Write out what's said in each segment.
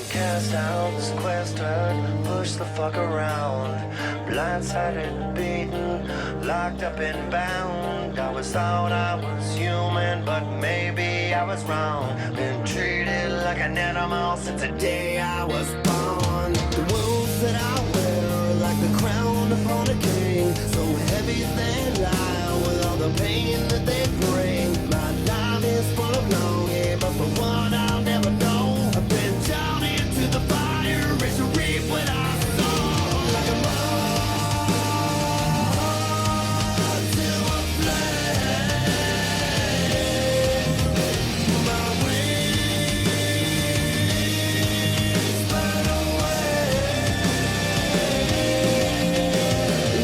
been cast down, sequestered, pushed the fuck around. Blindsided, beaten, locked up and bound. I was thought I was human, but maybe I was wrong. Been treated like an animal since the day I was born. The wounds that I wear are like the crown upon a king, so heavy they lie with all the pain that they bring. My life is full of longing, but for one I'll never know. I've been down into the fire, ready to reap what I sow. Like a moth to a flame. My wings burn away.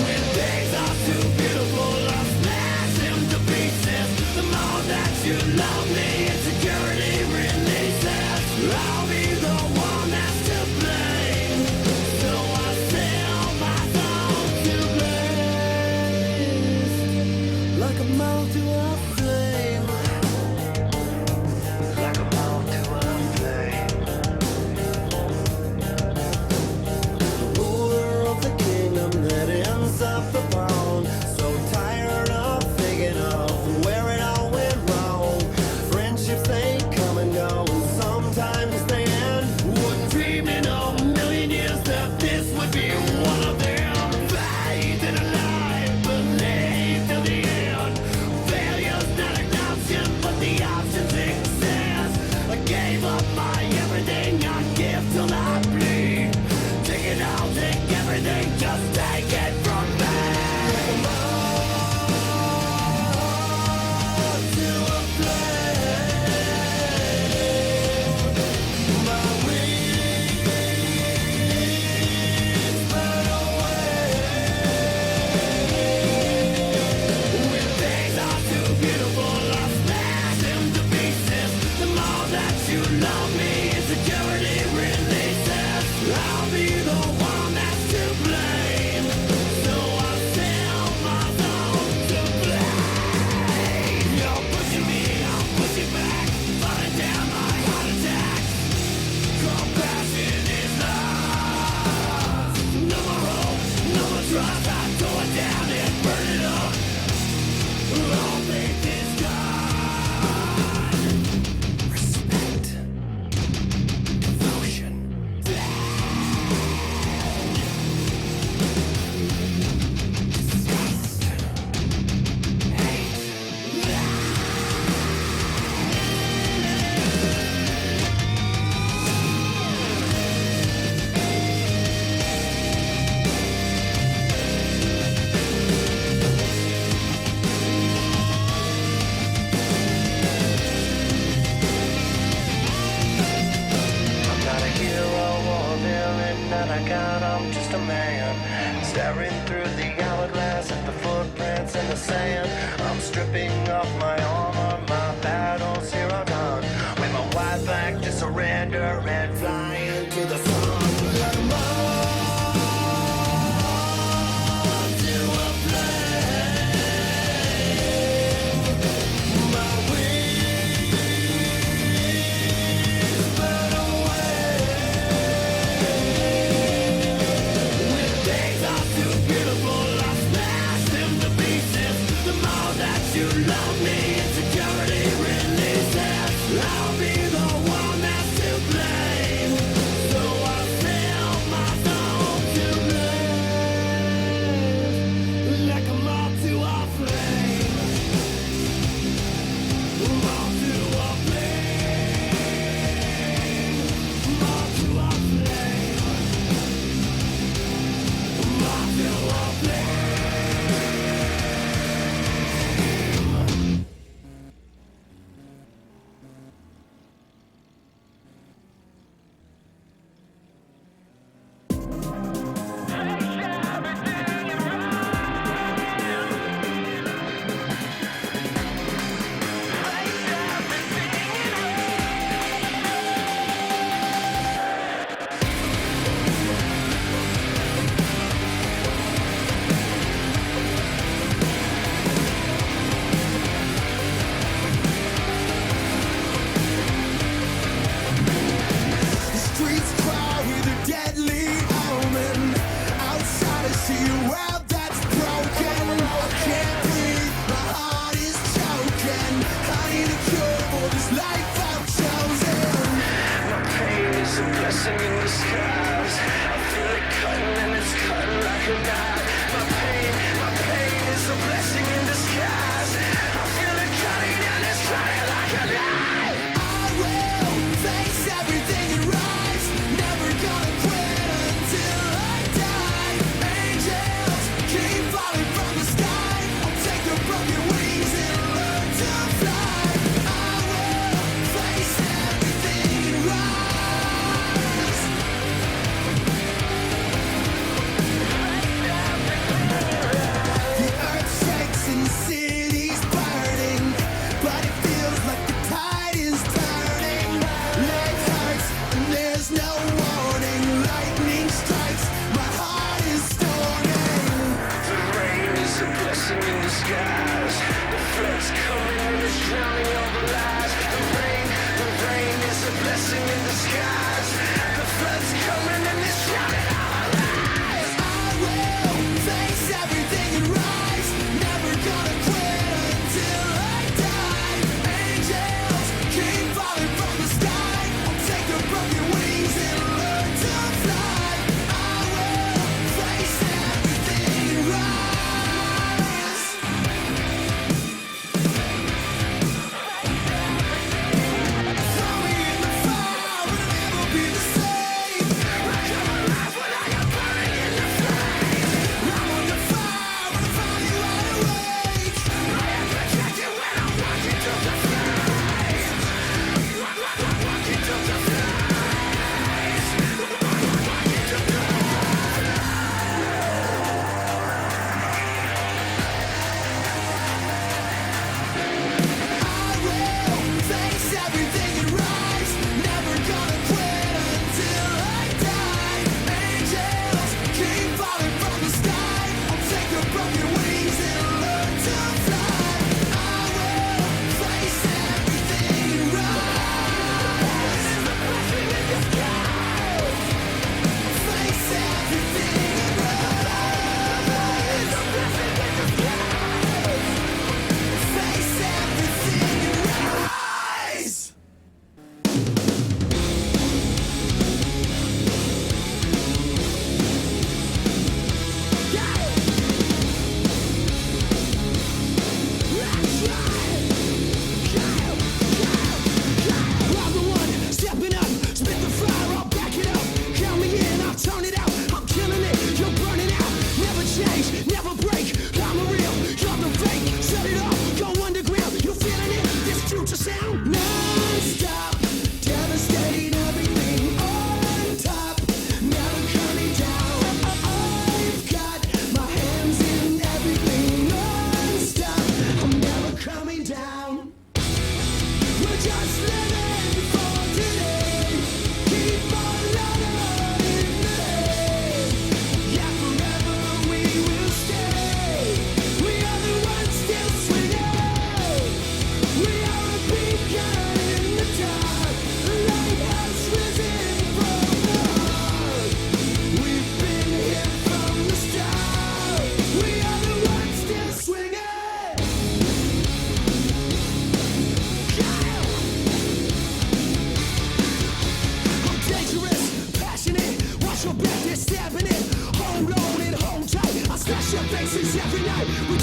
When things are too beautiful, I'll smash them to pieces. The more that you love me, insecurity releases. I'll be the one that's to blame, so I sell my soul to blaze. Like a moth to a flame. Like a moth to a flame. The ruler of the kingdom that ends up the throne. So tired of thinking of where it all went wrong. Friendships they come and go, sometimes they end. Wouldn't dream in a million years that this would be one of them. Faith in a life, believe till the end. Failure's not an option, but the options exist. I gave up my everything, I give till I bleed. Take it all, take everything, just take it from me. Like a moth to a flame. My wings burn away. When things are too beautiful, I'll smash them to pieces. The more that you love me, insecurity releases. I'll be the one that's to blame, so I sell my soul to blame. You're pushing me, I'm pushing back, falling down my heart attack. Compassion is lost. No more hope, no more trust. I tore it down and burn it up. All faith is gone. Respect, devotion. Disgust, hate. I'm not a hero or a villain, not a god, I'm just a man. Staring through the hourglass at the footprints in the sand. I'm stripping off my armor, my battles here are done. With my white flag to surrender and fly into the sun. Like a moth to a flame. My wings burn away. When things are too beautiful, I'll smash them to pieces. The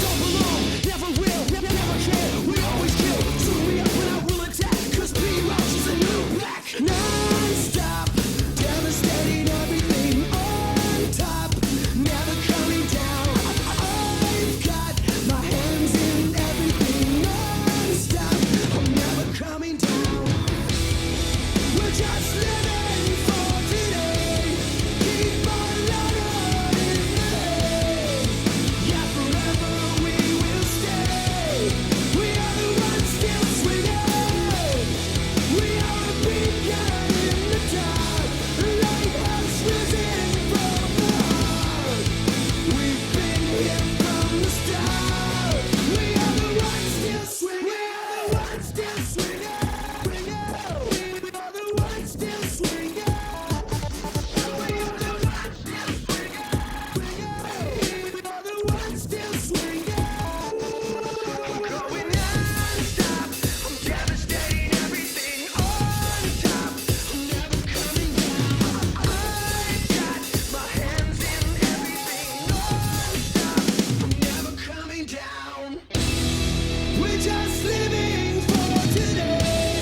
don't belong, never will, never can. We always kill, suit me up when I will attack. Cause P-Roach is a new black. Non-stop, devastating everything on top. Never coming down. I've got my hands in everything non-stop. I'm never coming down. We're just living for today. Keep our light on in the haze. Yeah, forever we will stay. We are the ones still swinging. We are a beacon in the dark. A lighthouse risen from the heart. We've been here from the start. We are the ones still swinging. We are the ones still swinging. We are the ones still swinging. We are the ones still swinging. We are the ones still swinging. I'm going non-stop. I'm devastating everything on top. I'm never coming down. I've got my hands in everything non-stop. I'm never coming down. We're just living for today.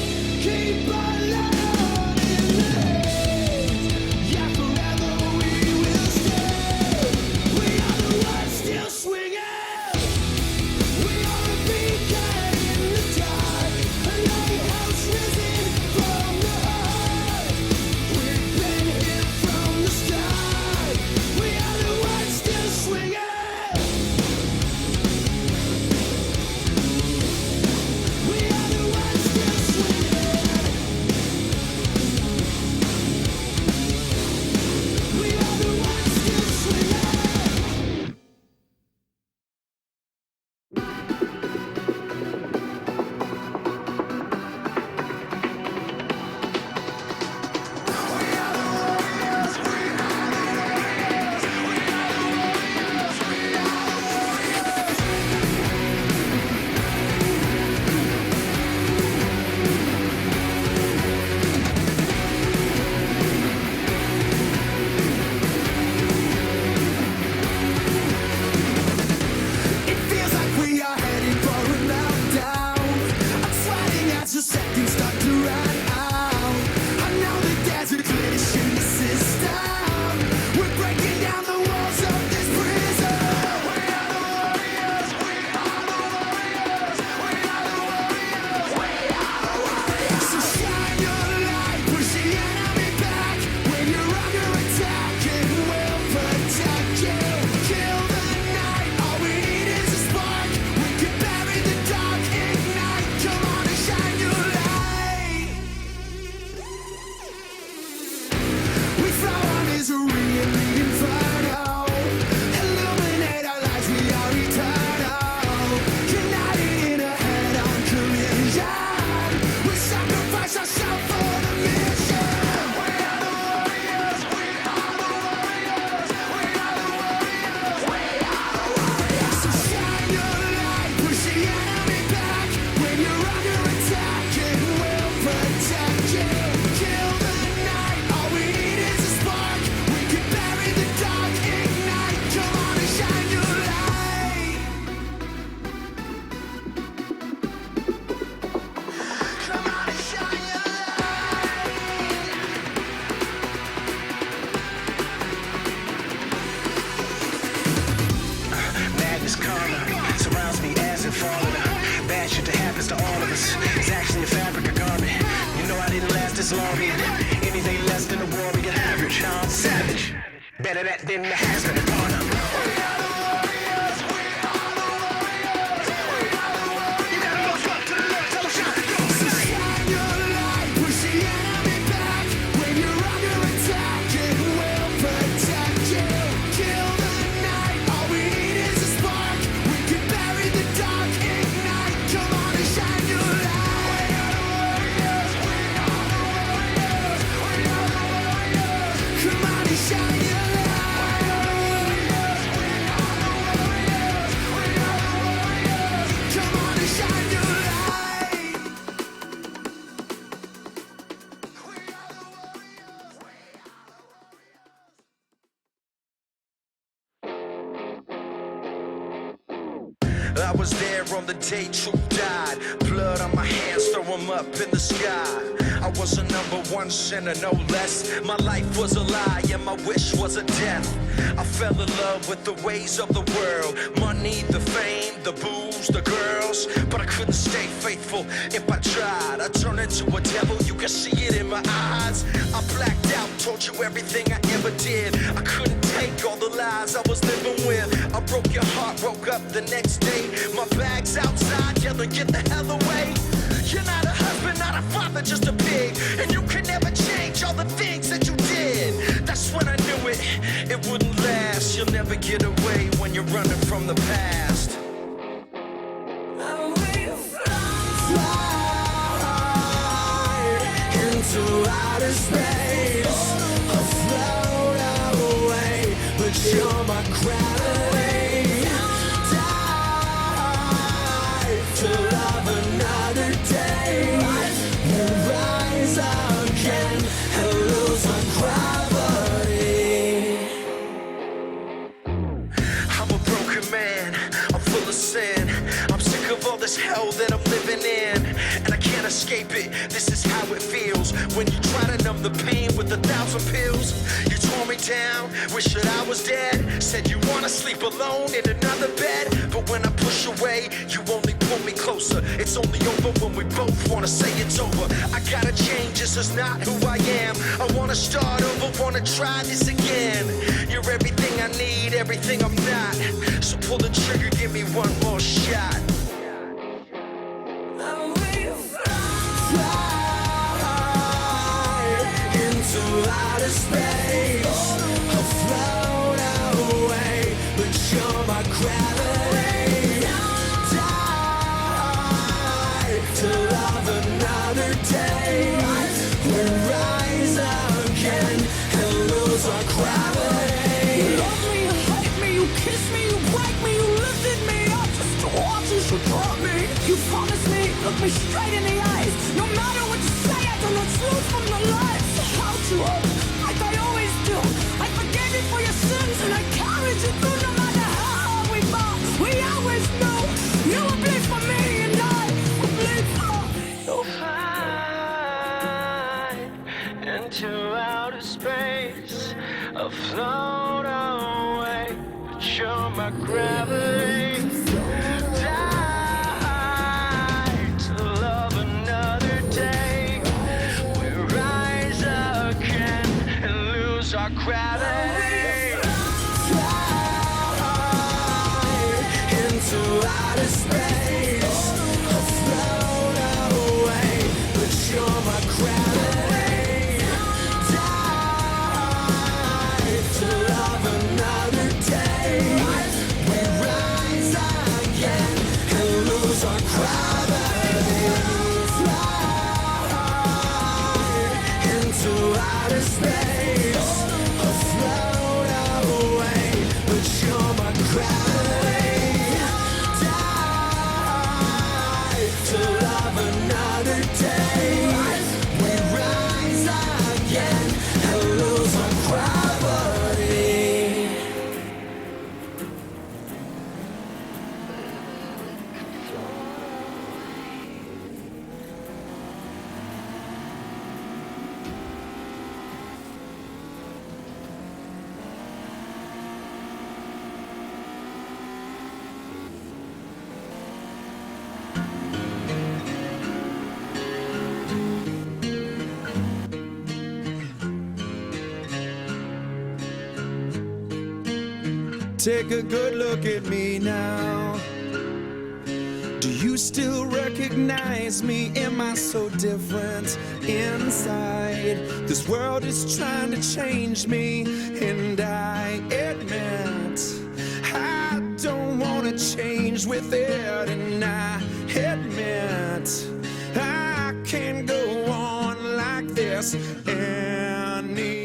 Keep our light on in the haze. Yeah, forever we will stay. We are the ones still swinging. We are a beacon in the dark. A lighthouse risen from the heart. We've been here from the start. We are the ones still swinging. We are the ones still swinging. We are the ones still swinging. It feels like we are heading for a meltdown. I'm sweating as the seconds start to run out. I know that there's a glitch in the system. We're breaking down the walls of this prison. We are the warriors. We are the warriors. We are the warriors. We are the warriors. So shine your light, push the enemy back. When you're under attack, it will protect you. Kill the night. All we need is a spark. We can bury the dark, ignite. Come on and shine your light. We throw our misery in the inferno. Illuminate our lives, we are eternal. United in a head-on collision. We sacrifice ourselves for the mission. We are the warriors. We are the warriors. We are the warriors. We are the warriors. So shine your light, push the enemy back. When you're under attack, it will protect you. Kill the night. All we need is a spark. We can bury the dark, ignite. Come on and shine your light. Come on and shine your Madness karma surrounds me as if falling. Bad shit that happens to all of us is actually a fabric, a garment. You know I didn't last this long. Anything less than a warrior average. I'm savage. Better that than the has-been upon them. We are the warriors. We are the warriors. We are the warriors. You gotta look up to the Lord, tell him shine the glow tonight. Shine your light, push the enemy back. When you're under attack, it will protect you. Kill the night. All we need is a spark. We can bury the dark, ignite. Come on and shine your light. We are the warriors. We are the warriors. We are the warriors. Come on and shine your light. I was there on the day Truth died. Blood on my hands, throw 'em up in the sky. I was a #1 sinner, no less. My life was a lie and my wish was a death. I fell in love with the ways of the world. Money, the fame, the booze, the girls. But I couldn't stay faithful if I tried. I turned into a devil, you can see it in my eyes. I blacked out, told you everything I ever did. I couldn't take all the lies I was living with. I broke your heart, woke up the next day. My bag's outside, yelling, get the hell away. You're not a husband, not a father, just a pig. And you can never change all the things that you did. That's when I knew it wouldn't last. You'll never get away when you're running from the past. Fly into outer space. I'll float away, but you're my gravity. Die to love another day. You rise again and lose my gravity. I'm a broken man, I'm full of sin. I'm sick of all this hell that I'm living in, and I can't escape it. This is how it feels when you try to numb the pain with 1,000 pills. You tore me down, wish that I was dead. Said you wanna sleep alone in another bed, but when I push away, you only pull me closer. It's only over when we both wanna say it's over. I gotta change, this is not who I am. I wanna start over, wanna try this again. You're everything I need, everything I'm not. So pull the trigger, give me one more shot. Fly into outer space. I'll float away, but you're my gravity. Die to love another day. We rise again and lose our gravity. You love me, you hate me, you kiss me, you break me, you lifted me up just to watch you support me. You promised me, look me straight in the eyes. No matter what you say, I don't know truth from the lies. Held you up like I always do. I forgave you for your sins and I carried you through. No matter how hard we fought, we always knew you would bleed for me and I would bleed for you. Fly into outer space, afloat away, but you're my gravity. Our gravity. Fly into outer space. I'll float away, but you're my gravity. Die to love another day. We rise again and lose our gravity. Fly into outer space. Take a good look at me now. Do you still recognize me? Am I so different inside? This world is trying to change me, and I admit I don't want to change with it, and I admit I can't go on like this anymore.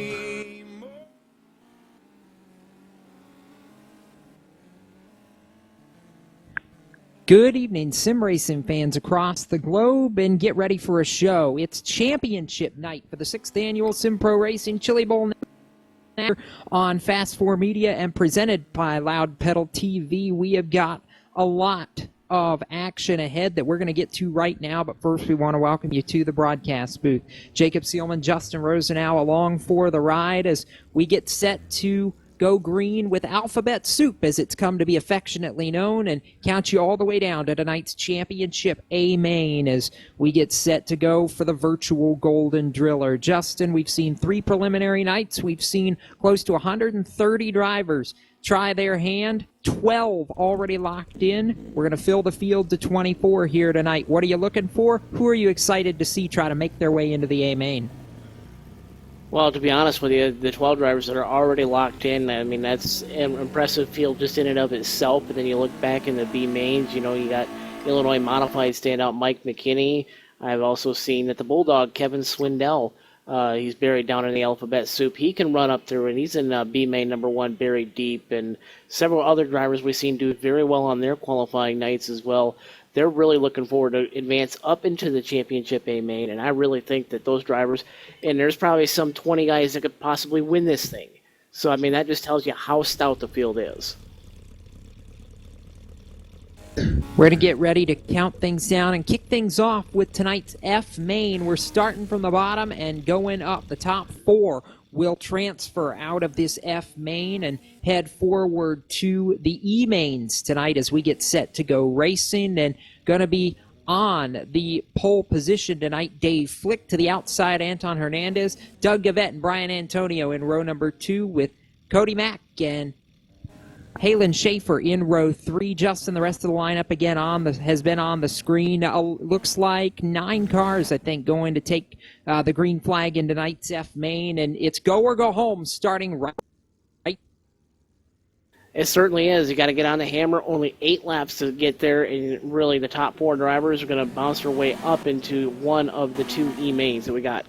Good evening, sim racing fans across the globe, and get ready for a show. It's championship night for the 6th annual Sim Pro Racing Chili Bowl on Fast 4 Media and presented by Loud Pedal TV. We have got a lot of action ahead that we're going to get to right now, but first we want to welcome you to the broadcast booth. Jacob Seelman, Justin Rosenau along for the ride as we get set to go green with Alphabet Soup, as it's come to be affectionately known, and count you all the way down to tonight's championship A main as we get set to go for the virtual Golden Driller. Justin, we've seen 3 preliminary nights. We've seen close to 130 drivers try their hand. 12 already locked in. We're going to fill the field to 24 here tonight. What are you looking for? Who are you excited to see try to make their way into the A main? Well, to be honest with you, the 12 drivers that are already locked in, I mean, that's an impressive field just in and of itself. But then you look back in the B mains, you know, you got Illinois Modified standout Mike McKinney. I've also seen that the Bulldog, Kevin Swindell, he's buried down in the Alphabet Soup. He can run up through, and he's in B main number 1, buried deep. And several other drivers we've seen do very well on their qualifying nights as well. They're really looking forward to advance up into the championship A main, and I really think that those drivers, and there's probably some 20 guys that could possibly win this thing. So, I mean, that just tells you how stout the field is. We're going to get ready to count things down and kick things off with tonight's F main. We're starting from the bottom and going up. The top 4 will transfer out of this F main and head forward to the E mains tonight as we get set to go racing. And going to be on the pole position tonight, Dave Flick to the outside, Anton Hernandez, Doug Gavette and Brian Antonio in row number 2 with Cody Mack and Halen Schaefer in row 3. Justin, the rest of the lineup again has been on the screen. Looks like 9 cars, I think, going to take the green flag in tonight's F main, and it's go or go home starting right. It certainly is. You got to get on the hammer. Only 8 laps to get there, and really the top 4 drivers are going to bounce their way up into one of the 2 E mains that we got.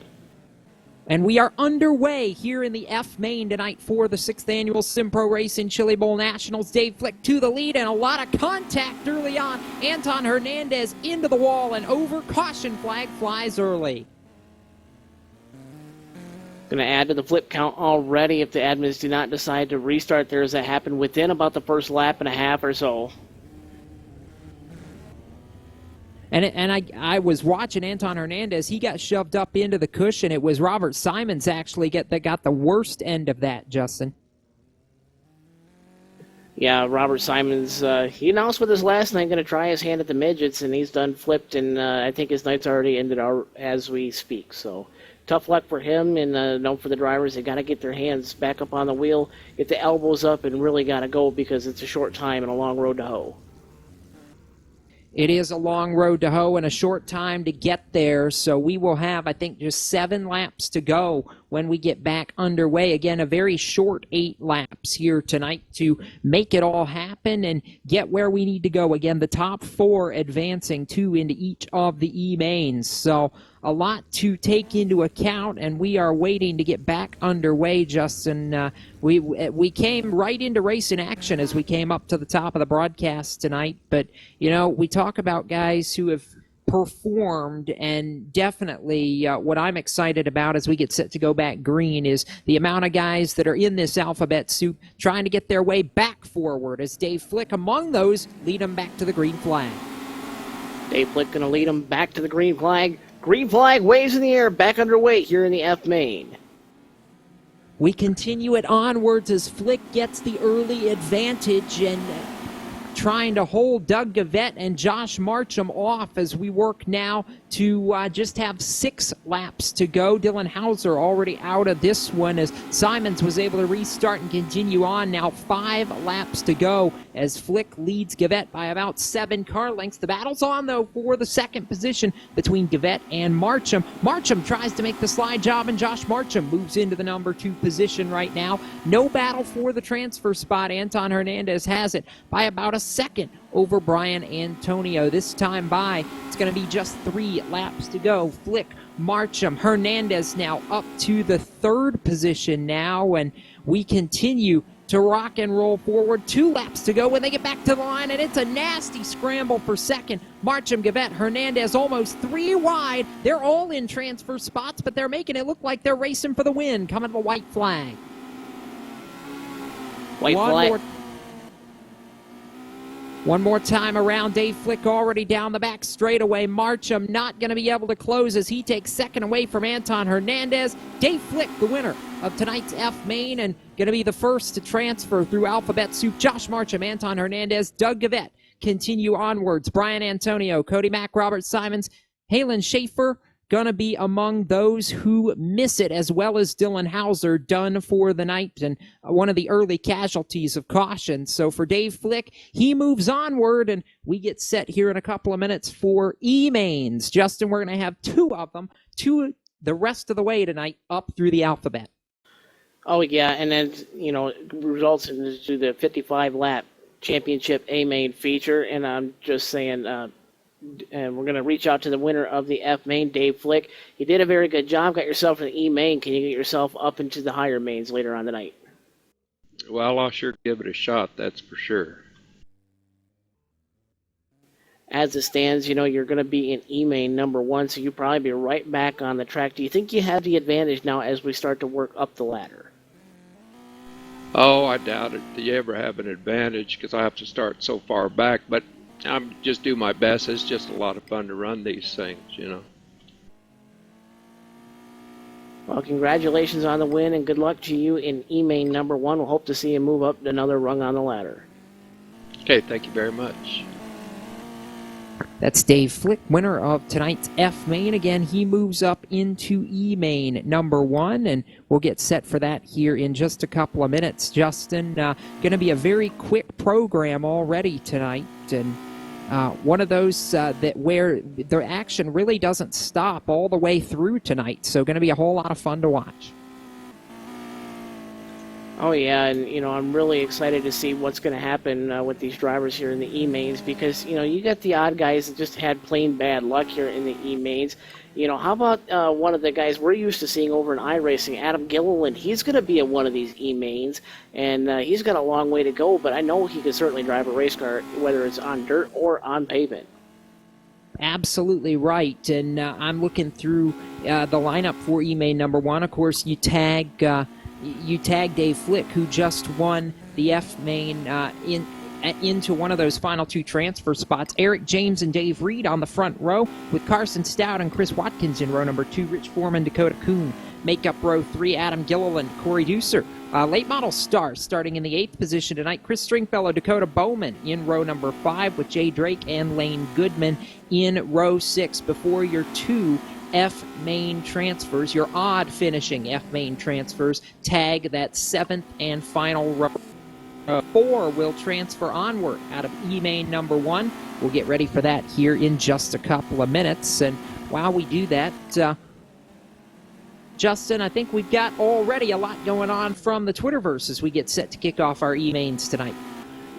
And we are underway here in the F main tonight for the 6th annual Simpro Racing Chili Bowl Nationals. Dave Flick to the lead and a lot of contact early on. Anton Hernandez into the wall and over. Caution flag flies early. Going to add to the flip count already if the admins do not decide to restart theirs. That happened within about the first lap and a half or so. And I was watching Anton Hernandez. He got shoved up into the cushion. It was Robert Simons actually that got the worst end of that, Justin. Yeah, Robert Simons, he announced with his last night going to try his hand at the midgets, and he's done flipped, and I think his night's already ended as we speak. So tough luck for him, and note for the drivers, they got to get their hands back up on the wheel, get the elbows up, and really got to go because it's a short time and a long road to hoe. It is a long road to hoe and a short time to get there, so we will have, I think, just 7 laps to go when we get back underway. Again, a very short 8 laps here tonight to make it all happen and get where we need to go. Again, the top 4 advancing 2 into each of the E mains. So a lot to take into account, and we are waiting to get back underway, Justin. We came right into racing action as we came up to the top of the broadcast tonight. But, you know, we talk about guys who have performed, and definitely what I'm excited about as we get set to go back green is the amount of guys that are in this Alphabet Soup trying to get their way back forward as Dave Flick, among those, lead them back to the green flag. Dave Flick going to lead them back to the green flag. Green flag waves in the air, back underway here in the F main. We continue it onwards as Flick gets the early advantage and trying to hold Doug Gavette and Josh Marcham off as we work now to just have 6 laps to go. Dylan Hauser already out of this one as Simons was able to restart and continue on. Now 5 laps to go as Flick leads Gavette by about 7 car lengths. The battle's on, though, for the second position between Gavette and Marcham. Marcham tries to make the slide job, and Josh Marcham moves into the number 2 position right now. No battle for the transfer spot. Anton Hernandez has it by about a second over Brian Antonio. This time by, it's going to be just 3 laps to go. Flick, Marcham, Hernandez now up to the 3rd position now, and we continue to rock and roll forward. 2 laps to go when they get back to the line, and it's a nasty scramble for second. Marcham, Gavette, Hernandez almost 3 wide. They're all in transfer spots, but they're making it look like they're racing for the win. Coming to the white flag. White flag. One more time around. Dave Flick already down the back straightaway. Marcham not going to be able to close as he takes second away from Anton Hernandez. Dave Flick, the winner of tonight's F main, and going to be the first to transfer through Alphabet Soup. Josh Marcham, Anton Hernandez, Doug Gavette continue onwards. Brian Antonio, Cody Mack, Robert Simons, Halen Schaefer going to be among those who miss it, as well as Dylan Hauser, done for the night and one of the early casualties of caution. So for Dave Flick, he moves onward, and we get set here in a couple of minutes for E-mains. Justin, we're going to have two of them, the rest of the way tonight up through the alphabet. Oh, yeah, and then, results into the 55-lap championship A-main feature, and I'm just saying... and we're going to reach out to the winner of the F main, Dave Flick. You did a very good job. Got yourself an E main. Can you get yourself up into the higher mains later on tonight? Well, I'll sure give it a shot, that's for sure. As it stands, you're going to be in E main number 1, so you'll probably be right back on the track. Do you think you have the advantage now as we start to work up the ladder? Oh, I doubt it. Do you ever have an advantage because I have to start so far back, but I'm just do my best. It's just a lot of fun to run these things, Well, congratulations on the win, and good luck to you in E-main number 1. We'll hope to see you move up another rung on the ladder. Okay, thank you very much. That's Dave Flick, winner of tonight's F main. Again, he moves up into E main number 1, and we'll get set for that here in just a couple of minutes. Justin, going to be a very quick program already tonight, and one of those where the action really doesn't stop all the way through tonight. So going to be a whole lot of fun to watch. Oh, yeah, and, I'm really excited to see what's going to happen with these drivers here in the E-mains because, you got the odd guys that just had plain bad luck here in the E-mains. How about one of the guys we're used to seeing over in iRacing, Adam Gilliland? He's going to be at one of these E-mains, and he's got a long way to go, but I know he can certainly drive a race car, whether it's on dirt or on pavement. Absolutely right, and I'm looking through the lineup for E-main number 1. Of course, you tag Dave Flick, who just won the F main into one of those final 2 transfer spots. Eric James and Dave Reed on the front row, with Carson Stout and Chris Watkins in row number 2. Rich Foreman, Dakota Kuhn make up row 3. Adam Gilliland, Corey Deucer. Late model star starting in the 8th position tonight. Chris Stringfellow, Dakota Bowman in row number 5, with Jay Drake and Lane Goodman in row 6 before your 2 F main transfers, your odd finishing F main transfers, tag that 7th and final row. 4 will transfer onward out of E main number 1. We'll get ready for that here in just a couple of minutes. And while we do that, Justin, I think we've got already a lot going on from the Twitterverse as we get set to kick off our E mains tonight.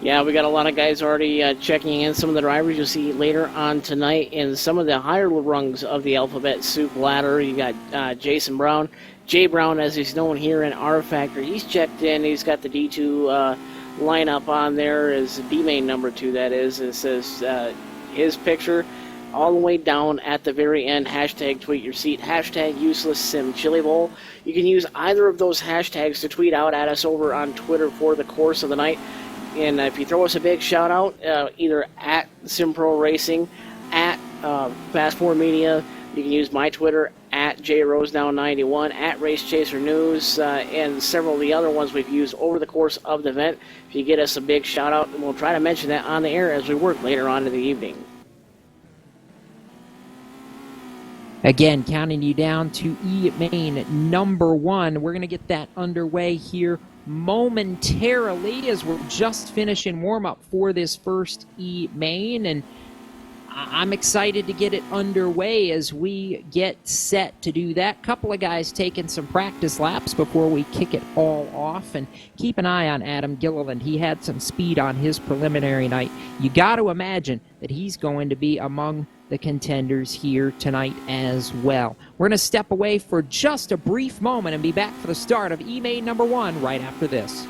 Yeah, we got a lot of guys already checking in. Some of the drivers you'll see later on tonight in some of the higher rungs of the Alphabet Soup ladder. You got Jason Brown, Jay Brown, as he's known here in R Factor. He's checked in. He's got the D2 lineup on there as B-main number 2, that is. It says his picture all the way down at the very end. Hashtag tweet your seat. Hashtag useless sim chili bowl. You can use either of those hashtags to tweet out at us over on Twitter for the course of the night. And if you throw us a big shout out, either at SimPro Racing, at Fast Four Media, you can use my Twitter at JRoseNow91, at Race Chaser News, and several of the other ones we've used over the course of the event. If you get us a big shout out, we'll try to mention that on the air as we work later on in the evening. Again, counting you down to E main number 1. We're going to get that underway here momentarily as we're just finishing warm-up for this first E main, and I'm excited to get it underway as we get set to do that. Couple of guys taking some practice laps before we kick it all off, and keep an eye on Adam Gilliland. He had some speed on his preliminary night. You got to imagine that he's going to be among the contenders here tonight as well. We're going to step away for just a brief moment and be back for the start of E-main number 1 right after this.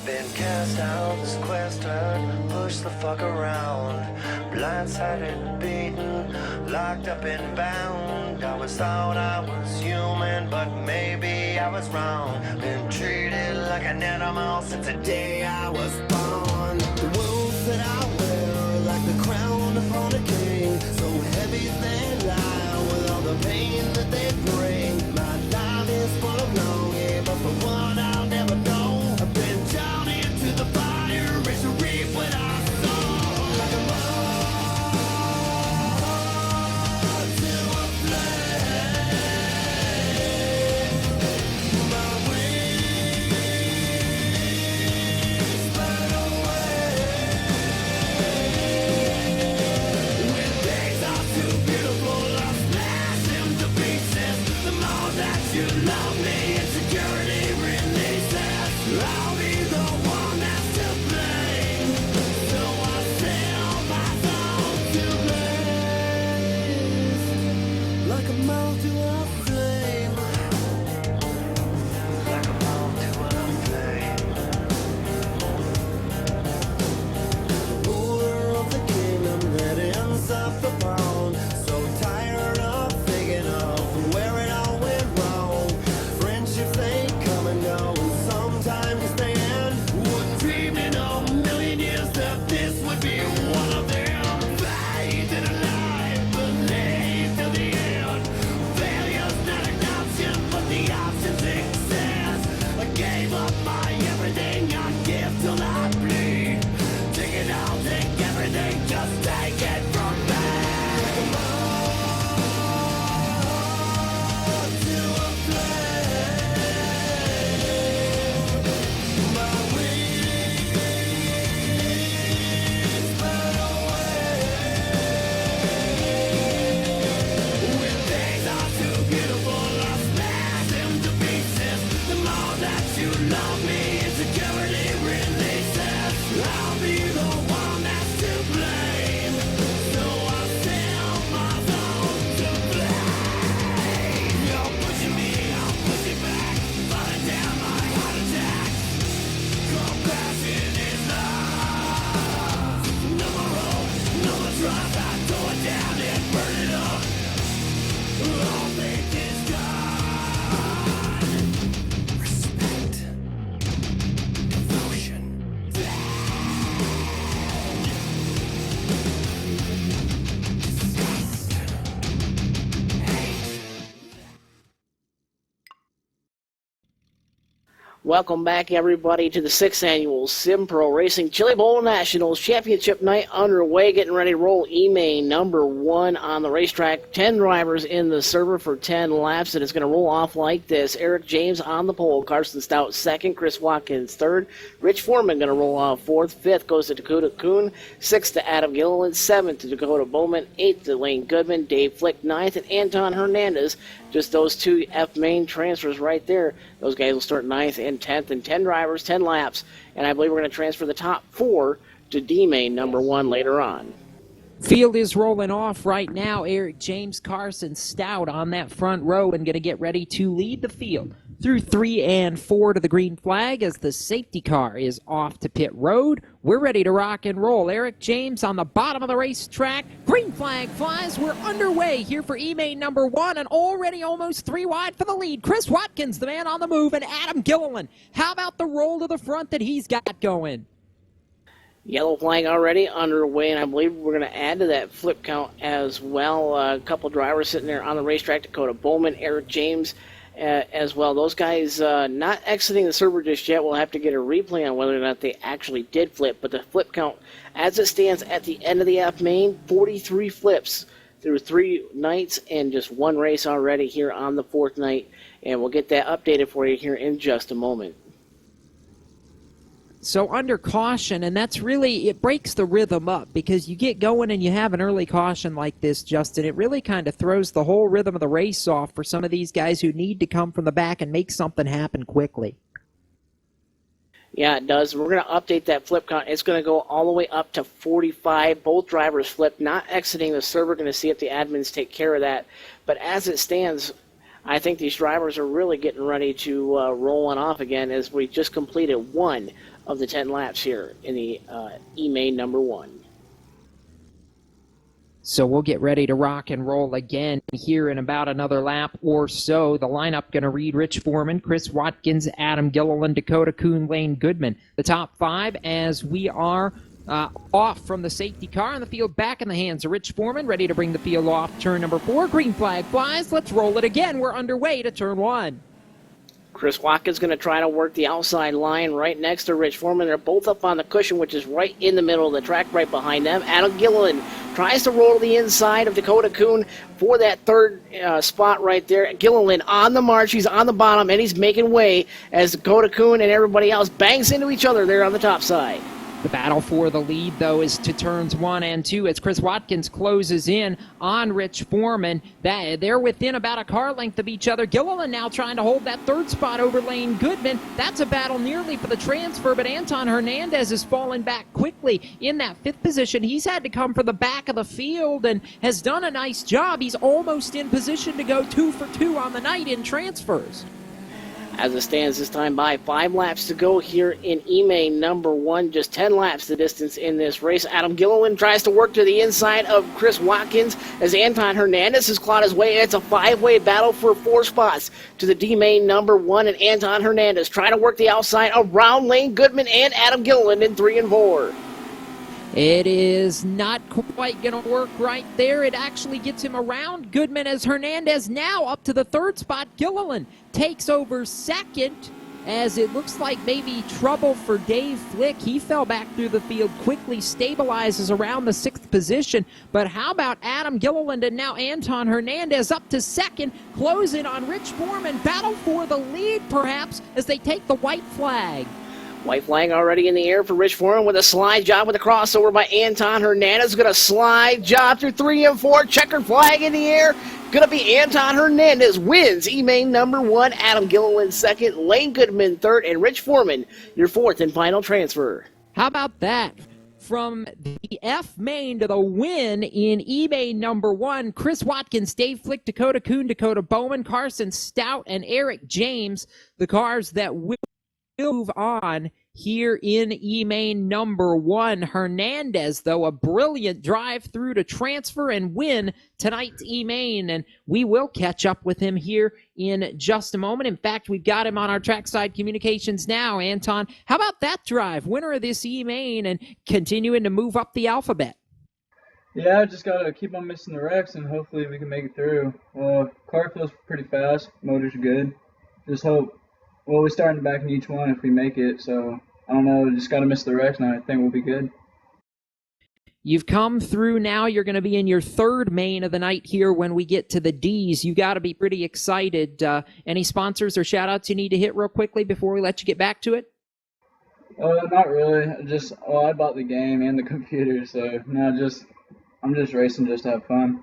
Been cast out, sequestered, pushed the fuck around. Blindsided, beaten, locked up and bound. I was thought I was human, but maybe I was wrong. Been treated like an animal since the day I was born. The wounds that I wear are like the crown upon a king. So heavy they lie with all the pain that they bring. My life is full of longing, but for one I'll never know. I've been down into the fire, ready to reap what I sow. Like a moth to a flame. My wings burn away. When things are too beautiful, I'll smash them to pieces. The more that you love me, insecurity releases. I'll be the one that's to blame. So I sell my soul to blaze. Like a moth to a flame. Like a moth to a flame. Ruler of the kingdom that ends up the throne. So tired of thinking of where it all went wrong. Friendships they come and go, and sometimes they end. Wouldn't dream in a million years that this would be one of them. Faith in a life, believe till the end. Failure's not an option, but the options exist. I gave up my everything, I give till I bleed. Take it all, take everything, just take it from me. To a flame. My wings burn away. When things are too beautiful, I'll smash them to pieces. The more that you love me, insecurity releases. I'll be the one that's to blame. So I sell my soul to blame. You're pushing me, I'm pushing back. Falling down my heart attack. Compassion is lost. No more hope, no more trust. I tore it down and burn it up. All faith is gone. Respect. Devotion. Disgust. Hate. Welcome back, everybody, to the 6th Annual Sim Pro Racing Chili Bowl Nationals Championship Night underway, getting ready to roll E-Main number 1 on the racetrack. 10 drivers in the server for 10 laps, and it's going to roll off like this. Eric James on the pole, Carson Stout 2nd, Chris Watkins 3rd, Rich Foreman going to roll off 4th, 5th goes to Dakota Kuhn, 6th to Adam Gilliland, 7th to Dakota Bowman, 8th to Lane Goodman, Dave Flick 9th, and Anton Hernandez. Just those two F-Main transfers right there. Those guys will start 9th and 10th, and 10 drivers, 10 laps. And I believe we're going to transfer the top 4 to D-Main number 1 later on. Field is rolling off right now. Eric James, Carson Stout on that front row and going to get ready to lead the field through 3 and 4 to the green flag as the safety car is off to pit road. We're ready to rock and roll. Eric James on the bottom of the racetrack. Green flag flies. We're underway here for E-Main number 1 and already almost 3 wide for the lead. Chris Watkins, the man on the move, and Adam Gilliland. How about the roll to the front that he's got going? Yellow flag already underway, and I believe we're going to add to that flip count as well. A couple drivers sitting there on the racetrack, Dakota Bowman, Eric James as well. Those guys not exiting the server just yet. We'll have to get a replay on whether or not they actually did flip, but the flip count as it stands at the end of the F-Main, 43 flips through 3 nights and just 1 race already here on the 4th night, and we'll get that updated for you here in just a moment. So under caution, and that's really, it breaks the rhythm up because you get going and you have an early caution like this, Justin. It really kind of throws the whole rhythm of the race off for some of these guys who need to come from the back and make something happen quickly. Yeah, it does. We're going to update that flip count. It's going to go all the way up to 45. Both drivers flip, not exiting the server. Going to see if the admins take care of that. But as it stands, I think these drivers are really getting ready to roll on off again as we just completed 1 of the 10 laps here in the E-Main number 1. So we'll get ready to rock and roll again here in about another lap or so. The lineup going to read Rich Foreman, Chris Watkins, Adam Gilliland, Dakota Kuhn, Lane Goodman. The top 5 as we are off from the safety car, and the field back in the hands of Rich Foreman, ready to bring the field off turn number 4. Green flag flies. Let's roll it again. We're underway to turn 1. Chris Watkins going to try to work the outside line right next to Rich Foreman. They're both up on the cushion, which is right in the middle of the track, right behind them. Adam Gilliland tries to roll to the inside of Dakota Kuhn for that third spot right there. Gilliland on the march. He's on the bottom, and he's making way as Dakota Kuhn and everybody else bangs into each other there on the top side. The battle for the lead, though, is to turns 1 and 2 as Chris Watkins closes in on Rich Foreman. They're within about a car length of each other. Gilliland now trying to hold that third spot over Lane Goodman. That's a battle nearly for the transfer, but Anton Hernandez has fallen back quickly in that 5th position. He's had to come from the back of the field and has done a nice job. He's almost in position to go 2 for 2 on the night in transfers. As it stands this time by 5 laps to go here in E-Main number 1. Just 10 laps the distance in this race. Adam Gilliland tries to work to the inside of Chris Watkins as Anton Hernandez has clawed his way. It's a 5-way battle for 4 spots to the D-Main number 1, and Anton Hernandez trying to work the outside around Lane Goodman and Adam Gilliland in 3 and 4. It is not quite going to work right there. It actually gets him around Goodman as Hernandez now up to the 3rd spot. Gilliland takes over 2nd as it looks like maybe trouble for Dave Flick. He fell back through the field quickly, stabilizes around the 6th position. But how about Adam Gilliland and now Anton Hernandez up to 2nd, closing on Rich Foreman. Battle for the lead perhaps as they take the white flag. White flag already in the air for Rich Foreman with a slide job with a crossover by Anton Hernandez. Going to slide job through 3 and 4. Checkered flag in the air. Going to be Anton Hernandez wins E-Main number 1. Adam Gilliland 2nd. Lane Goodman 3rd. And Rich Foreman your 4th and final transfer. How about that? From the F-Main to the win in E-Main number 1, Chris Watkins, Dave Flick, Dakota Kuhn, Dakota Bowman, Carson Stout, and Eric James, the cars that will move on here in E-Main number 1. Hernandez, though, a brilliant drive through to transfer and win tonight's E-Main, and we will catch up with him here in just a moment. In fact, we've got him on our trackside communications now. Anton, how about that drive? Winner of this E-Main and continuing to move up the alphabet. Yeah, just got to keep on missing the wrecks, and hopefully we can make it through. Car feels pretty fast. Motor's good. Just hope. Well, we're starting back in each one if we make it, so I don't know, just got to miss the wrecks, and I think we'll be good. You've come through now. You're going to be in your 3rd main of the night here when we get to the Ds. You got to be pretty excited. Any sponsors or shout-outs you need to hit real quickly before we let you get back to it? Not really. I bought the game and the computer, so no, I'm just racing just to have fun.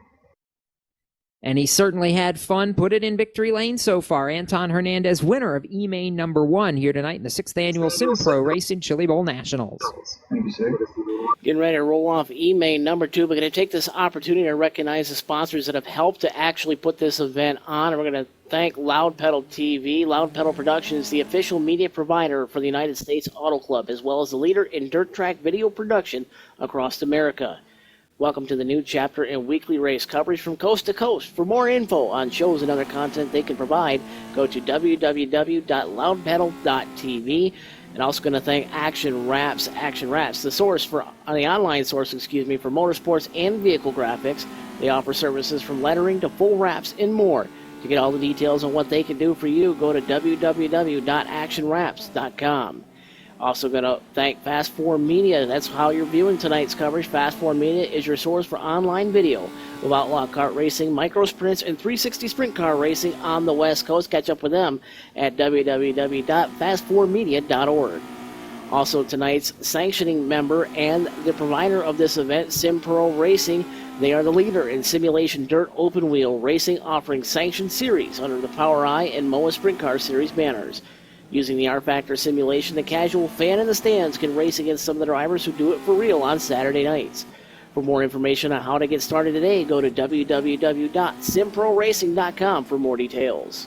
And he certainly had fun. Put it in victory lane so far. Anton Hernandez, winner of E-Main number 1 here tonight in the 6th annual Sim Pro Racing Chili Bowl Nationals. Thank you, sir. Getting ready to roll off E-Main number 2. We're going to take this opportunity to recognize the sponsors that have helped to actually put this event on. And we're going to thank Loud Pedal TV. Loud Pedal Productions, the official media provider for the United States Auto Club, as well as the leader in dirt track video production across America. Welcome to the new chapter in weekly race coverage from coast to coast. For more info on shows and other content they can provide, go to www.loudpedal.tv. And also going to thank Action Wraps, the source for the online source, for motorsports and vehicle graphics. They offer services from lettering to full wraps and more. To get all the details on what they can do for you, go to www.actionwraps.com. Also going to thank Fast 4 Media. That's how you're viewing tonight's coverage. Fast 4 Media is your source for online video of outlaw kart racing, micro sprints, and 360 sprint car racing on the West Coast. Catch up with them at www.fast4media.org. Also tonight's sanctioning member and the provider of this event, SimPro Racing. They are the leader in simulation dirt open wheel racing, offering sanctioned series under the Power Eye and MOA Sprint Car Series banners. Using the R-Factor simulation, the casual fan in the stands can race against some of the drivers who do it for real on Saturday nights. For more information on how to get started today, go to www.simproracing.com for more details.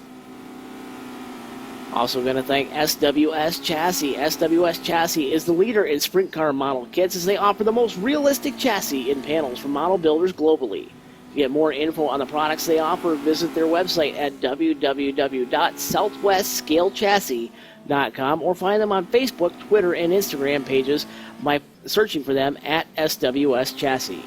Also going to thank SWS Chassis. SWS Chassis is the leader in sprint car model kits as they offer the most realistic chassis and panels for model builders globally. To get more info on the products they offer, visit their website at www.southwestscalechassis.com or find them on Facebook, Twitter, and Instagram pages by searching for them at SWS Chassis.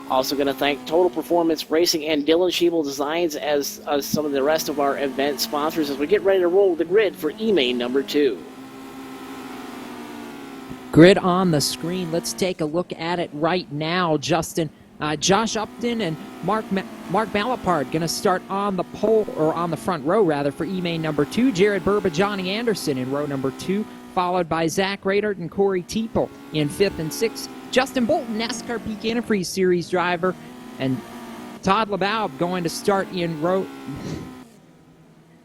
Also going to thank Total Performance Racing and Dylan Schiebel Designs as some of the rest of our event sponsors as we get ready to roll the grid for E-Main number 2. Grid on the screen. Let's take a look at it right now, Justin. Josh Upton and Mark Malapard going to start on the pole, or on the front row, rather, for E-Main number 2. Jared Burba, Johnny Anderson in row number 2, followed by Zach Radert and Corey Teeple in 5th and 6th. Justin Bolton, NASCAR Peak Antifreeze Series driver, and Todd LeBaub going to start in row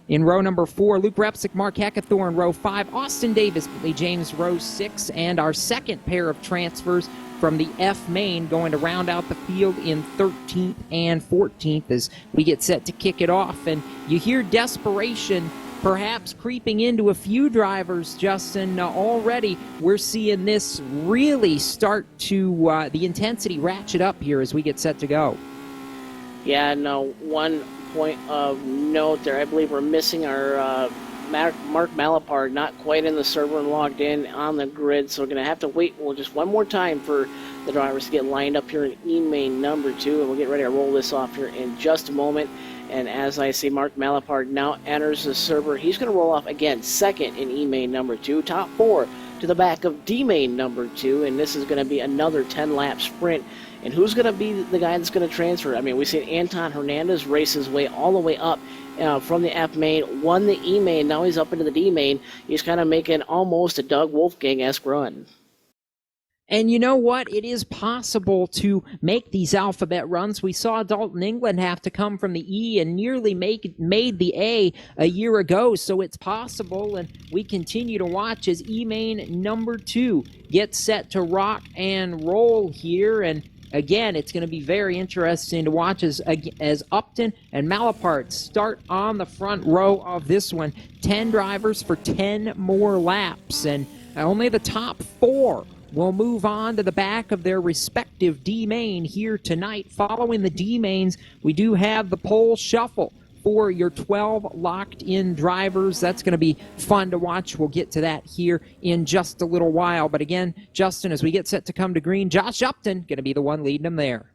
number 4. Luke Repsick, Mark Heckathorn, row 5. Austin Davis, Lee James, row 6. And our second pair of transfers from the F main going to round out the field in 13th and 14th as we get set to kick it off. And you hear desperation perhaps creeping into a few drivers, Justin. Already we're seeing this really start to, the intensity ratchet up here as we get set to go. Yeah, no, one point of note there, I believe we're missing our Mark Malapard, not quite in the server and logged in on the grid, so we're going to have to wait just one more time for the drivers to get lined up here in E-Main number 2, and we'll get ready to roll this off here in just a moment. And as I say, Mark Malapard now enters the server. He's going to roll off again second in E-Main number 2, top 4 to the back of D-Main number 2, and this is going to be another 10-lap sprint. And who's going to be the guy that's going to transfer? I mean, we see Anton Hernandez race his way all the way up from the F main, won the E main, now he's up into the D main. He's kind of making almost a Doug Wolfgang-esque run. And you know what? It is possible to make these alphabet runs. We saw Dalton England have to come from the E and nearly made the A year ago, so it's possible. And we continue to watch as E-Main number 2 gets set to rock and roll here. And again, it's going to be very interesting to watch as Upton and Malapart start on the front row of this one. 10 drivers for 10 more laps, and only the top 4 will move on to the back of their respective D-Main here tonight. Following the D-Mains, we do have the pole shuffle for your 12 locked-in drivers. That's going to be fun to watch. We'll get to that here in just a little while. But again, Justin, as we get set to come to green, Josh Upton going to be the one leading them there.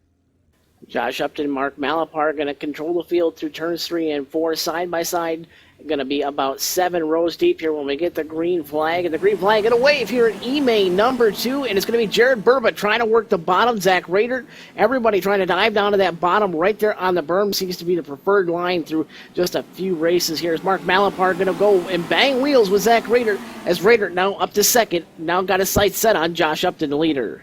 Josh Upton and Mark Malapart going to control the field through turns 3 and 4 side by side. Going to be about 7 rows deep here when we get the green flag. And the green flag going to wave here in E-Main number 2. And it's going to be Jared Burba trying to work the bottom. Zach Radert, everybody trying to dive down to that bottom right there on the berm. Seems to be the preferred line through just a few races here. As Mark Malapart going to go and bang wheels with Zach Radert. As Radert now up to second. Now got his sights set on Josh Upton, the leader.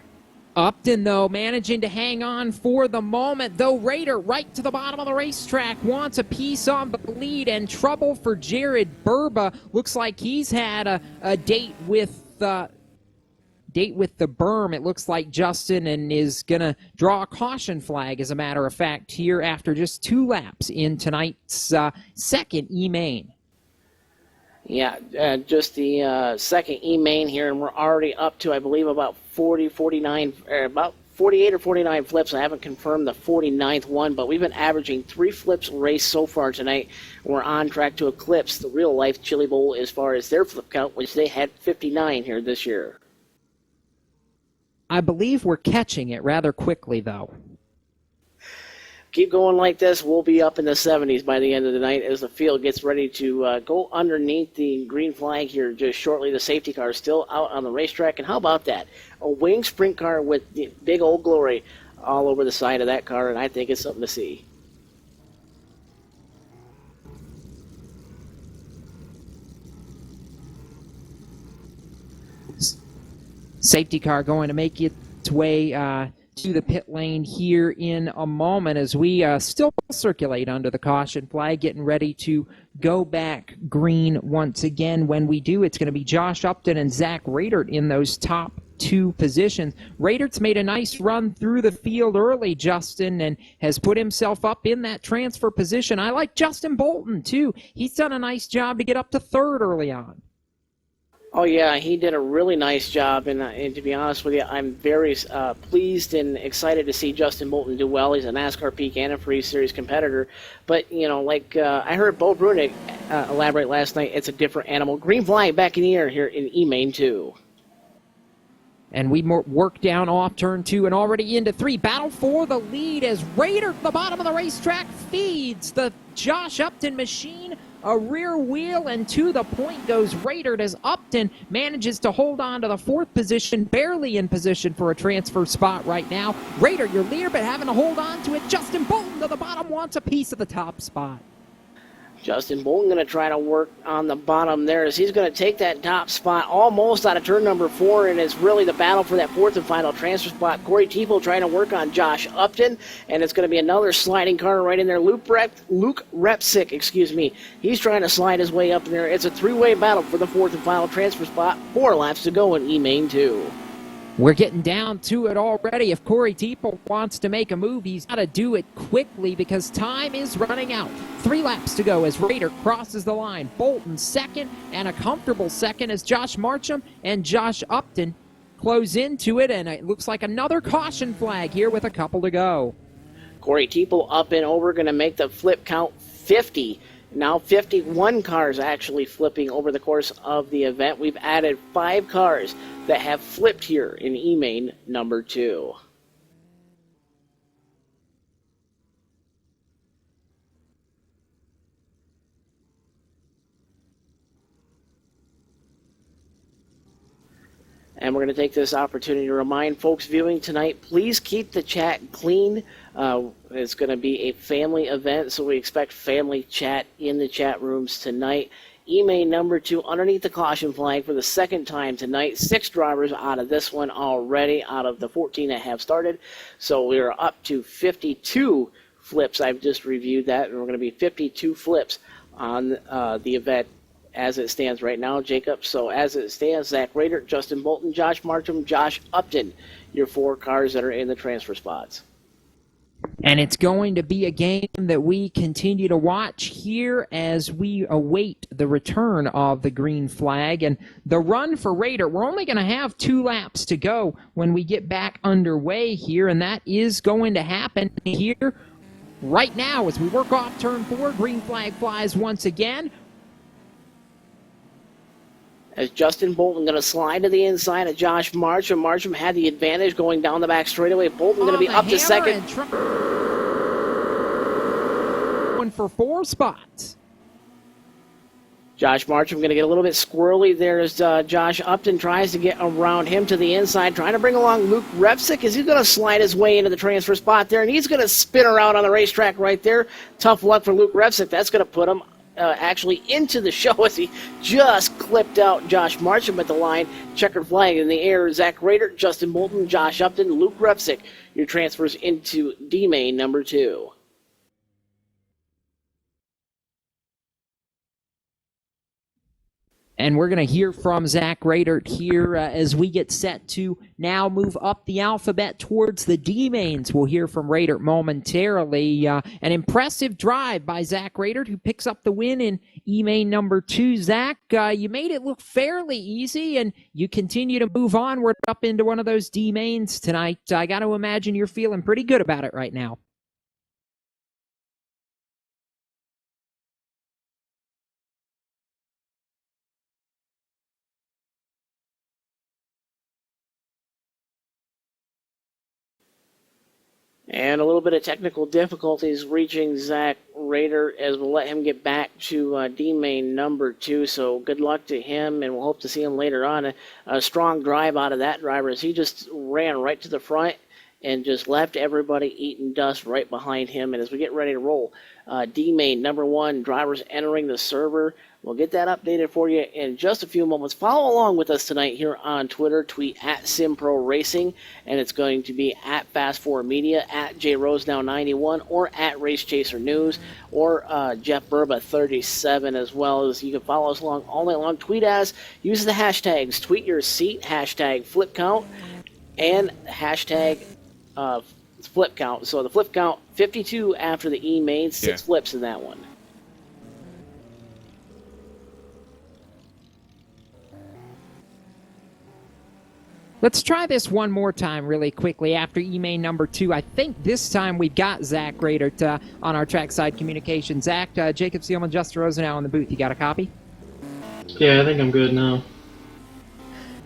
Upton, though, managing to hang on for the moment, though Radert right to the bottom of the racetrack wants a piece on the lead, and trouble for Jared Burba. Looks like he's had a date with the berm, it looks like, Justin, and is going to draw a caution flag, as a matter of fact, here after just 2 laps in tonight's second E-Main. Yeah, just the second E-Main here, and we're already up to, I believe, about 49, about 48 or 49 flips. I haven't confirmed the 49th one, but we've been averaging 3 flips a race so far tonight. We're on track to eclipse the real-life Chili Bowl as far as their flip count, which they had 59 here this year. I believe we're catching it rather quickly, though. Keep going like this, we'll be up in the 70s by the end of the night as the field gets ready to go underneath the green flag here just shortly. The safety car is still out on the racetrack, and how about that? A winged sprint car with the big old glory all over the side of that car, and I think it's something to see. Safety car going to make its way to the pit lane here in a moment as we still circulate under the caution flag, getting ready to go back green once again. When we do, it's going to be Josh Upton and Zach Radert in those top 52 positions. Radert's made a nice run through the field early, Justin, and has put himself up in that transfer position. I like Justin Bolton, too. He's done a nice job to get up to third early on. Oh, yeah, he did a really nice job, and to be honest with you, I'm very pleased and excited to see Justin Bolton do well. He's a NASCAR Peak and a Free Series competitor. But, I heard Bo Brunig elaborate last night, it's a different animal. Green flag back in the air here in E-Main 2. And we work down off turn 2 and already into 3. Battle for the lead as Raider at the bottom of the racetrack feeds the Josh Upton machine a rear wheel, and to the point goes Raider as Upton manages to hold on to the 4th position, barely in position for a transfer spot right now. Raider, your leader, but having to hold on to it. Justin Bolton to the bottom wants a piece of the top spot. Justin Bolton going to try to work on the bottom there as he's going to take that top spot almost out of turn number 4, and it's really the battle for that 4th and final transfer spot. Corey Teeple trying to work on Josh Upton, and it's going to be another sliding car right in there. Luke Repsick, he's trying to slide his way up in there. It's a 3-way battle for the 4th and final transfer spot. 4 laps to go in E-Main 2. We're getting down to it already. If Corey Teeple wants to make a move, he's got to do it quickly because time is running out. 3 laps to go as Raider crosses the line. Bolton second, and a comfortable second as Josh Marcham and Josh Upton close into it, and it looks like another caution flag here with a couple to go. Corey Teeple up and over, going to make the flip count 50. Now 51 cars actually flipping over the course of the event. We've added 5 cars that have flipped here in E-Main number 2. And we're going to take this opportunity to remind folks viewing tonight, please keep the chat clean. It's going to be a family event, so we expect family chat in the chat rooms tonight. E-Main number 2 underneath the caution flag for the second time tonight. 6 drivers out of this one already, out of the 14 that have started. So we're up to 52 flips. I've just reviewed that, and we're going to be 52 flips on the event as it stands right now, Jacob. So as it stands, Zach Raider, Justin Bolton, Josh Marcham, Josh Upton, your 4 cars that are in the transfer spots. And it's going to be a game that we continue to watch here as we await the return of the green flag. And the run for Raider, we're only going to have 2 laps to go when we get back underway here, and that is going to happen here right now as we work off turn 4. Green flag flies once again. As Justin Bolton going to slide to the inside of Josh Marcham. Marcham had the advantage going down the back straightaway. Bolton going to be up to second. One for 4 spots. Josh Marcham going to get a little bit squirrely there as Josh Upton tries to get around him to the inside, trying to bring along Luke Repsick as he's going to slide his way into the transfer spot there, and he's going to spin around on the racetrack right there. Tough luck for Luke Repsick. That's going to put him actually into the show as he just clipped out Josh Marcham at the line. Checkered flag in the air. Zach Raider, Justin Bolton, Josh Upton, Luke Repsick, your transfers into D-Main number 2. And we're going to hear from Zach Raider here as we get set to now move up the alphabet towards the D-Mains. We'll hear from Raider momentarily. An impressive drive by Zach Raider, who picks up the win in E-Main number 2. Zach, you made it look fairly easy, and you continue to move onward up into one of those D-Mains tonight. I got to imagine you're feeling pretty good about it right now. And a little bit of technical difficulties reaching Zach Raider as we'll let him get back to D-Main number 2. So good luck to him, and we'll hope to see him later on. A strong drive out of that driver as he just ran right to the front and just left everybody eating dust right behind him. And as we get ready to roll, D-Main, number 1, drivers entering the server. We'll get that updated for you in just a few moments. Follow along with us tonight here on Twitter. Tweet at SimPro Racing, and it's going to be at Fast4 Media, at JRoseNow91, or at Race Chaser News, or Jeff Burba 37, as well as you can follow us along all night long. Tweet as, use the hashtags, tweet your seat, hashtag flip count, and hashtag flip count. So the flip count, 52 after the E-main, 6 flips in that one. Let's try this one more time really quickly after E-main number 2. I think this time we've got Zach Radert on our trackside communication. Zach, Jacob Seelman, Justin Rosenau in the booth. You got a copy? Yeah, I think I'm good now.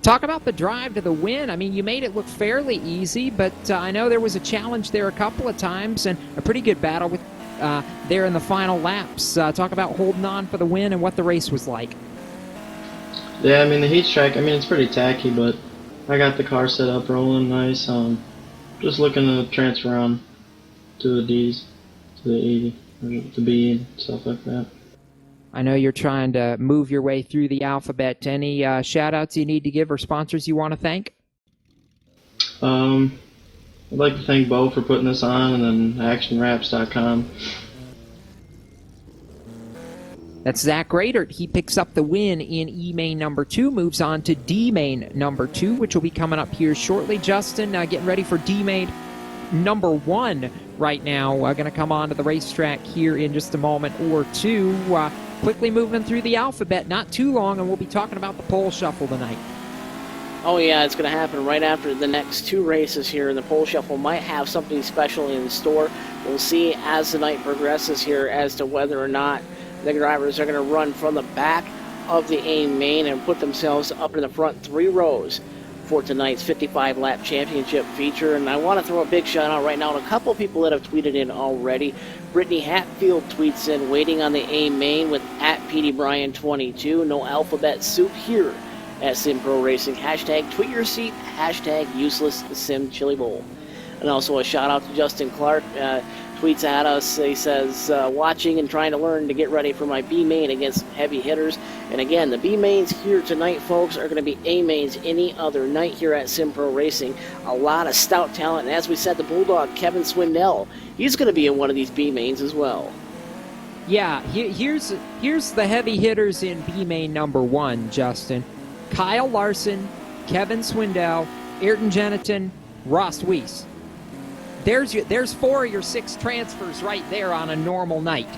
Talk about the drive to the win. I mean, you made it look fairly easy, but I know there was a challenge there a couple of times and a pretty good battle with there in the final laps. Talk about holding on for the win and what the race was like. Yeah, I mean, the heat track, I mean, it's pretty tacky, but I got the car set up rolling nice. Just looking to transfer on to the D's, to the E, or the B, and stuff like that. I know you're trying to move your way through the alphabet. Any shout-outs you need to give or sponsors you want to thank? I'd like to thank Bo for putting this on, and then ActionWraps.com. That's Zach Radert. He picks up the win in E-main number 2, moves on to D-main number 2, which will be coming up here shortly. Justin, getting ready for D-main number 1 right now. Going to come onto the racetrack here in just a moment or two. Quickly moving through the alphabet, not too long, and we'll be talking about the pole shuffle tonight. Oh yeah, it's going to happen right after the next 2 races here, and the pole shuffle might have something special in store. We'll see as the night progresses here as to whether or not the drivers are going to run from the back of the A-main and put themselves up in the front 3 rows for tonight's 55-lap championship feature. And I want to throw a big shout out right now to a couple of people that have tweeted in already. Brittany Hatfield tweets in, waiting on the A-main with at PDBryan22. No alphabet soup here at SimPro Racing. Hashtag tweet your seat, hashtag useless sim chili bowl. And also a shout out to Justin Clark. Tweets at us. He says, watching and trying to learn to get ready for my B-main against some heavy hitters. And again, the B-mains here tonight, folks, are going to be A-mains any other night here at SimPro Racing. A lot of stout talent. And as we said, the Bulldog, Kevin Swindell, he's going to be in one of these B-mains as well. Yeah, here's the heavy hitters in B-main number 1, Justin. Kyle Larson, Kevin Swindell, Ayrton Jeniton, Ross Weiss. There's 4 of your 6 transfers right there on a normal night.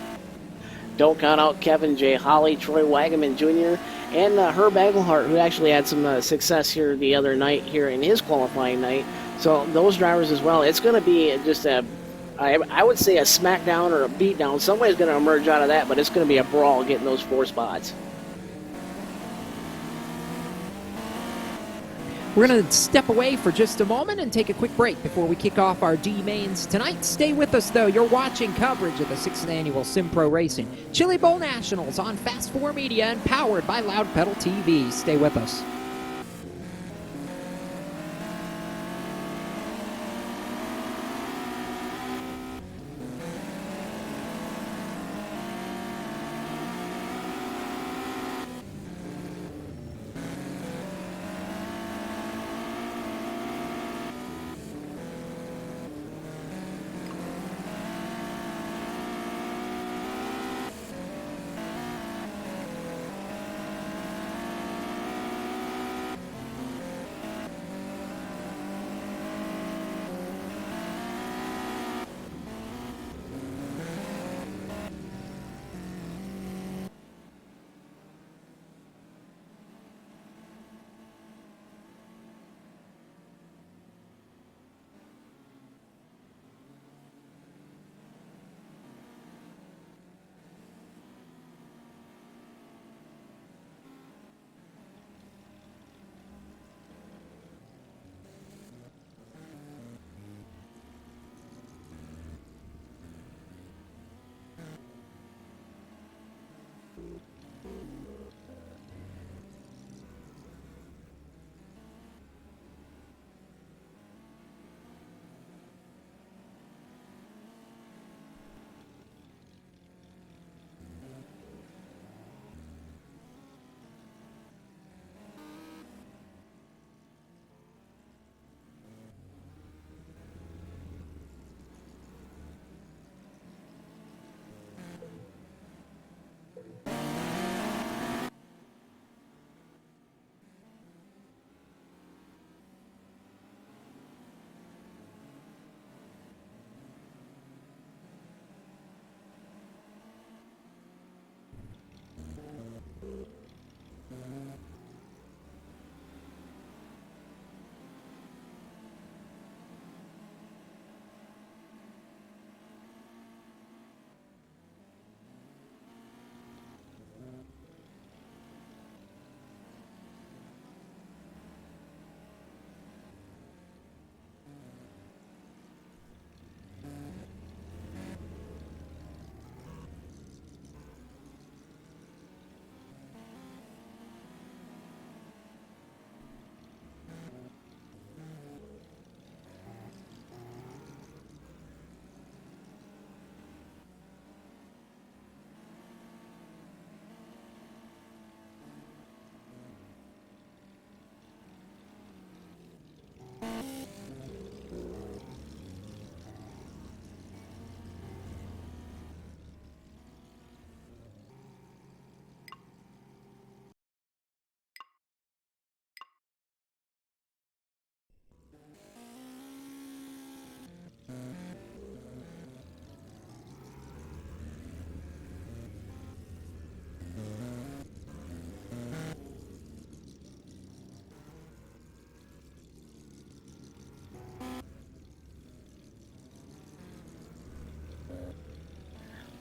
Don't count out Kevin J. Holly, Troy Wagaman Jr., and Herb Engelhart, who actually had some success here the other night here in his qualifying night. So those drivers as well. It's going to be just I would say a smackdown or a beatdown. Somebody's going to emerge out of that, but it's going to be a brawl getting those 4 spots. We're going to step away for just a moment and take a quick break before we kick off our D-mains tonight. Stay with us, though. You're watching coverage of the 6th Annual SimPro Racing Chili Bowl Nationals on Fast 4 Media and powered by Loud Pedal TV. Stay with us.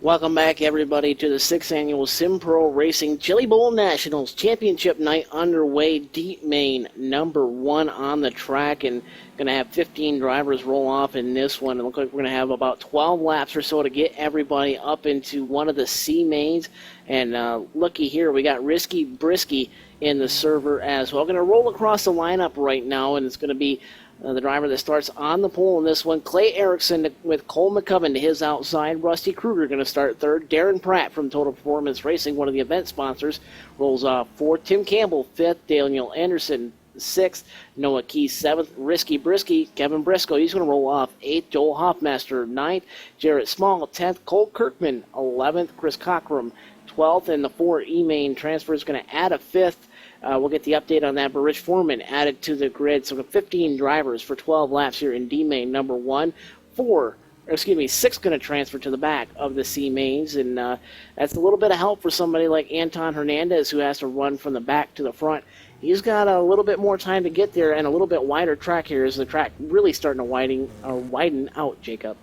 Welcome back, everybody, to the 6th Annual SimPro Racing Chili Bowl Nationals Championship Night underway. Deep Main, number 1 on the track, and going to have 15 drivers roll off in this one. It looks like we're going to have about 12 laps or so to get everybody up into one of the C mains. And looky here, we got Risky Brisky in the server as well. Going to roll across the lineup right now, and it's going to be the driver that starts on the pole in this one, Clay Erickson with Cole McCubbin to his outside. Rusty Kruger going to start third. Darren Pratt from Total Performance Racing, one of the event sponsors, rolls off fourth. Tim Campbell fifth. Daniel Anderson sixth. Noah Key seventh. Risky Brisky, Kevin Briscoe, he's going to roll off eighth. Joel Hoffmaster ninth. Jarrett Small 10th. Cole Kirkman 11th. Chris Cockrum 12th. And the 4 E-Main transfer is going to add a fifth. We'll get the update on that, but Rich Foreman added to the grid. So 15 drivers for 12 laps here in D main number 1. 6 going to transfer to the back of the C mains, and that's a little bit of help for somebody like Anton Hernandez, who has to run from the back to the front. He's got a little bit more time to get there and a little bit wider track here as the track really starting to widen out, Jacob.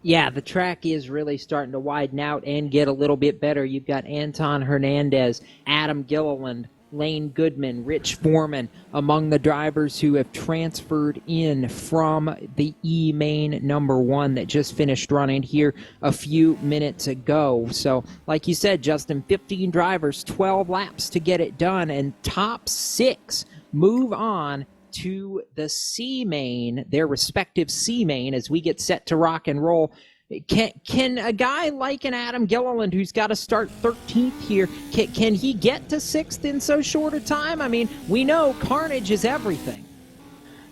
Yeah, the track is really starting to widen out and get a little bit better. You've got Anton Hernandez, Adam Gilliland, Lane Goodman, Rich Foreman among the drivers who have transferred in from the E-Main number 1 that just finished running here a few minutes ago. So, like you said, Justin, 15 drivers, 12 laps to get it done, and top 6 move on to the C-Main, their respective C-Main, as we get set to rock and roll. Can a guy like an Adam Gilliland, who's got to start 13th here, can he get to 6th in so short a time? I mean, we know carnage is everything.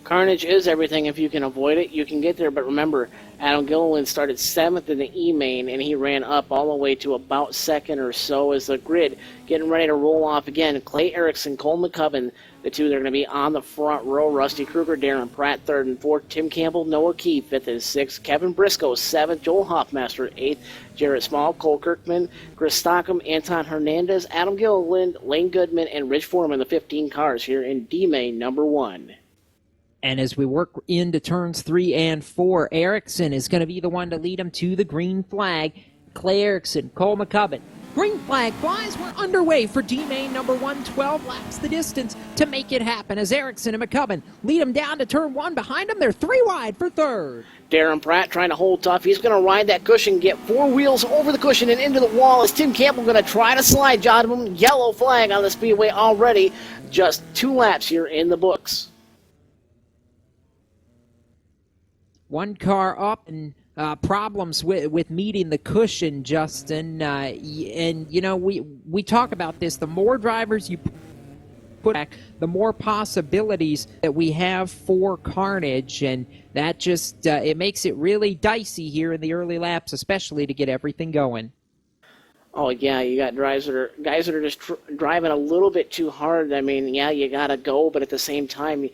Carnage is everything. If you can avoid it, you can get there. But remember, Adam Gilliland started 7th in the E-Main, and he ran up all the way to about 2nd or so as the grid getting ready to roll off again. Clay Erickson, Cole McCubbin, the two that are going to be on the front row. Rusty Kruger, Darren Pratt, 3rd and 4th. Tim Campbell, Noah Key, 5th and 6th. Kevin Briscoe, 7th. Joel Hoffmaster, 8th. Jarrett Small, Cole Kirkman, Chris Stockham, Anton Hernandez, Adam Gilliland, Lane Goodman, and Rich Foreman, the 15 cars here in D-Main number 1. And as we work into turns 3 and 4, Erickson is going to be the one to lead him to the green flag. Clay Erickson, Cole McCubbin. Green flag flies. We're underway for D-Main number 1. 12 laps the distance to make it happen as Erickson and McCubbin lead him down to turn 1. Behind him, they're 3 wide for 3rd. Darren Pratt trying to hold tough. He's going to ride that cushion, get 4 wheels over the cushion and into the wall as Tim Campbell going to try to slide. John, yellow flag on the speedway already. Just 2 laps here in the books. One car up and problems with meeting the cushion, Justin. And, you know, we talk about this. The more drivers you put back, the more possibilities that we have for carnage. And that just, it makes it really dicey here in the early laps, especially to get everything going. Oh, yeah, you got guys that are just driving a little bit too hard. I mean, yeah, you got to go, but at the same time,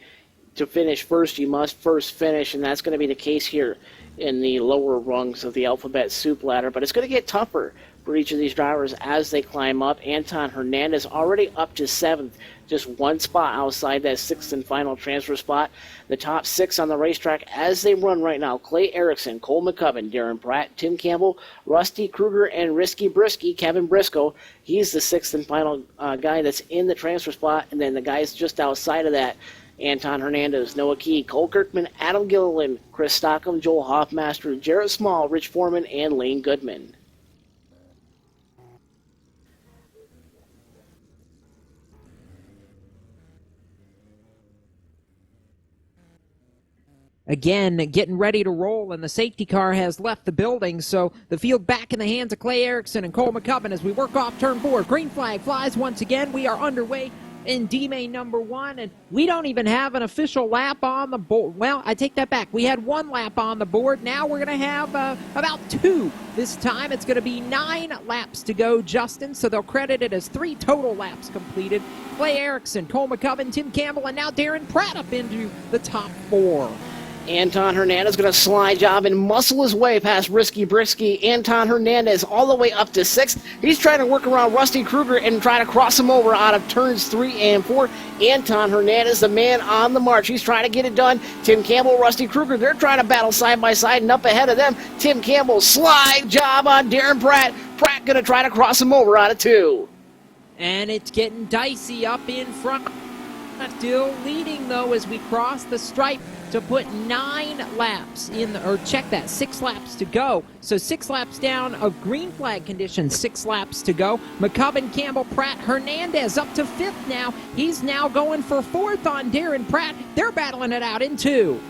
to finish first, you must first finish, and that's going to be the case here in the lower rungs of the alphabet soup ladder. But it's going to get tougher for each of these drivers as they climb up. Anton Hernandez already up to 7th, just 1 spot outside that 6th and final transfer spot. The top 6 on the racetrack as they run right now: Clay Erickson, Cole McCubbin, Darren Pratt, Tim Campbell, Rusty Kruger, and Risky Brisky, Kevin Briscoe. He's the 6th and final guy that's in the transfer spot, and then the guys just outside of that: Anton Hernandez, Noah Key, Cole Kirkman, Adam Gilliland, Chris Stockham, Joel Hoffmaster, Jarrett Small, Rich Foreman, and Lane Goodman. Again, getting ready to roll, and the safety car has left the building, so the field back in the hands of Clay Erickson and Cole McCubbin as we work off turn 4. Green flag flies once again. We are underway in D-Main number 1, and we don't even have an official lap on the board. Well, I take that back. We had 1 lap on the board. Now we're going to have about 2 this time. It's going to be 9 laps to go, Justin, so they'll credit it as 3 total laps completed. Clay Erickson, Cole McCubbin, Tim Campbell, and now Darren Pratt up into the top 4. Anton Hernandez going to slide job and muscle his way past Risky Brisky. Anton Hernandez all the way up to 6th. He's trying to work around Rusty Kruger and try to cross him over out of turns 3 and 4. Anton Hernandez, the man on the march. He's trying to get it done. Tim Campbell, Rusty Kruger, they're trying to battle side by side, and up ahead of them, Tim Campbell, slide job on Darren Pratt. Pratt going to try to cross him over out of 2. And it's getting dicey up in front. Still leading, though, as we cross the stripe to put 9 laps in, or check that, 6 laps to go. So 6 laps down of green flag conditions, 6 laps to go. McCubbin, Campbell, Pratt, Hernandez up to 5th now. He's now going for 4th on Darren Pratt. They're battling it out in 2.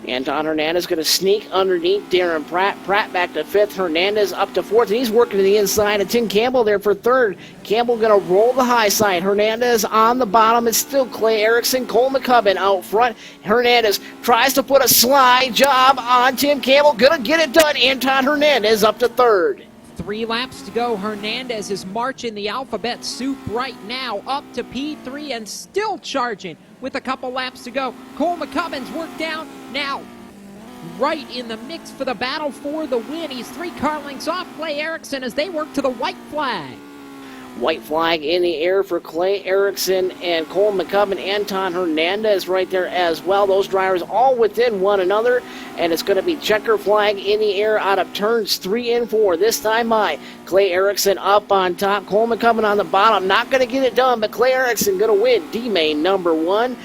Anton Hernandez going to sneak underneath Darren Pratt. Pratt back to 5th. Hernandez up to 4th. And he's working to the inside of Tim Campbell there for 3rd. Campbell going to roll the high side. Hernandez on the bottom. It's still Clay Erickson. Cole McCubbin out front. Hernandez tries to put a slide job on Tim Campbell. Going to get it done. Anton Hernandez up to 3rd. 3 laps to go. Hernandez is marching the alphabet soup right now up to P3 and still charging with a couple laps to go. Cole McCubbin's worked down now right in the mix for the battle for the win. He's 3 car lengths off Clay Erickson as they work to the white flag. White flag in the air for Clay Erickson and Cole McCubbin. Anton Hernandez right there as well. Those drivers all within one another. And it's going to be checker flag in the air out of turns 3 and 4. This time by Clay Erickson up on top. Cole McCubbin on the bottom. Not going to get it done, but Clay Erickson going to win D-Main number 1.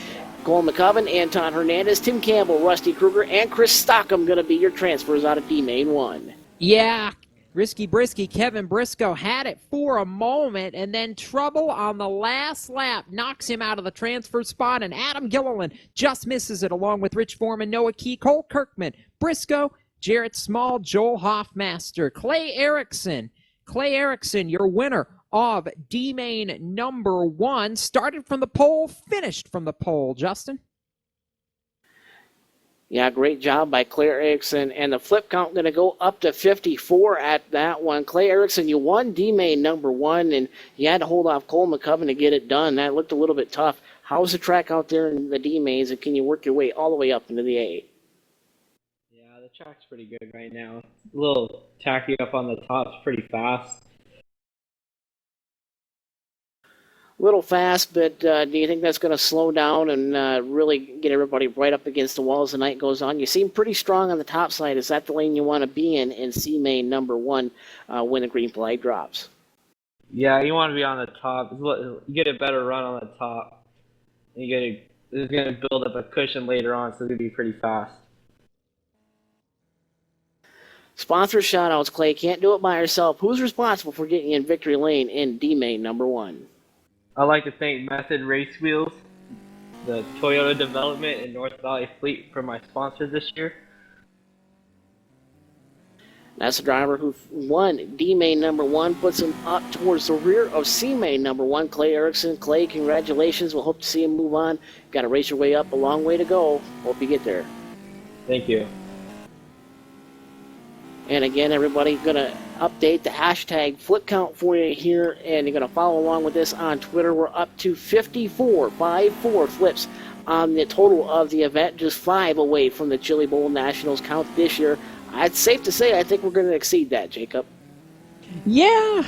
Cole McCubbin, Anton Hernandez, Tim Campbell, Rusty Kruger, and Chris Stockham going to be your transfers out of D-Main 1. Yeah, Risky Brisky, Kevin Briscoe had it for a moment, and then trouble on the last lap knocks him out of the transfer spot, and Adam Gilliland just misses it along with Rich Foreman, Noah Key, Cole Kirkman, Briscoe, Jarrett Small, Joel Hoffmaster, Clay Erickson. Clay Erickson, your winner of D-Main number 1, started from the pole, finished from the pole. Justin? Yeah, great job by Clay Erickson, and the flip count going to go up to 54 at that one. Clay Erickson, you won D-Main number 1, and you had to hold off Cole McCubbin to get it done. That looked a little bit tough. How's the track out there in the D-Mains, and can you work your way all the way up into the A? Yeah, the track's pretty good right now. It's a little tacky up on the top. It's pretty fast. Little fast, but do you think that's going to slow down and really get everybody right up against the wall as the night goes on? You seem pretty strong on the top side. Is that the lane you want to be in C-Main number 1 when the green flag drops? Yeah, you want to be on the top. You get a better run on the top. It's going to build up a cushion later on, so it's going to be pretty fast. Sponsor shout-outs, Clay. Can't do it by yourself. Who's responsible for getting you in victory lane in D-Main number 1? I'd like to thank Method Race Wheels, the Toyota development, and North Valley Fleet for my sponsor this year. That's the driver who won D-Main number 1, puts him up towards the rear of C-Main number 1, Clay Erickson. Clay, congratulations. We'll hope to see him move on. Got to race your way up. A long way to go. Hope you get there. Thank you. And again, everybody, going to update the hashtag flip count for you here, and you're going to follow along with this on Twitter. We're up to 54 flips on the total of the event, just 5 away from the Chili Bowl Nationals count this year. It's safe to say I think we're going to exceed that, Jacob. Yeah,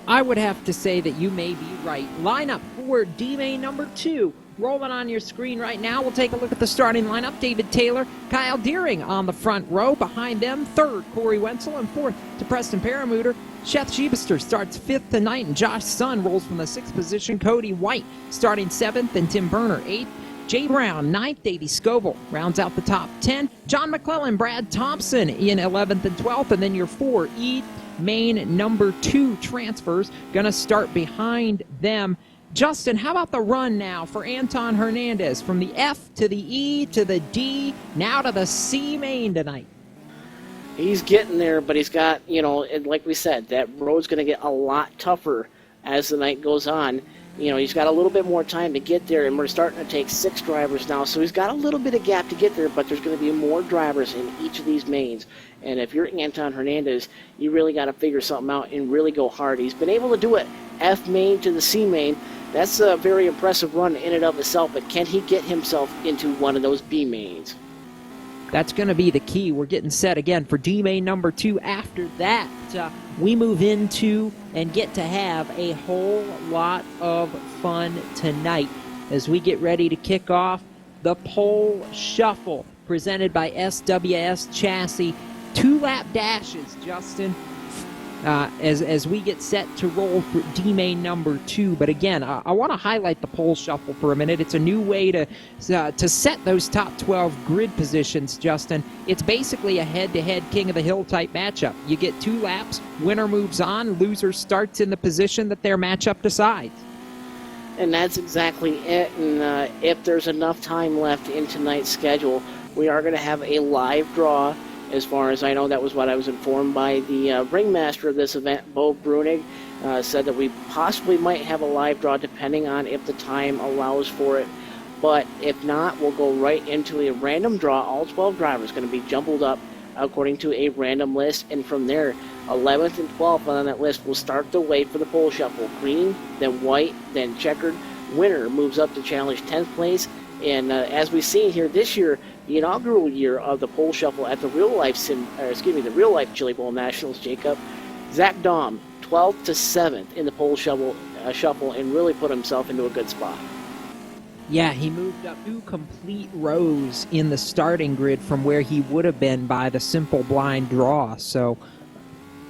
I would have to say that you may be right. Lineup for D-Main number 2. Rolling on your screen right now. We'll take a look at the starting lineup. David Taylor, Kyle Deering on the front row. Behind them, 3rd, Corey Wenzel, and 4th to Preston Paramuter. Sheth Sheebester starts 5th tonight, and Josh Sun rolls from the 6th position. Cody White starting 7th, and Tim Berner 8th. Jay Brown, 9th. Davey Scoville rounds out the top 10. John McClellan, Brad Thompson in 11th and 12th, and then your 4 E-Main number 2 transfers going to start behind them. Justin, how about the run now for Anton Hernandez from the F to the E to the D, now to the C main tonight? He's getting there, but he's got, like we said, that road's going to get a lot tougher as the night goes on. He's got a little bit more time to get there, and we're starting to take 6 drivers now, so he's got a little bit of gap to get there, but there's going to be more drivers in each of these mains. And if you're Anton Hernandez, you really got to figure something out and really go hard. He's been able to do it, F main to the C main. That's a very impressive run in and of itself, but can he get himself into one of those B mains? That's going to be the key. We're getting set again for D-Main number 2. After that, we move into and get to have a whole lot of fun tonight as we get ready to kick off the pole shuffle presented by SWS Chassis. 2-lap dashes, Justin, as we get set to roll for D-Main number 2. But again, I want to highlight the pole shuffle for a minute. It's a new way to set those top 12 grid positions, Justin. It's basically a head-to-head King of the Hill type matchup. You get 2 laps, winner moves on, loser starts in the position that their matchup decides. And that's exactly it. And if there's enough time left in tonight's schedule, we are going to have a live draw. As far as I know, that was what I was informed by the ringmaster of this event, Bo Brunig. Said that we possibly might have a live draw depending on if the time allows for it. But if not, we'll go right into a random draw. All 12 drivers going to be jumbled up according to a random list. And from there, 11th and 12th on that list will start the way for the pole shuffle. Green, then white, then checkered. Winner moves up to challenge 10th place. And as we've seen here this year, the inaugural year of the pole shuffle at the real life Chili Bowl Nationals, Jacob, Zach Daum, 12th to 7th in the pole shuffle, and really put himself into a good spot. Yeah, he moved up 2 complete rows in the starting grid from where he would have been by the simple blind draw. So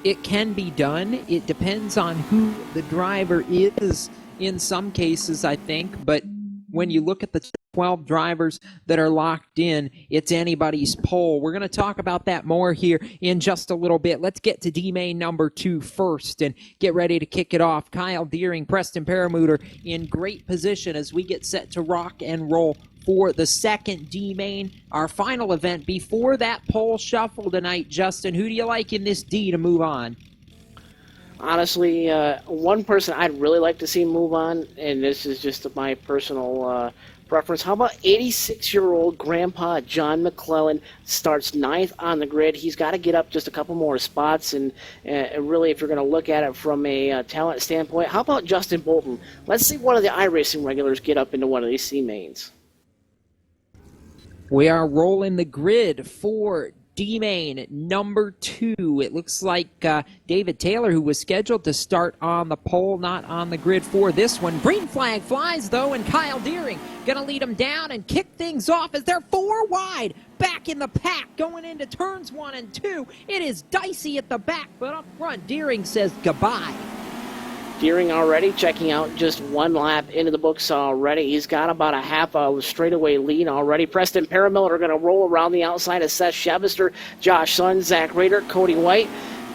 it can be done. It depends on who the driver is in some cases, I think. But when you look at the 12 drivers that are locked in, it's anybody's pole. We're going to talk about that more here in just a little bit. Let's get to D-Main number 2 first and get ready to kick it off. Kyle Deering, Preston Paramuter in great position as we get set to rock and roll for the second D-Main, our final event before that pole shuffle tonight. Justin, who do you like in this D to move on? Honestly, one person I'd really like to see move on, and this is just my personal preference. How about 86-year-old Grandpa John McClellan starts 9th on the grid? He's got to get up just a couple more spots, and really, if you're going to look at it from a talent standpoint, how about Justin Bolton? Let's see one of the iRacing regulars get up into one of these C-mains. We are rolling the grid for D-Main number 2. It looks like David Taylor, who was scheduled to start on the pole, not on the grid for this one. Green flag flies, though, and Kyle Deering going to lead them down and kick things off as they're 4 wide. Back in the pack going into turns 1 and 2. It is dicey at the back, but up front, Deering says goodbye. Deering already checking out just 1 lap into the books already. He's got about a half a straightaway lead already. Preston Paramilk are going to roll around the outside of Seth Chevester, Josh Sun, Zach Rader, Cody White.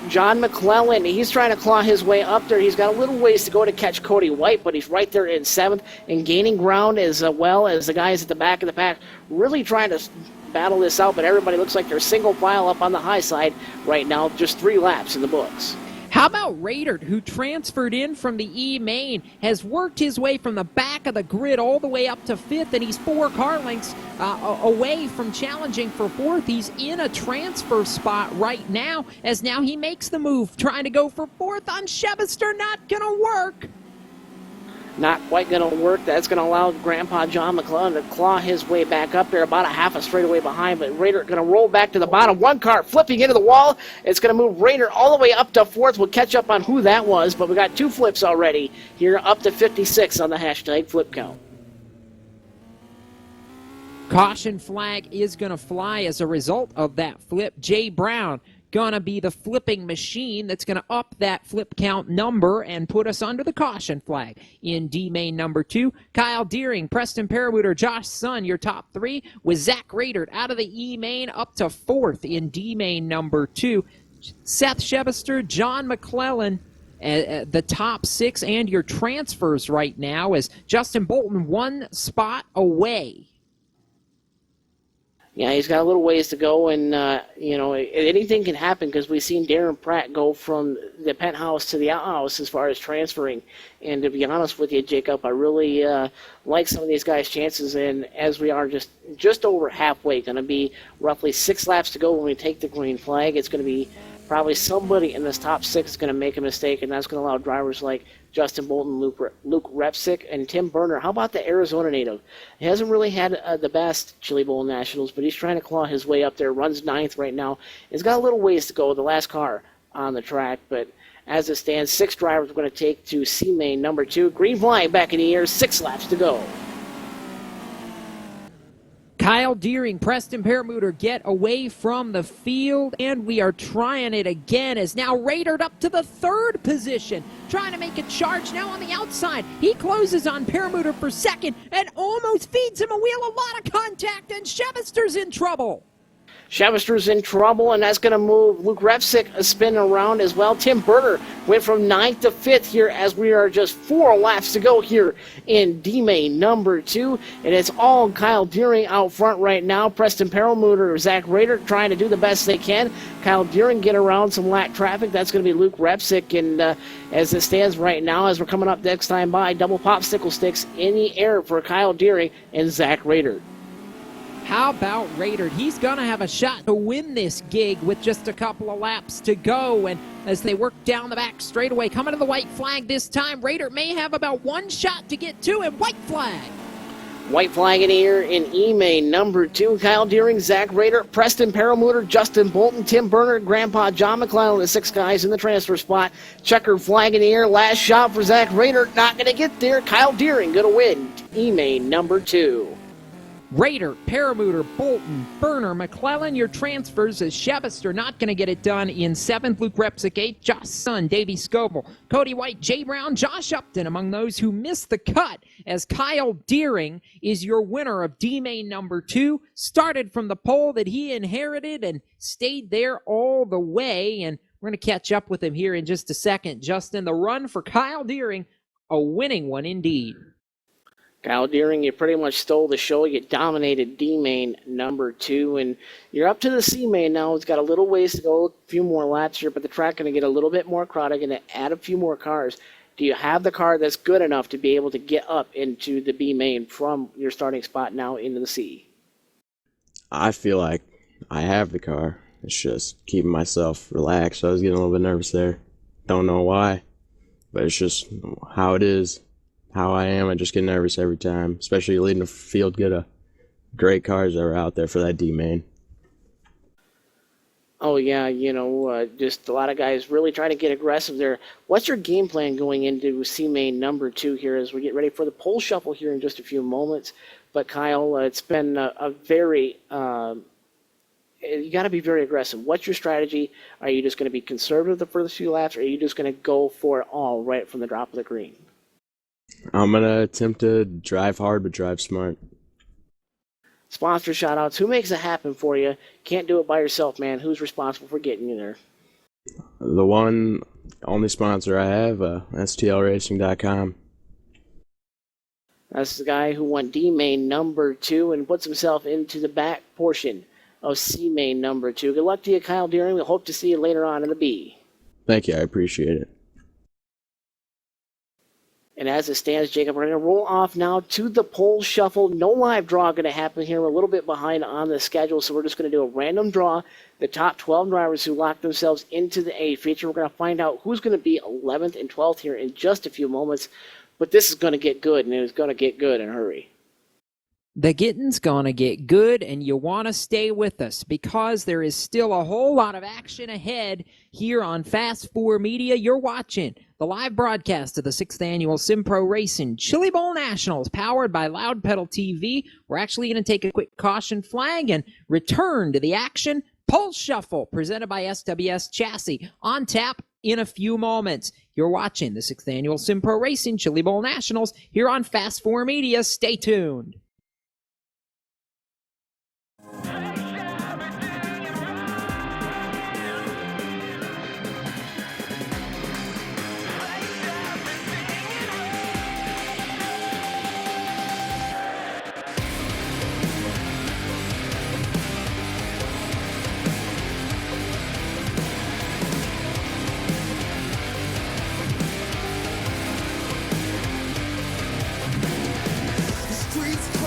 John McClellan, he's trying to claw his way up there. He's got a little ways to go to catch Cody White, but he's right there in 7th and gaining ground as well as the guys at the back of the pack really trying to battle this out, but everybody looks like they're single file up on the high side right now. Just 3 laps in the books. How about Rader, who transferred in from the E-Main, has worked his way from the back of the grid all the way up to 5th, and he's 4 car lengths away from challenging for 4th. He's in a transfer spot right now, as now he makes the move, trying to go for 4th on Chevester. Not going to work. Not quite going to work. That's going to allow Grandpa John McClellan to claw his way back up there, about a half a straightaway behind, but Rader going to roll back to the bottom. 1 car flipping into the wall. It's going to move Rader all the way up to 4th. We'll catch up on who that was, but we got 2 flips already here, up to 56 on the hashtag flip count. Caution flag is going to fly as a result of that flip. Jay Brown gonna be the flipping machine that's gonna up that flip count number and put us under the caution flag. In D-Main number 2, Kyle Deering, Preston Paramuter, Josh Sun, your top 3, with Zach Rader out of the E-Main up to 4th in D-Main number 2. Seth Chevester, John McClellan, the top 6, and your transfers right now as Justin Bolton 1 spot away. Yeah, he's got a little ways to go, and, anything can happen because we've seen Darren Pratt go from the penthouse to the outhouse as far as transferring. And to be honest with you, Jacob, I really like some of these guys' chances, and as we are just over halfway, going to be roughly 6 laps to go when we take the green flag, it's going to be probably somebody in this top 6 is going to make a mistake, and that's going to allow drivers like Justin Bolton, Luke Repsick, and Tim Berner. How about the Arizona native? He hasn't really had the best Chili Bowl Nationals, but he's trying to claw his way up there. Runs 9th right now. He's got a little ways to go, the last car on the track, but as it stands, 6 drivers are going to take to C-Main number 2. Green flag back in the air, 6 laps to go. Kyle Deering, Preston Paramuter get away from the field, and we are trying it again as now Raidard up to the 3rd position, trying to make a charge now on the outside. He closes on Paramuter for 2nd and almost feeds him a wheel. A lot of contact, and Chevister's in trouble. Chevister's in trouble, and that's going to move Luke Repsick a spin around as well. Tim Berner went from 9th to 5th here as we are just 4 laps to go here in D-Main number 2. And it's all Kyle Deering out front right now. Preston Perlmutter or Zach Rader trying to do the best they can. Kyle Deering get around some lap traffic. That's going to be Luke Repsick. And as it stands right now, as we're coming up next time by, double popsicle sticks in the air for Kyle Deering and Zach Rader. How about Raidard? He's going to have a shot to win this gig with just a couple of laps to go. And as they work down the back straightaway, coming to the white flag this time, Raidard may have about 1 shot to get to him. White flag. White flag in here in E-Main number 2. Kyle Deering, Zach Rader, Preston Perlmutter, Justin Bolton, Tim Berner, Grandpa John McClellan, the 6 guys in the transfer spot. Checkered flag in the air. Last shot for Zach Rader. Not going to get there. Kyle Deering going to win E-Main number 2. Rader, Paramuter, Bolton, Berner, McClellan, your transfers as Chevister not going to get it done in 7th. Luke Repsick 8th. Josh Sun, Davey Scoville, Cody White, Jay Brown, Josh Upton among those who missed the cut as Kyle Deering is your winner of D-Main number 2. Started from the pole that he inherited and stayed there all the way. And we're going to catch up with him here in just a second. Justin, the run for Kyle Deering, a winning one indeed. Kyle Deering, you pretty much stole the show. You dominated D-Main number 2, and you're up to the C-Main now. It's got a little ways to go, a few more laps here, but the track going to get a little bit more crowded, going to add a few more cars. Do you have the car that's good enough to be able to get up into the B-Main from your starting spot now into the C? I feel like I have the car. It's just keeping myself relaxed. I was getting a little bit nervous there. Don't know why, but it's just how it is. How I am. I just get nervous every time, especially leading the field. Get a great cars that are out there for that D-Main. Oh, yeah, just a lot of guys really trying to get aggressive there. What's your game plan going into C-Main number 2 here as we get ready for the pole shuffle here in just a few moments? But, Kyle, it's been a very you got to be very aggressive. What's your strategy? Are you just going to be conservative the first few laps, or are you just going to go for it all right from the drop of the green? I'm going to attempt to drive hard but drive smart. Sponsor shout-outs. Who makes it happen for you? Can't do it by yourself, man. Who's responsible for getting you there? The one only sponsor I have, STLRacing.com. That's the guy who won D-Main number 2 and puts himself into the back portion of C-Main number 2. Good luck to you, Kyle Deering. We hope to see you later on in the B. Thank you. I appreciate it. And as it stands, Jacob, we're going to roll off now to the pole shuffle. No live draw going to happen here. We're a little bit behind on the schedule, so we're just going to do a random draw. The top 12 drivers who lock themselves into the A feature. We're going to find out who's going to be 11th and 12th here in just a few moments. But this is going to get good, and it's going to get good in a hurry. The getting's gonna get good, and you want to stay with us because there is still a whole lot of action ahead here on Fast 4 Media. You're watching the live broadcast of the 6th Annual SimPro Racing Chili Bowl Nationals, powered by Loud Pedal TV. We're actually going to take a quick caution flag and return to the action. Pole Shuffle, presented by SWS Chassis, on tap in a few moments. You're watching the 6th Annual SimPro Racing Chili Bowl Nationals here on Fast 4 Media. Stay tuned. Streets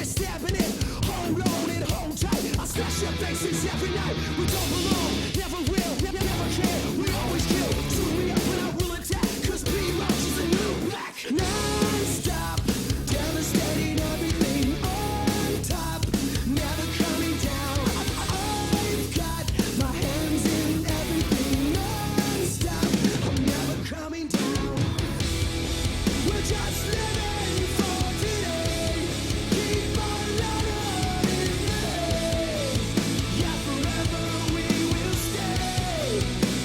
we're stabbing it. Hold on and hold tight. I smash your faces every night. We don't belong, never will, never care. We always kill. Shoot me up and I will attack. Cause B-Roach is a new black. Non-stop, devastating everything on top. Never coming down. I've got my hands in everything non-stop. I'm never coming down. We're just living for today. Keep on loving it. Yeah, forever we will stay.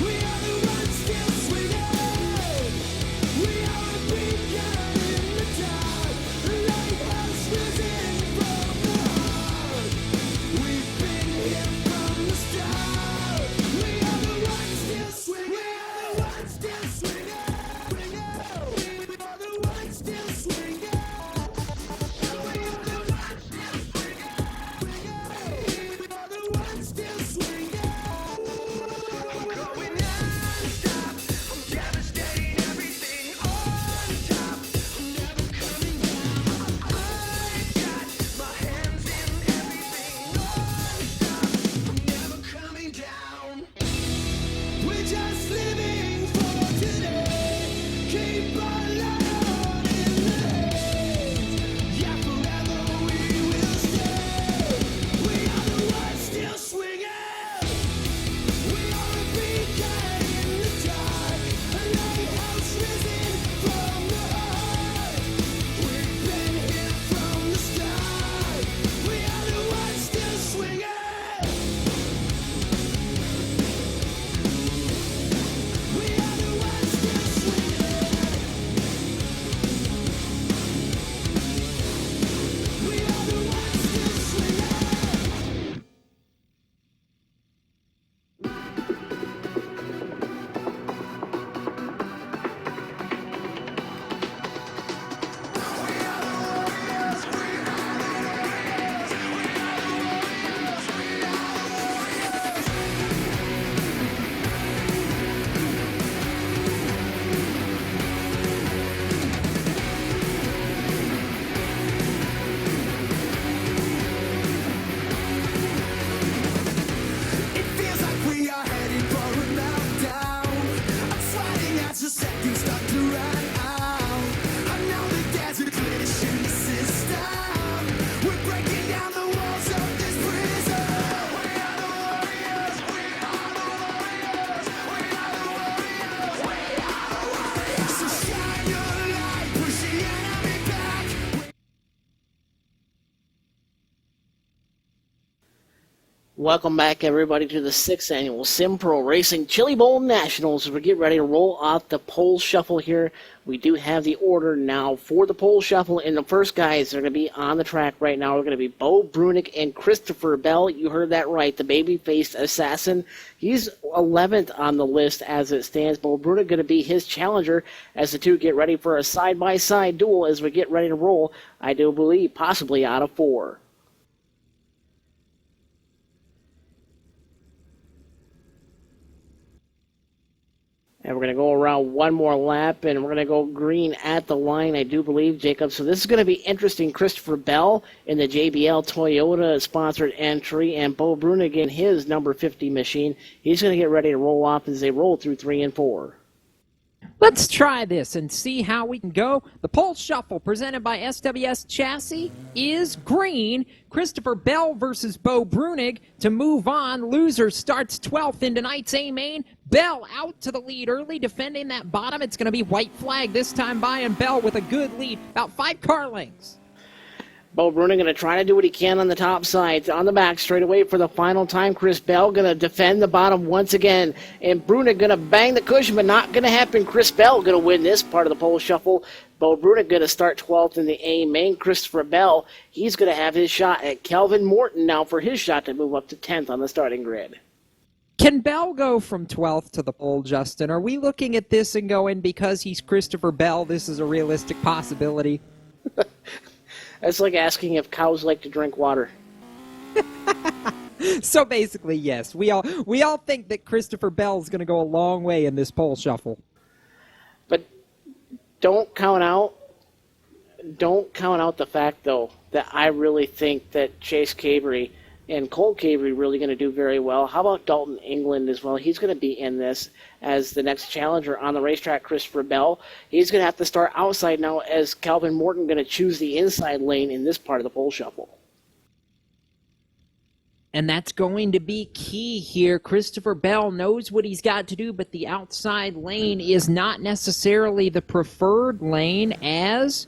We are the ones still swinging. We are a beacon in the dark. A lighthouse risen from the heart. We've been here from the start. We are the ones still swinging. We are the ones still swinging. We are the ones still swinging. We are the ones still swinging. We are the ones still swinging. I'm going non-stop. I'm devastating everything on top. I'm never coming down. I've got my hands in everything non-stop. I'm never coming down. We're just living for today. Keep on loving it. Yeah, forever we will stay. We are the ones still swinging. We are a beacon in the dark. A lighthouse risen from the heart. We've been here from the start. We are the ones still swinging. We are the ones still swinging. We are the ones still swinging. It feels like we are headed for a meltdown. I'm sweating as the seconds start to run out. I know that there's a glitch in the system. We're breaking down the walls of this prison. We are the warriors. We are the warriors. We are the warriors. We are the warriors. So shine your light, push the enemy back. Welcome back, everybody, to the 6th Annual Sim Pro Racing Chili Bowl Nationals. As we get ready to roll off the pole shuffle here, we do have the order now for the pole shuffle. And the first guys that are going to be on the track right now are going to be Bo Brunick and Christopher Bell. You heard that right, the baby-faced assassin. He's 11th on the list as it stands. Bo Brunick going to be his challenger as the two get ready for a side-by-side duel as we get ready to roll, I do believe, possibly out of 4. And we're going to go around one more lap, and we're going to go green at the line, I do believe, Jacob. So this is going to be interesting. Christopher Bell in the JBL Toyota-sponsored entry, and Bo Brunick in his number 50 machine. He's going to get ready to roll off as they roll through 3 and 4. Let's try this and see how we can go. The pole shuffle presented by SWS Chassis is green. Christopher Bell versus Bo Brunick to move on. Loser starts 12th in tonight's A-Main. Bell out to the lead early, defending that bottom. It's going to be white flag this time by, and Bell with a good lead, about 5 car lengths. Bo Brunick going to try to do what he can on the top side. On the back straightaway for the final time. Chris Bell going to defend the bottom once again. And Brunick going to bang the cushion, but not going to happen. Chris Bell going to win this part of the pole shuffle. Bo Brunick going to start 12th in the A-Main. Christopher Bell, he's going to have his shot at Kelvin Morton now for his shot to move up to 10th on the starting grid. Can Bell go from 12th to the pole, Justin? Are we looking at this and going, because he's Christopher Bell, this is a realistic possibility? That's like asking if cows like to drink water. So basically, yes. We all think that Christopher Bell is going to go a long way in this pole shuffle. But don't count out don't count out the fact, though, that I really think that Chase Cabrey and Cole Cabrey really going to do very well. How about Dalton England as well? He's going to be in this as the next challenger on the racetrack, Christopher Bell. He's going to have to start outside now as Calvin Morton going to choose the inside lane in this part of the pole shuffle. And that's going to be key here. Christopher Bell knows what he's got to do, but the outside lane is not necessarily the preferred lane as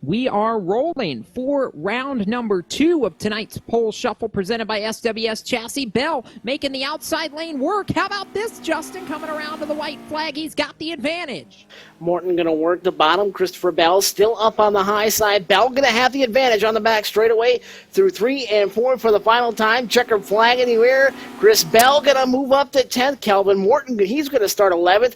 we are rolling for round number 2 of tonight's pole shuffle presented by SWS Chassis. Bell making the outside lane work. How about this, Justin, coming around to the white flag? He's got the advantage. Morton going to work the bottom. Christopher Bell still up on the high side. Bell going to have the advantage on the back straightaway through 3 and 4 for the final time. Checkered flag in the air. Chris Bell going to move up to 10th. Calvin Morton, he's going to start 11th.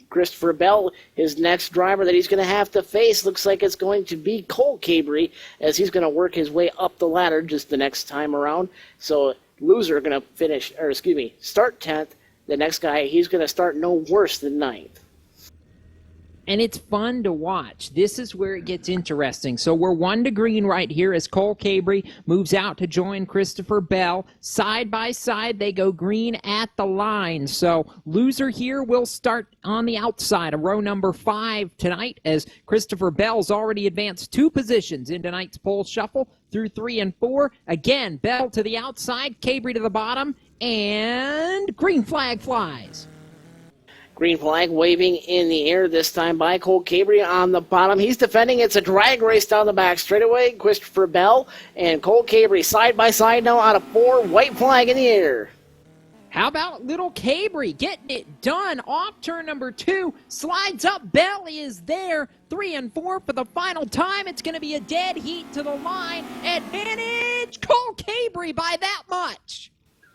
Christopher Bell, his next driver that he's going to have to face, looks like it's going to be Cole Cabrey, as he's going to work his way up the ladder just the next time around. So loser going to start 10th. The next guy, he's going to start no worse than 9th. And it's fun to watch. This is where it gets interesting. So we're 1 to green right here as Cole Cabrey moves out to join Christopher Bell. Side by side, they go green at the line. So loser here will start on the outside of row number 5 tonight as Christopher Bell's already advanced 2 positions in tonight's pole shuffle through 3 and 4. Again, Bell to the outside, Cabrey to the bottom, and green flag flies. Green flag waving in the air this time by Cole Cabrey on the bottom. He's defending. It's a drag race down the back straightaway. Christopher Bell and Cole Cabrey side by side now out of 4. White flag in the air. How about little Cabrey getting it done off turn number 2, slides up, Bell is there, 3 and 4 for the final time. It's going to be a dead heat to the line. Advantage, Cole Cabrey by that much.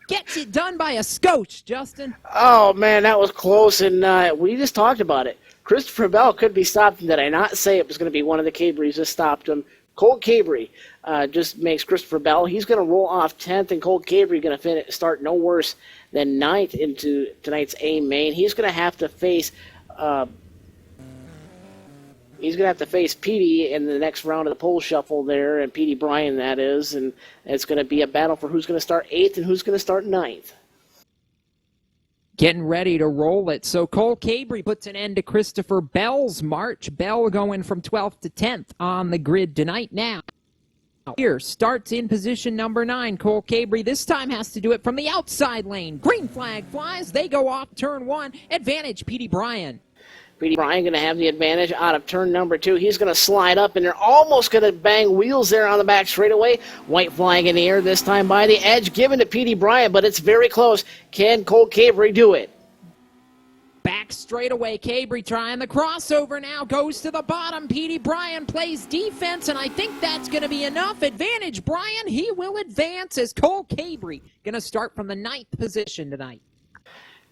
Gets it done by a scotch, Justin. Oh, man, that was close, and we just talked about it. Christopher Bell could be stopped. Did I not say it was going to be one of the Cabreys that stopped him? Cole Cabrey just makes Christopher Bell. He's going to roll off 10th, and Cole Cabrey going to start no worse than 9th into tonight's A main. He's going to have to face Petey in the next round of the pole shuffle there, and Petey Bryan, that is, and it's going to be a battle for who's going to start 8th and who's going to start 9th. Getting ready to roll it. So Cole Cabrey puts an end to Christopher Bell's march. Bell going from 12th to 10th on the grid tonight. Now, here starts in position number 9. Cole Cabrey this time has to do it from the outside lane. Green flag flies. They go off turn 1. Advantage, Petey Bryan. Petey Bryan going to have the advantage out of turn number 2. He's going to slide up, and they're almost going to bang wheels there on the back straightaway. White flag in the air this time by the edge, given to Petey Bryan, but it's very close. Can Cole Cabrey do it? Back straightaway, Cabrey trying the crossover now, goes to the bottom. Petey Bryan plays defense, and I think that's going to be enough. Advantage, Bryan. He will advance as Cole Cabrey going to start from the 9th position tonight.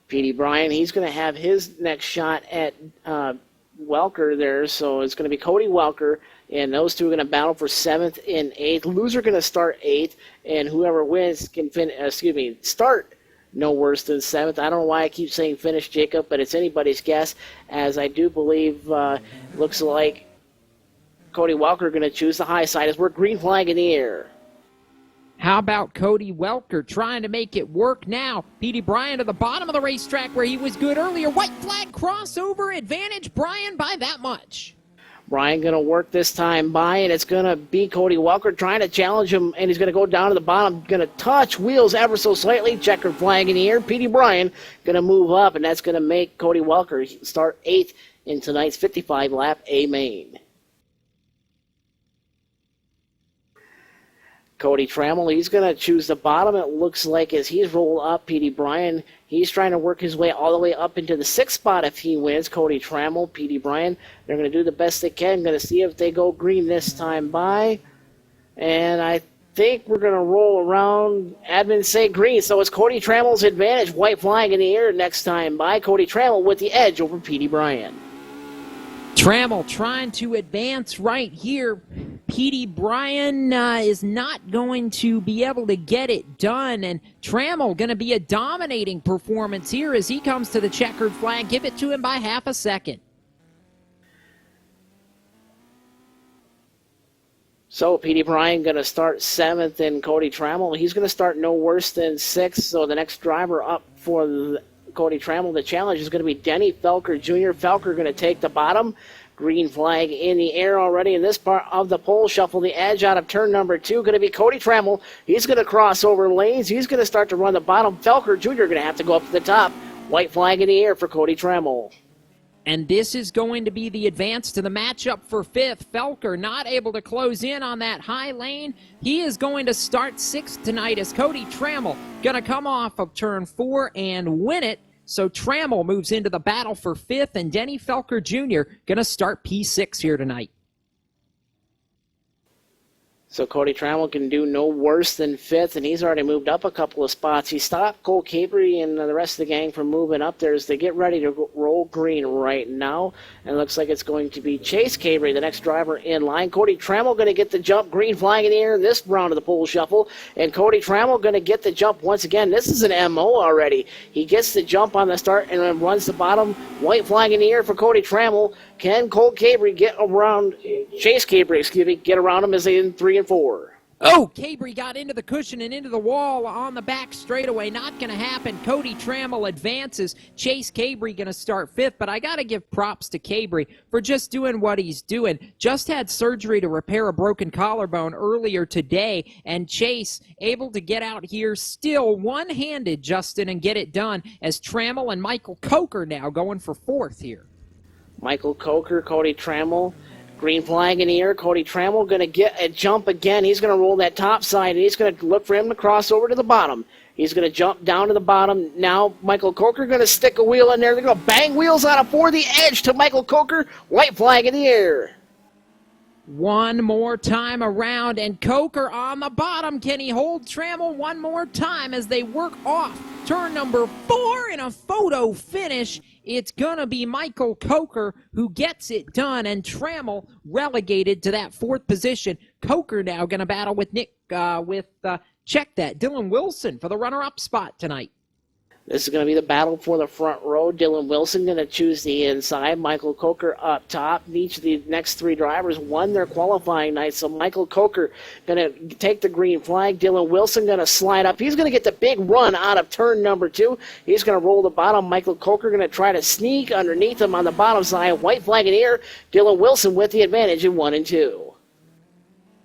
Petey Bryan, he's going to have his next shot at Welker there, so it's going to be Cody Welker, and those two are going to battle for 7th and 8th. Loser going to start 8th, and whoever wins can start no worse than 7th. I don't know why I keep saying finish, Jacob, but it's anybody's guess, as I do believe looks like Cody Welker going to choose the high side as we're green flag in the air. How about Cody Welker trying to make it work now? Petey Bryan to the bottom of the racetrack where he was good earlier. White flag crossover, advantage Bryan by that much. Bryan going to work this time by, and it's going to be Cody Welker trying to challenge him, and he's going to go down to the bottom, going to touch wheels ever so slightly. Checkered flag in the air. Petey Bryan going to move up, and that's going to make Cody Welker start 8th in tonight's 55-lap A main. Cody Trammell, he's going to choose the bottom, it looks like, as he's rolled up. Petey Bryan, he's trying to work his way all the way up into the 6th spot if he wins. Cody Trammell, Petey Bryan, they're going to do the best they can. Going to see if they go green this time by. And I think we're going to roll around. Admin say green, so it's Cody Trammell's advantage. White flag in the air next time by. Cody Trammell with the edge over Petey Bryan. Trammell trying to advance right here. Petey Bryan is not going to be able to get it done, and Trammell going to be a dominating performance here as he comes to the checkered flag. Give it to him by half a second. So Petey Bryan going to start 7th, and Cody Trammell, he's going to start no worse than 6th. So the next driver up for Cody Trammell, the challenge is going to be Denny Felker Jr. Felker going to take the bottom. Green flag in the air already in this part of the pole shuffle. The edge out of turn number 2 going to be Cody Trammell. He's going to cross over lanes. He's going to start to run the bottom. Felker Jr. going to have to go up to the top. White flag in the air for Cody Trammell. And this is going to be the advance to the matchup for 5th. Felker not able to close in on that high lane. He is going to start 6th tonight as Cody Trammell going to come off of turn 4 and win it. So Trammell moves into the battle for 5th, and Denny Felker Jr. going to start P6 here tonight. So Cody Trammell can do no worse than 5th, and he's already moved up a couple of spots. He stopped Cole Capri and the rest of the gang from moving up there as they get ready to roll green right now. And it looks like it's going to be Chase Capri, the next driver in line. Cody Trammell going to get the jump. Green flag in the air in this round of the pole shuffle. And Cody Trammell going to get the jump once again. This is an MO already. He gets the jump on the start and then runs the bottom. White flag in the air for Cody Trammell. Can Cole Capri get around, Chase Capri, excuse me, get around him as they in 3 and 4? Oh, Capri got into the cushion and into the wall on the back straightaway. Not going to happen. Cody Trammell advances. Chase Capri going to start 5th, but I got to give props to Capri for just doing what he's doing. Just had surgery to repair a broken collarbone earlier today, and Chase able to get out here still one-handed, Justin, and get it done as Trammell and Michael Coker now going for 4th here. Michael Coker, Cody Trammell. Green flag in the air. Cody Trammell going to get a jump again. He's going to roll that top side, and he's going to look for him to cross over to the bottom. He's going to jump down to the bottom. Now Michael Coker going to stick a wheel in there. They're going to bang wheels out of 4. The edge to Michael Coker. White flag in the air. One more time around, and Coker on the bottom. Can he hold Trammell one more time as they work off turn number 4 in a photo finish? It's going to be Michael Coker who gets it done, and Trammell relegated to that 4th position. Coker now going to battle with check that, Dylan Wilson for the runner-up spot tonight. This is going to be the battle for the front row. Dylan Wilson going to choose the inside. Michael Coker up top. Each of the next 3 drivers won their qualifying night. So Michael Coker going to take the green flag. Dylan Wilson going to slide up. He's going to get the big run out of turn number 2. He's going to roll the bottom. Michael Coker going to try to sneak underneath him on the bottom side. White flag in the air. Dylan Wilson with the advantage in 1 and 2.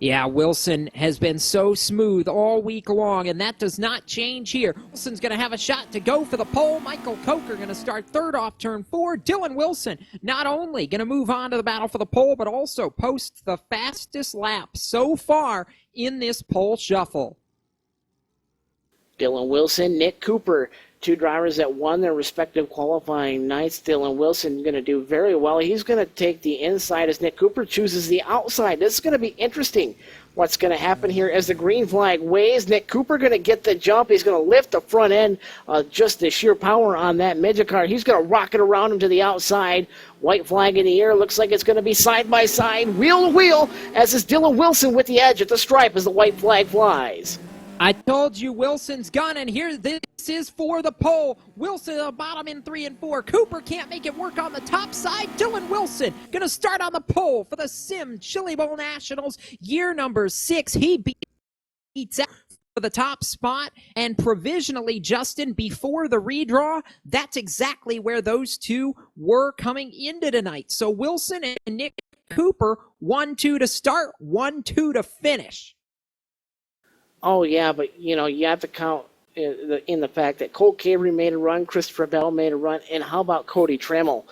Yeah, Wilson has been so smooth all week long, and that does not change here. Wilson's going to have a shot to go for the pole. Michael Coker going to start 3rd off turn 4. Dylan Wilson not only going to move on to the battle for the pole, but also post the fastest lap so far in this pole shuffle. Dylan Wilson, Nick Cooper, 2 drivers that won their respective qualifying nights. Dylan Wilson going to do very well. He's going to take the inside as Nick Cooper chooses the outside. This is going to be interesting what's going to happen here as the green flag waves. Nick Cooper going to get the jump. He's going to lift the front end, just the sheer power on that midget car. He's going to rock it around him to the outside. White flag in the air. Looks like it's going to be side by side, wheel to wheel, as is Dylan Wilson with the edge at the stripe as the white flag flies. I told you Wilson's gunning. Here, this is for the pole. Wilson at the bottom in 3 and 4. Cooper can't make it work on the top side. Dylan Wilson going to start on the pole for the Sim Chili Bowl Nationals. Year number 6. He beats out for the top spot. And provisionally, Justin, before the redraw, that's exactly where those 2 were coming into tonight. So Wilson and Nick Cooper, 1-2 to start, 1-2 to finish. Oh, yeah, but, you have to count in the fact that Cole Capri made a run, Christopher Bell made a run, and how about Cody Trammell?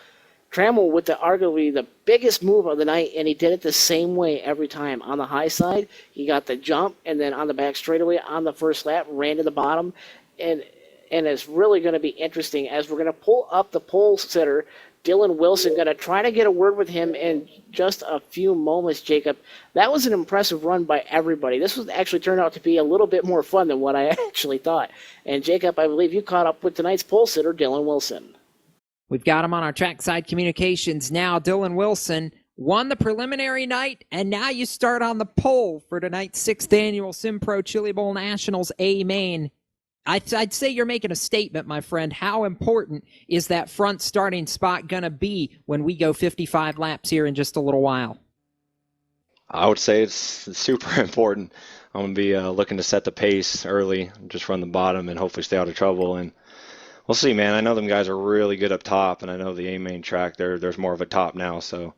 Trammell with arguably the biggest move of the night, and he did it the same way every time. On the high side, he got the jump, and then on the back straightaway on the first lap, ran to the bottom, and it's really going to be interesting as we're going to pull up the pole sitter. Dylan Wilson going to try to get a word with him in just a few moments, Jacob. That was an impressive run by everybody. This was actually turned out to be a little bit more fun than what I actually thought. And Jacob, I believe you caught up with tonight's pole sitter, Dylan Wilson. We've got him on our trackside communications now. Dylan Wilson won the preliminary night, and now you start on the pole for tonight's 6th annual SimPro Chili Bowl Nationals A Main. I'd say you're making a statement, my friend. How important is that front starting spot going to be when we go 55 laps here in just a little while? I would say it's super important. I'm gonna be looking to set the pace early, just run the bottom, and hopefully stay out of trouble. And we'll see, man. I know them guys are really good up top, and I know the A main track there's more of a top now. So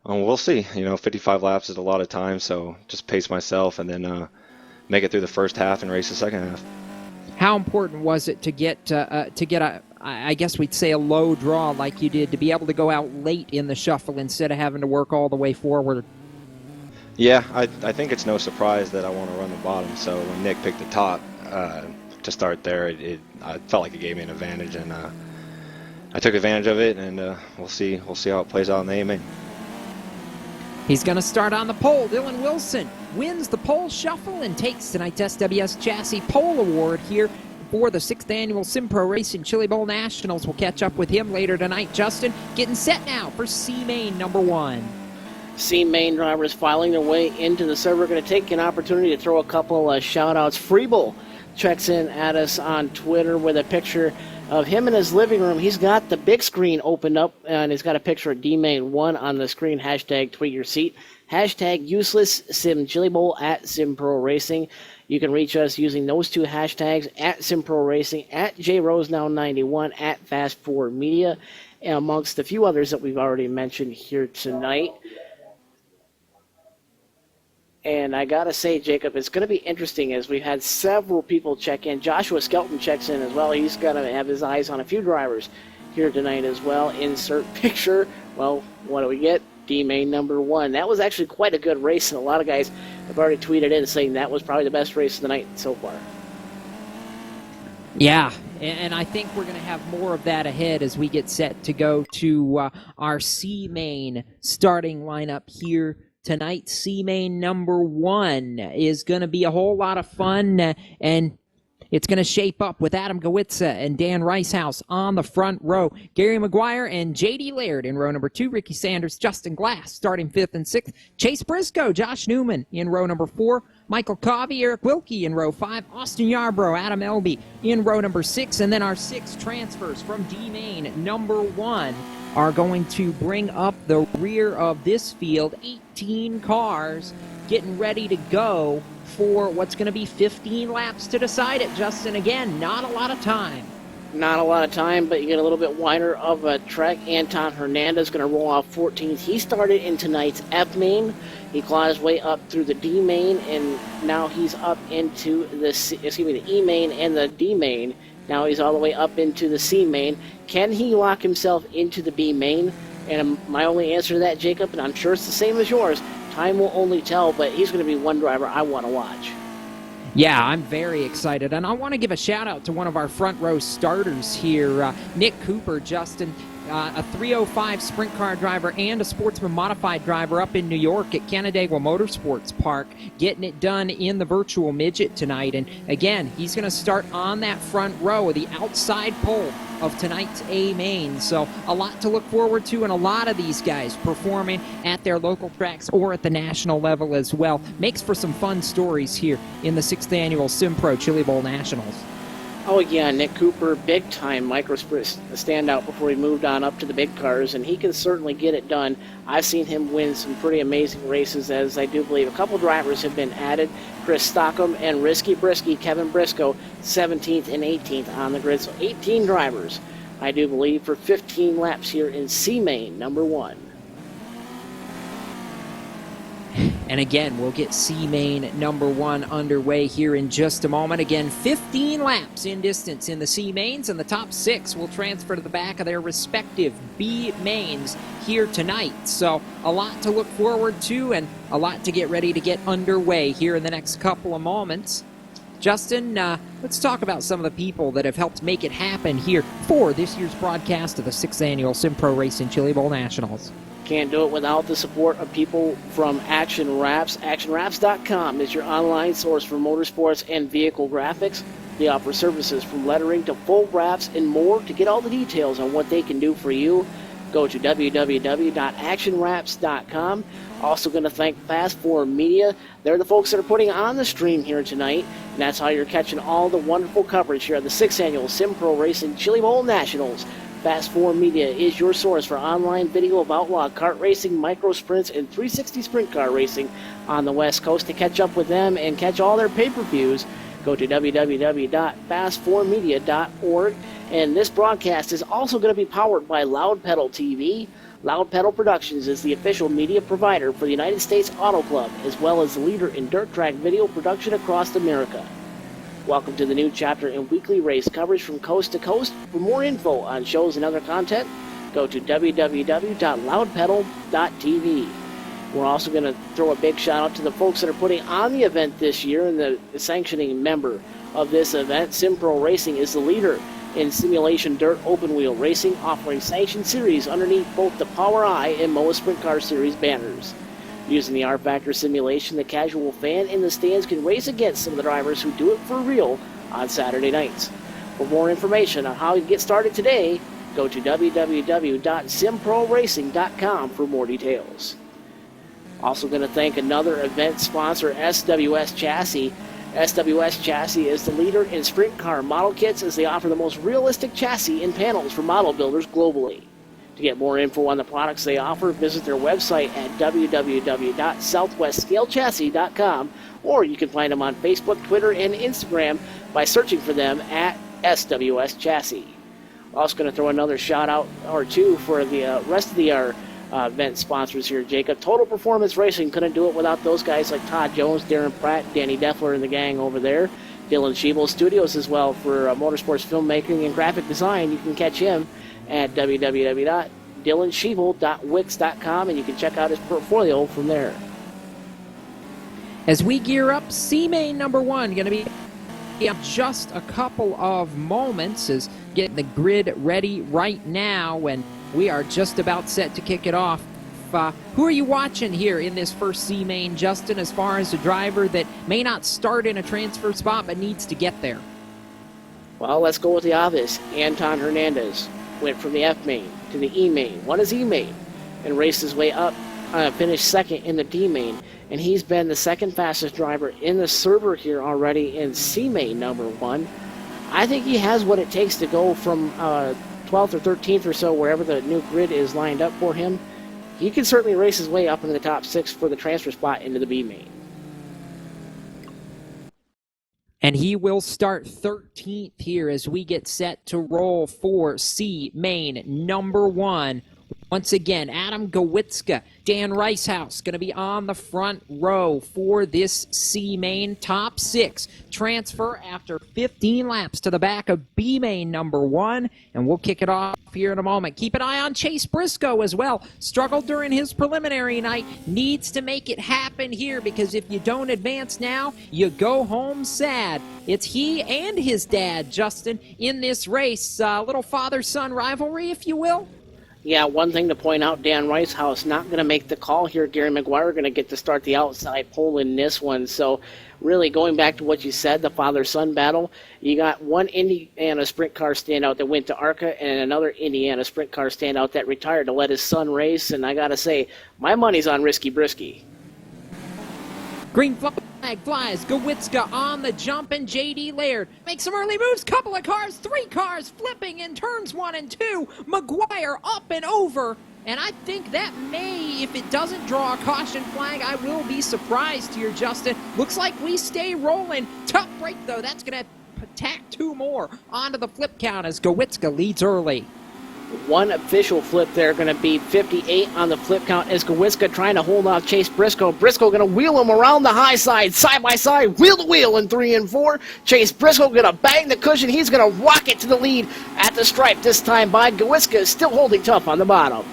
we'll see. 55 laps is a lot of time, so just pace myself and then make it through the first half and race the second half. How important was it to get I guess we'd say a low draw like you did, to be able to go out late in the shuffle instead of having to work all the way forward? Yeah, I think it's no surprise that I want to run the bottom. So when Nick picked the top to start there, I felt like it gave me an advantage, and I took advantage of it. And we'll see how it plays out in the AMA. He's going to start on the pole. Dylan Wilson wins the pole shuffle and takes tonight's SWS Chassis Pole Award here for the 6th Annual SimPro Racing Chili Bowl Nationals. We'll catch up with him later tonight. Justin, getting set now for C-Main number 1. C-Main drivers filing their way into the server. We're going to take an opportunity to throw a couple shout-outs. Freeble checks in at us on Twitter with a picture of him in his living room. He's got the big screen opened up, and he's got a picture of D-Main 1 on the screen. Hashtag tweet your seat. Hashtag useless sim chili bowl at SimPro Racing. You can reach us using those two hashtags, at SimPro Racing, at JRoseNow91, at Fast4 Media, and amongst a few others that we've already mentioned here tonight. And I gotta say, Jacob, it's going to be interesting as we've had several people check in. Joshua Skelton checks in as well. He's going to have his eyes on a few drivers here tonight as well. Insert picture. Well, what do we get? D-Main number 1. That was actually quite a good race, and a lot of guys have already tweeted in saying that was probably the best race of the night so far. Yeah, and I think we're going to have more of that ahead as we get set to go to our C-Main starting lineup here tonight. C-Main number 1 is going to be a whole lot of fun, and it's going to shape up with Adam Gawitza and Dan Ricehouse on the front row. Gary McGuire and J.D. Laird in row number 2. Ricky Sanders, Justin Glass starting 5th and 6th. Chase Briscoe, Josh Newman in row number 4. Michael Covey, Eric Wilkie in row 5. Austin Yarbrough, Adam Elby in row number 6. And then our 6 transfers from D-Main number 1 are going to bring up the rear of this field. 18 cars getting ready to go for what's going to be 15 laps to decide it. Justin, again, not a lot of time. Not a lot of time, but you get a little bit wider of a track. Anton Hernandez going to roll off 14th. He started in tonight's F main. He clawed his way up through the D main, and now he's up into the E main and the D main. Now he's all the way up into the C main. Can he lock himself into the B main? And my only answer to that, Jacob, and I'm sure it's the same as yours, time will only tell, but he's going to be one driver I want to watch. Yeah, I'm very excited, and I want to give a shout-out to one of our front row starters here, Nick Cooper, Justin, a 305 sprint car driver and a Sportsman modified driver up in New York at Canandaigua Motorsports Park, getting it done in the virtual midget tonight. And again, he's going to start on that front row of the outside pole of tonight's A main. So a lot to look forward to, and a lot of these guys performing at their local tracks or at the national level as well. Makes for some fun stories here in the 6th Annual SimPro Chili Bowl Nationals. Oh yeah, Nick Cooper, big-time microsplit standout before he moved on up to the big cars, and he can certainly get it done. I've seen him win some pretty amazing races, as I do believe a couple drivers have been added. Chris Stockham and Risky Brisky, Kevin Briscoe, 17th and 18th on the grid. So 18 drivers, I do believe, for 15 laps here in C-Main, number 1. And again, we'll get C-Main number 1 underway here in just a moment. Again, 15 laps in distance in the C-Mains, and the top 6 will transfer to the back of their respective B-Mains here tonight. So a lot to look forward to and a lot to get ready to get underway here in the next couple of moments. Justin, let's talk about some of the people that have helped make it happen here for this year's broadcast of the 6th Annual SimPro Racing Chili Bowl Nationals. Can't do it without the support of people from Action Wraps. ActionWraps.com is your online source for motorsports and vehicle graphics. They offer services from lettering to full wraps and more. To get all the details on what they can do for you, go to www.actionwraps.com. Also going to thank Fast4 Media. They're the folks that are putting on the stream here tonight, and that's how you're catching all the wonderful coverage here at the 6th Annual SimPro Racing Chili Bowl Nationals. Fast 4 Media is your source for online video of outlaw kart racing, micro sprints, and 360 sprint car racing on the West Coast. To catch up with them and catch all their pay-per-views, go to www.fast4media.org. And this broadcast is also going to be powered by Loud Pedal TV. Loud Pedal Productions is the official media provider for the United States Auto Club, as well as the leader in dirt track video production across America. Welcome to the new chapter in weekly race coverage from coast to coast. For more info on shows and other content, go to www.loudpedal.tv. We're also going to throw a big shout out to the folks that are putting on the event this year and the sanctioning member of this event. SimPro Racing is the leader in simulation dirt open wheel racing, offering sanctioned series underneath both the Power I and MOA Sprint Car Series banners. Using the R-Factor simulation, the casual fan in the stands can race against some of the drivers who do it for real on Saturday nights. For more information on how you get started today, go to www.simproracing.com for more details. Also going to thank another event sponsor, SWS Chassis. SWS Chassis is the leader in sprint car model kits, as they offer the most realistic chassis and panels for model builders globally. To get more info on the products they offer, visit their website at www.southwestscalechassis.com, or you can find them on Facebook, Twitter, and Instagram by searching for them at SWS Chassis. Also going to throw another shout out or two for the rest of the event sponsors here, Jacob. Total Performance Racing couldn't do it without those guys like Todd Jones, Darren Pratt, Danny Deffler, and the gang over there. Dylan Schiebel Studios as well for motorsports filmmaking and graphic design. You can catch him at www.dylanschiebel.wix.com, and you can check out his portfolio from there. As we gear up, C-Main number 1 going to be in just a couple of moments, is getting the grid ready right now, and we are just about set to kick it off. Who are you watching here in this first C-Main, Justin, as far as a driver that may not start in a transfer spot but needs to get there? Well, let's go with the obvious. Anton Hernandez went from the F-Main to the E-Main, won his E-Main, and raced his way up, finished second in the D-Main, and he's been the second fastest driver in the server here already in C-Main number 1. I think he has what it takes to go from 12th or 13th or so, wherever the new grid is lined up for him. He can certainly race his way up into the top 6 for the transfer spot into the B-Main. And he will start 13th here as we get set to roll for C-Main number 1. Once again, Adam Gowitzka, Dan Ricehouse going to be on the front row for this C-Main. Top 6 transfer after 15 laps to the back of B-Main number 1. And we'll kick it off here in a moment. Keep an eye on Chase Briscoe as well. Struggled during his preliminary night. Needs to make it happen here, because if you don't advance now, you go home sad. It's he and his dad, Justin, in this race. Little father-son rivalry, if you will. Yeah, one thing to point out, Dan Ricehouse not going to make the call here. Gary McGuire going to get to start the outside pole in this one. So really going back to what you said, the father-son battle, you got one Indiana sprint car standout that went to ARCA and another Indiana sprint car standout that retired to let his son race. And I got to say, my money's on Risky Brisky. Green flag flies. Gowitzka on the jump, and J.D. Laird makes some early moves. Couple of cars, 3 cars flipping in turns 1 and 2. McGuire up and over. And I think that may, if it doesn't draw a caution flag, I will be surprised here, Justin. Looks like we stay rolling. Tough break, though. That's going to tack 2 more onto the flip count as Gowitzka leads early. One official flip there, going to be 58 on the flip count as Gowitzka trying to hold off Chase Briscoe. Briscoe going to wheel him around the high side by side, wheel to wheel in 3 and 4. Chase Briscoe going to bang the cushion. He's going to rocket to the lead at the stripe this time by Gowitzka, is still holding tough on the bottom.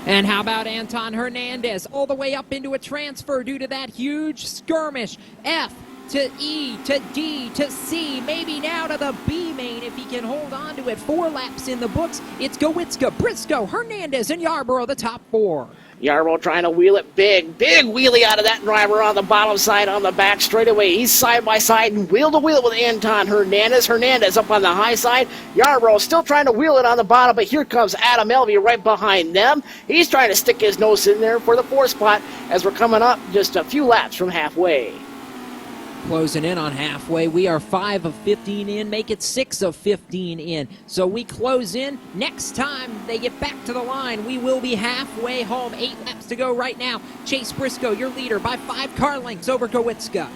And how about Anton Hernandez all the way up into a transfer due to that huge skirmish? F to E to D to C, maybe now to the B main if he can hold on to it. 4 laps in the books. It's Gowitzka, Briscoe, Hernandez, and Yarborough, the top 4. Yarborough trying to wheel it big wheelie out of that driver on the bottom side on the back straightaway. He's side by side and wheel to wheel with Anton Hernandez. Hernandez up on the high side. Yarborough still trying to wheel it on the bottom, but here comes Adam Elvey right behind them. He's trying to stick his nose in there for the 4th spot as we're coming up just a few laps from halfway. Closing in on halfway. We are 5 of 15 in, make it 6 of 15 in. So we close in. Next time they get back to the line, we will be halfway home. 8 laps to go right now. Chase Briscoe, your leader, by 5 car lengths over Gowitzka.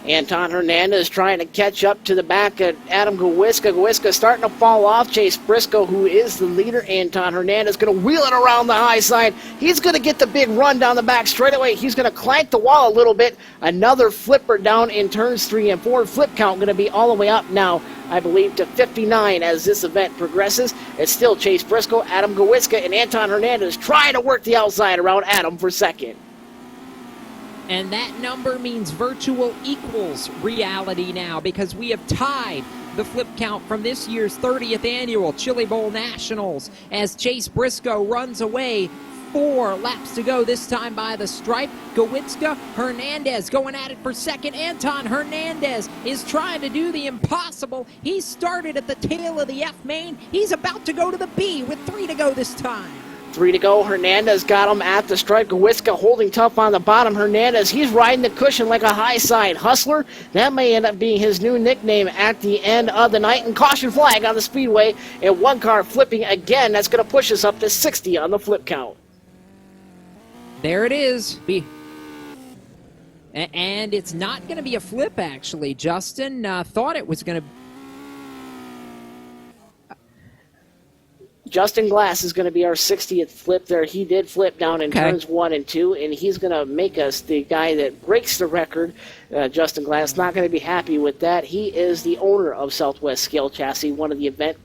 Anton Hernandez trying to catch up to the back of Adam Gowitzka. Gowitzka starting to fall off. Chase Briscoe, who is the leader. Anton Hernandez going to wheel it around the high side. He's going to get the big run down the back straightaway. He's going to clank the wall a little bit. Another flipper down in turns 3 and 4. Flip count going to be all the way up now, I believe, to 59 as this event progresses. It's still Chase Briscoe, Adam Gowitzka, and Anton Hernandez trying to work the outside around Adam for second. And that number means virtual equals reality now, because we have tied the flip count from this year's 30th annual Chili Bowl Nationals as Chase Briscoe runs away. 4 laps to go, this time by the stripe. Gowitzka, Hernandez going at it for second. Anton Hernandez is trying to do the impossible. He started at the tail of the F main. He's about to go to the B with 3 to go this time. 3 to go. Hernandez got him at the stripe. Gowitzka holding tough on the bottom. Hernandez, he's riding the cushion like a high side hustler. That may end up being his new nickname at the end of the night. And caution flag on the speedway. And one car flipping again. That's going to push us up to 60 on the flip count. There it is. And it's not going to be a flip, actually. Justin thought it was going to... Justin Glass is going to be our 60th flip there. He did flip down in turns 1 and 2, and he's going to make us the guy that breaks the record. Justin Glass not going to be happy with that. He is the owner of Southwest Scale Chassis, one of the event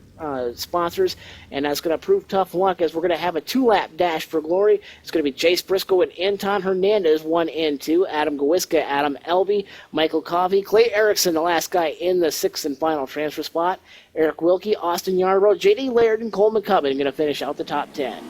sponsors, and that's going to prove tough luck as we're going to have a 2-lap dash for glory. It's going to be Chase Briscoe and Anton Hernandez 1 and 2, Adam Gowitzka, Adam Elby, Michael Covey, Clay Erickson, the last guy in the 6th and final transfer spot, Eric Wilkie, Austin Yarbrough, J.D. Laird, and Coleman Cubbin going to finish out the top 10.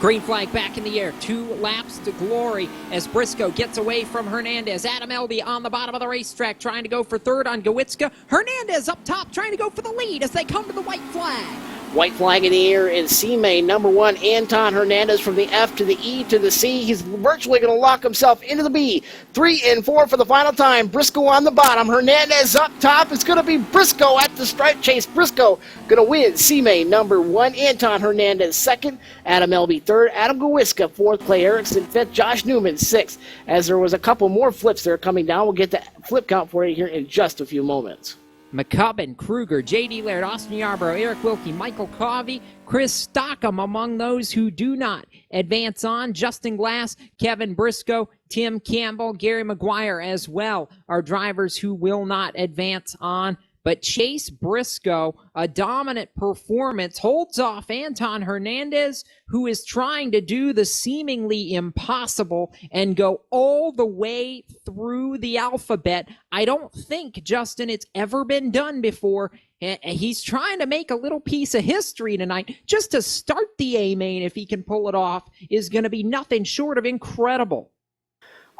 Green flag back in the air. 2 laps to glory as Briscoe gets away from Hernandez. Adam Elby on the bottom of the racetrack trying to go for third on Gowitzka. Hernandez up top trying to go for the lead as they come to the white flag. White flag in the air in C main. Number 1, Anton Hernandez from the F to the E to the C. He's virtually going to lock himself into the B. 3 and 4 for the final time. Briscoe on the bottom. Hernandez up top. It's going to be Briscoe at the stripe. Chase Briscoe going to win C main. Number 1, Anton Hernandez second. Adam Elby third. Adam Gowitzka fourth. Clay Erickson fifth. Josh Newman sixth. As there was a couple more flips there coming down. We'll get the flip count for you here in just a few moments. McCubbin, Kruger, J.D. Laird, Austin Yarbrough, Eric Wilkie, Michael Covey, Chris Stockham among those who do not advance on. Justin Glass, Kevin Briscoe, Tim Campbell, Gary McGuire as well are drivers who will not advance on. But Chase Briscoe, a dominant performance, holds off Anton Hernandez, who is trying to do the seemingly impossible and go all the way through the alphabet. I don't think, Justin, it's ever been done before. He's trying to make a little piece of history tonight. Just to start the A-main, if he can pull it off, is going to be nothing short of incredible.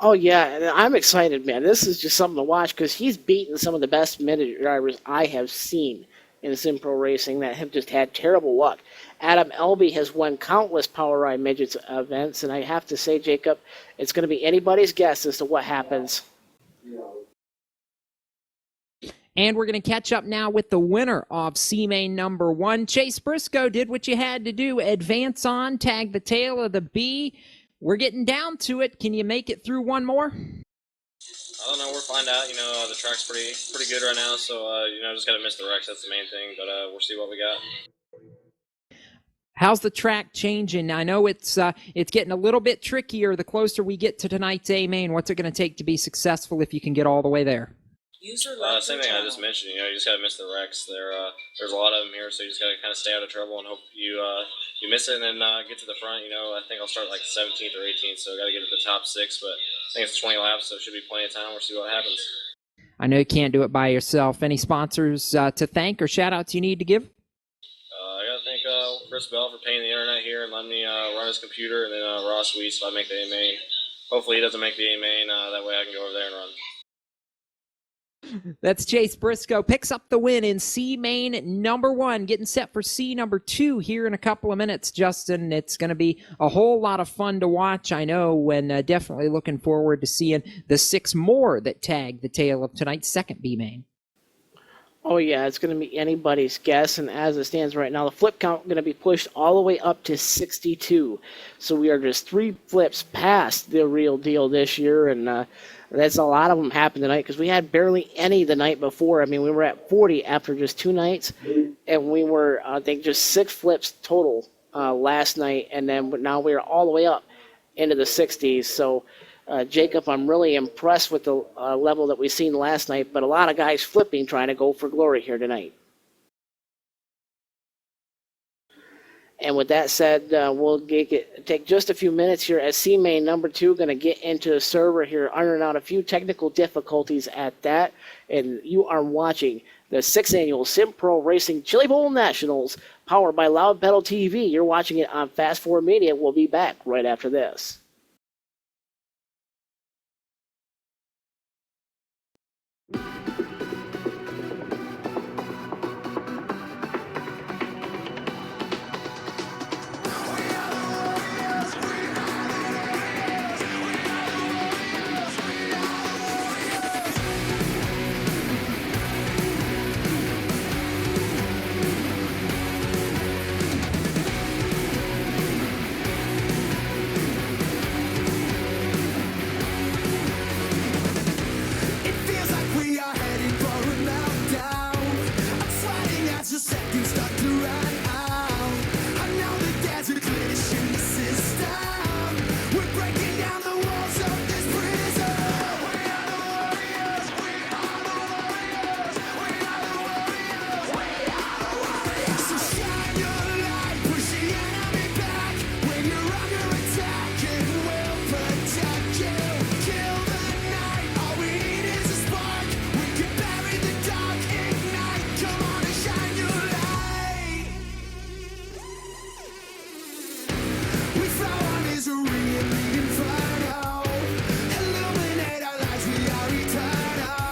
Oh, yeah, I'm excited, man. This is just something to watch because he's beaten some of the best midget drivers I have seen in Sim Pro Racing that have just had terrible luck. Adam Elby has won countless Power Ride Midgets events, and I have to say, Jacob, it's going to be anybody's guess as to what happens. And we're going to catch up now with the winner of C-Main number 1. Chase Briscoe did what you had to do. Advance on, tag the tail of the B. We're getting down to it. Can you make it through one more? I don't know. We'll find out. The track's pretty good right now, so just gotta miss the wrecks. That's the main thing. But we'll see what we got. How's the track changing? I know it's getting a little bit trickier the closer we get to tonight's A-Main. What's it going to take to be successful if you can get all the way there? Same thing I just mentioned. You just gotta miss the wrecks. There's a lot of them here, so you just gotta kind of stay out of trouble and hope you miss it and then get to the front. I think I'll start like 17th or 18th, so gotta get to the top 6. But I think it's 20 laps, so it should be plenty of time. We'll see what happens. I know you can't do it by yourself. Any sponsors to thank or shout-outs you need to give? I gotta thank Chris Bell for paying the internet here and letting me run his computer, and then Ross Weiss if I make the A-Main. Hopefully he doesn't make the A-Main. That way I can go over there and run. That's Chase Briscoe. Picks up the win in C main number 1, getting set for C number 2 here in a couple of minutes, Justin. It's going to be a whole lot of fun to watch, I know, and definitely looking forward to seeing the 6 more that tag the tail of tonight's second B main. Oh, yeah, it's going to be anybody's guess, and as it stands right now, the flip count is going to be pushed all the way up to 62. So we are just 3 flips past the real deal this year, and that's a lot of them happened tonight because we had barely any the night before. I mean, we were at 40 after just 2 nights, and we were, I think, just 6 flips total last night, and then now we're all the way up into the 60s. So, Jacob, I'm really impressed with the level that we've seen last night, but a lot of guys flipping trying to go for glory here tonight. And with that said, we'll take just a few minutes here as C main number 2 going to get into the server here, iron out a few technical difficulties at that. And you are watching the 6th annual SimPro Racing Chili Bowl Nationals, powered by Loud Pedal TV. You're watching it on Fast 4 Media. We'll be back right after this. It feels like we are heading for a meltdown. I'm sweating as the seconds start to run out. I know that there's a glitch in the system. We're breaking down the walls of this prison. We are the warriors. We are the warriors. We are the warriors. We are the warriors. So shine your light, push the enemy back. When you're under attack, it will protect you. Kill the night. All we need is a spark. We can bury the dark, ignite. Come on and shine your light. We throw our misery in the inferno. Illuminate our lives, we are eternal.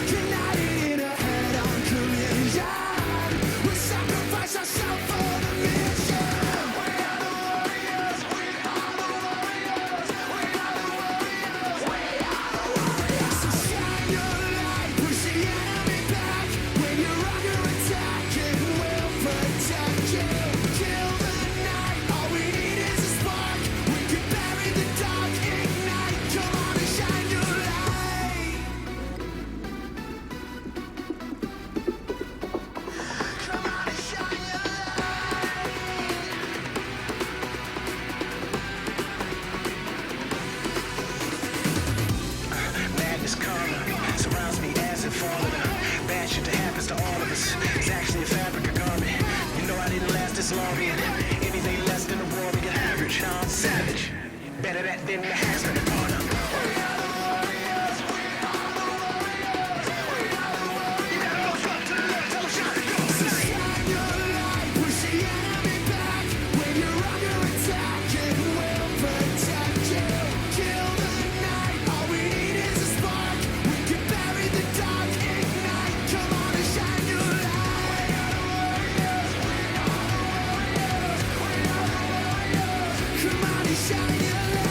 United in a head-on collision. We sacrifice ourselves for the mission. We are the warriors. We are the warriors. We are the warriors. We are the warriors. So shine your light, push the enemy back. When you're under attack, it will protect you. Kill the night. All we need is a spark. We can bury the dark, ignite. Come on and shine your light. Come on and shine your Madness karma surrounds me as if all of the bad shit that happens to all of us is actually a fabric, a garment. You know I didn't last this long in anything less than a warrior. Average, I'm savage. Better that than the has-been upon him. Shine your light, push the enemy back. When you're under attack, it will protect you. Kill the night. All we need is a spark. We can bury the dark, ignite. Come on and shine your light. Come on and shine your light.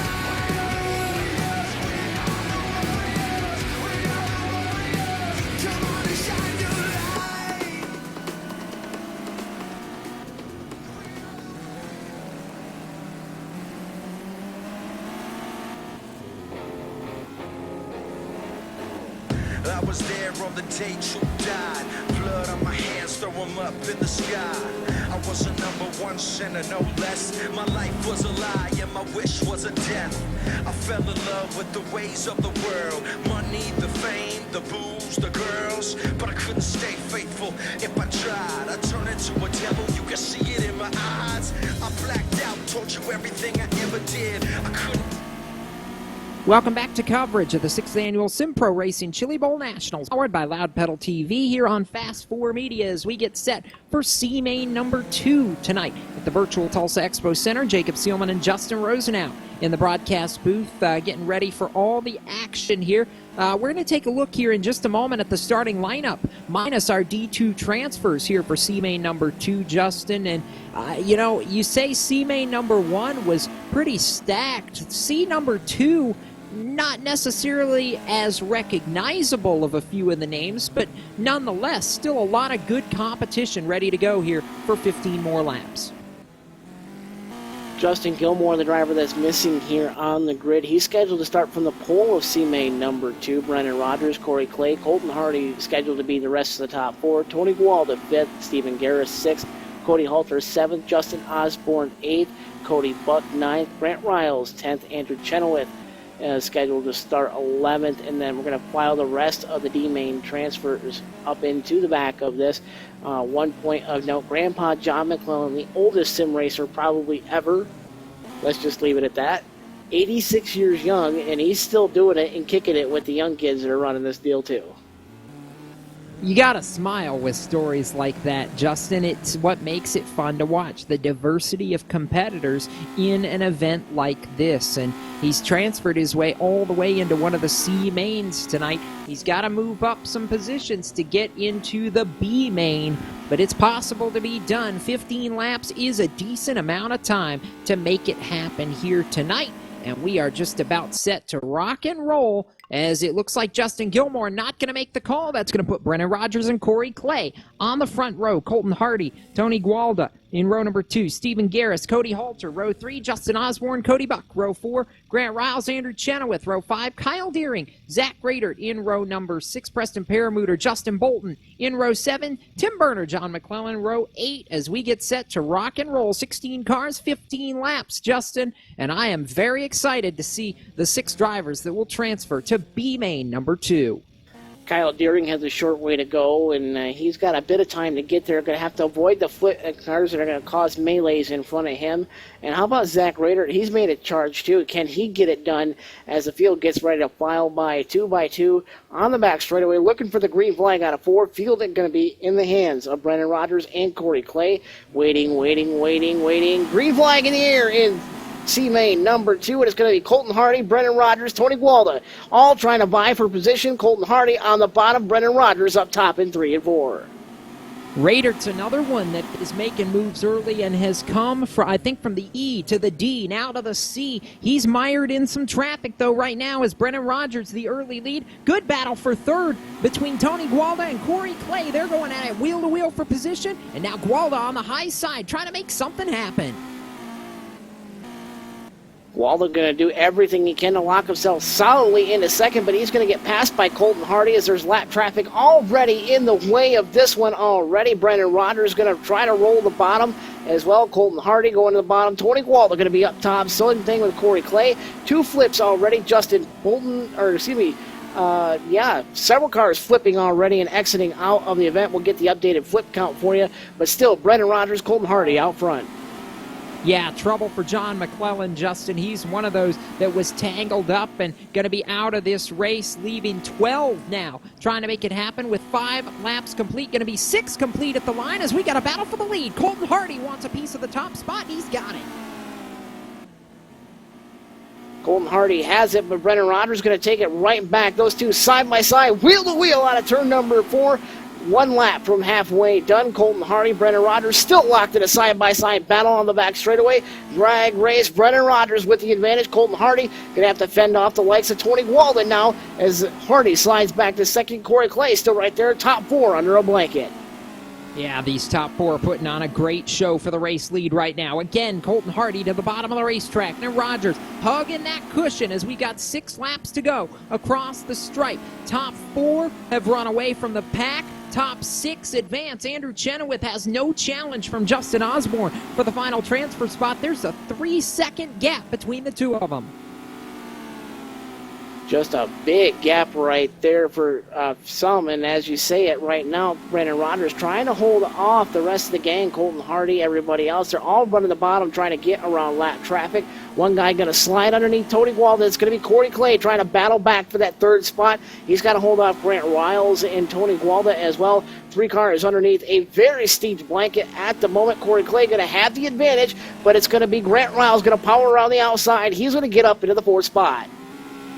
Come on and shine your light. I was there on the day you died. Blood on my hands, throw 'em up in the sky. I was a number 1 sinner, no less. My life was a lie and my wish was a death. I fell in love with the ways of the world. Money, the fame, the booze, the girls. But I couldn't stay faithful if I tried. I turned into a devil, you can see it in my eyes. I blacked out, told you everything I ever did. I couldn't. Welcome back to coverage of the 6th annual SimPro Racing Chili Bowl Nationals, powered by Loud Pedal TV here on Fast 4 Media as we get set for C main number 2 tonight at the virtual Tulsa Expo Center. Jacob Seelman and Justin Rosenau in the broadcast booth, getting ready for all the action here. We're going to take a look here in just a moment at the starting lineup, minus our D2 transfers here for C-Main number 2, Justin. And, you say C-Main number 1 was pretty stacked. C number 2, not necessarily as recognizable of a few of the names, but nonetheless, still a lot of good competition ready to go here for 15 more laps. Justin Gilmore, the driver that's missing here on the grid. He's scheduled to start from the pole of C-Main number 2. Brendan Rogers, Corey Clay, Colton Hardy scheduled to be the rest of the top 4. Tony Gualda 5th, Stephen Garris 6th, Cody Halter 7th, Justin Osborne 8th, Cody Buck 9th, Grant Riles 10th, Andrew Chenoweth scheduled to start 11th, and then we're going to file the rest of the D-Main transfers up into the back of this. 1 point of note, Grandpa John McClellan, the oldest sim racer probably ever. Let's just leave it at that. 86 years young, and he's still doing it and kicking it with the young kids that are running this deal too. You gotta smile with stories like that, Justin. It's what makes it fun to watch, the diversity of competitors in an event like this. And he's transferred his way all the way into one of the C mains tonight. He's got to move up some positions to get into the B main, but it's possible to be done. 15 laps is a decent amount of time to make it happen here tonight. And we are just about set to rock and roll, as it looks like Justin Gilmore not going to make the call. That's going to put Brennan Rogers and Corey Clay on the front row. Colton Hardy, Tony Gualda in row number 2. Stephen Garris, Cody Halter, row 3. Justin Osborne, Cody Buck, row 4. Grant Riles, Andrew Chenoweth, row 5. Kyle Deering, Zach Gradert in row number 6. Preston Paramuter, Justin Bolton in row 7. Tim Burner, John McClellan, row 8, as we get set to rock and roll. 16 cars, 15 laps, Justin. And I am very excited to see the 6 drivers that will transfer to B main number 2. Kyle Deering has a short way to go, and he's got a bit of time to get there. Going to have to avoid the cars that are going to cause melees in front of him. And how about Zach Rader? He's made a charge, too. Can he get it done as the field gets ready to file by 2 by 2 on the back straightaway, looking for the green flag out of 4. Field is going to be in the hands of Brendan Rogers and Corey Clay. Waiting. Green flag in the air in C-Main number 2, and it's going to be Colton Hardy, Brendan Rogers, Tony Gualda, all trying to vie for position. Colton Hardy on the bottom, Brendan Rogers up top in 3 and 4. Radert's another one that is making moves early and has come, from the E to the D, now to the C. He's mired in some traffic, though, right now, as Brendan Rogers, the early lead. Good battle for third between Tony Gualda and Corey Clay. They're going at it wheel-to-wheel for position, and now Gualda on the high side trying to make something happen. Gualda going to do everything he can to lock himself solidly into second, but he's going to get passed by Colton Hardy as there's lap traffic already in the way of this one already. Brendan Rogers going to try to roll the bottom as well. Colton Hardy going to the bottom. Tony Gualda going to be up top. Same thing with Corey Clay. 2 flips already. Several cars flipping already and exiting out of the event. We'll get the updated flip count for you, but still, Brendan Rogers, Colton Hardy out front. Yeah, trouble for John McClellan, Justin. He's one of those that was tangled up and going to be out of this race, leaving 12 now, trying to make it happen with 5 laps complete. Going to be 6 complete at the line as we got a battle for the lead. Colton Hardy wants a piece of the top spot. He's got it. Colton Hardy has it, but Brendan Rogers going to take it right back. Those two side by side, wheel to wheel out of turn number 4. 1 lap from halfway done. Colton Hardy, Brendan Rogers still locked in a side-by-side battle on the back straightaway. Drag race, Brendan Rogers with the advantage. Colton Hardy going to have to fend off the likes of Tony Gualda now as Hardy slides back to second. Corey Clay still right there, top 4 under a blanket. Yeah, these top 4 are putting on a great show for the race lead right now. Again, Colton Hardy to the bottom of the racetrack. Then Rogers hugging that cushion as we got 6 laps to go across the stripe. Top 4 have run away from the pack. Top 6 advance. Andrew Chenoweth has no challenge from Justin Osborne for the final transfer spot. There's a 3-second gap between the two of them. Just a big gap right there for some, and as you say it right now, Brandon Rogers trying to hold off the rest of the gang, Colton Hardy, everybody else. They're all running the bottom, trying to get around lap traffic. One guy going to slide underneath Tony Walden. It's going to be Corey Clay trying to battle back for that third spot. He's got to hold off Grant Riles and Tony Gualda as well. 3 cars underneath a very steep blanket at the moment. Corey Clay going to have the advantage, but it's going to be Grant Riles going to power around the outside. He's going to get up into the 4th spot.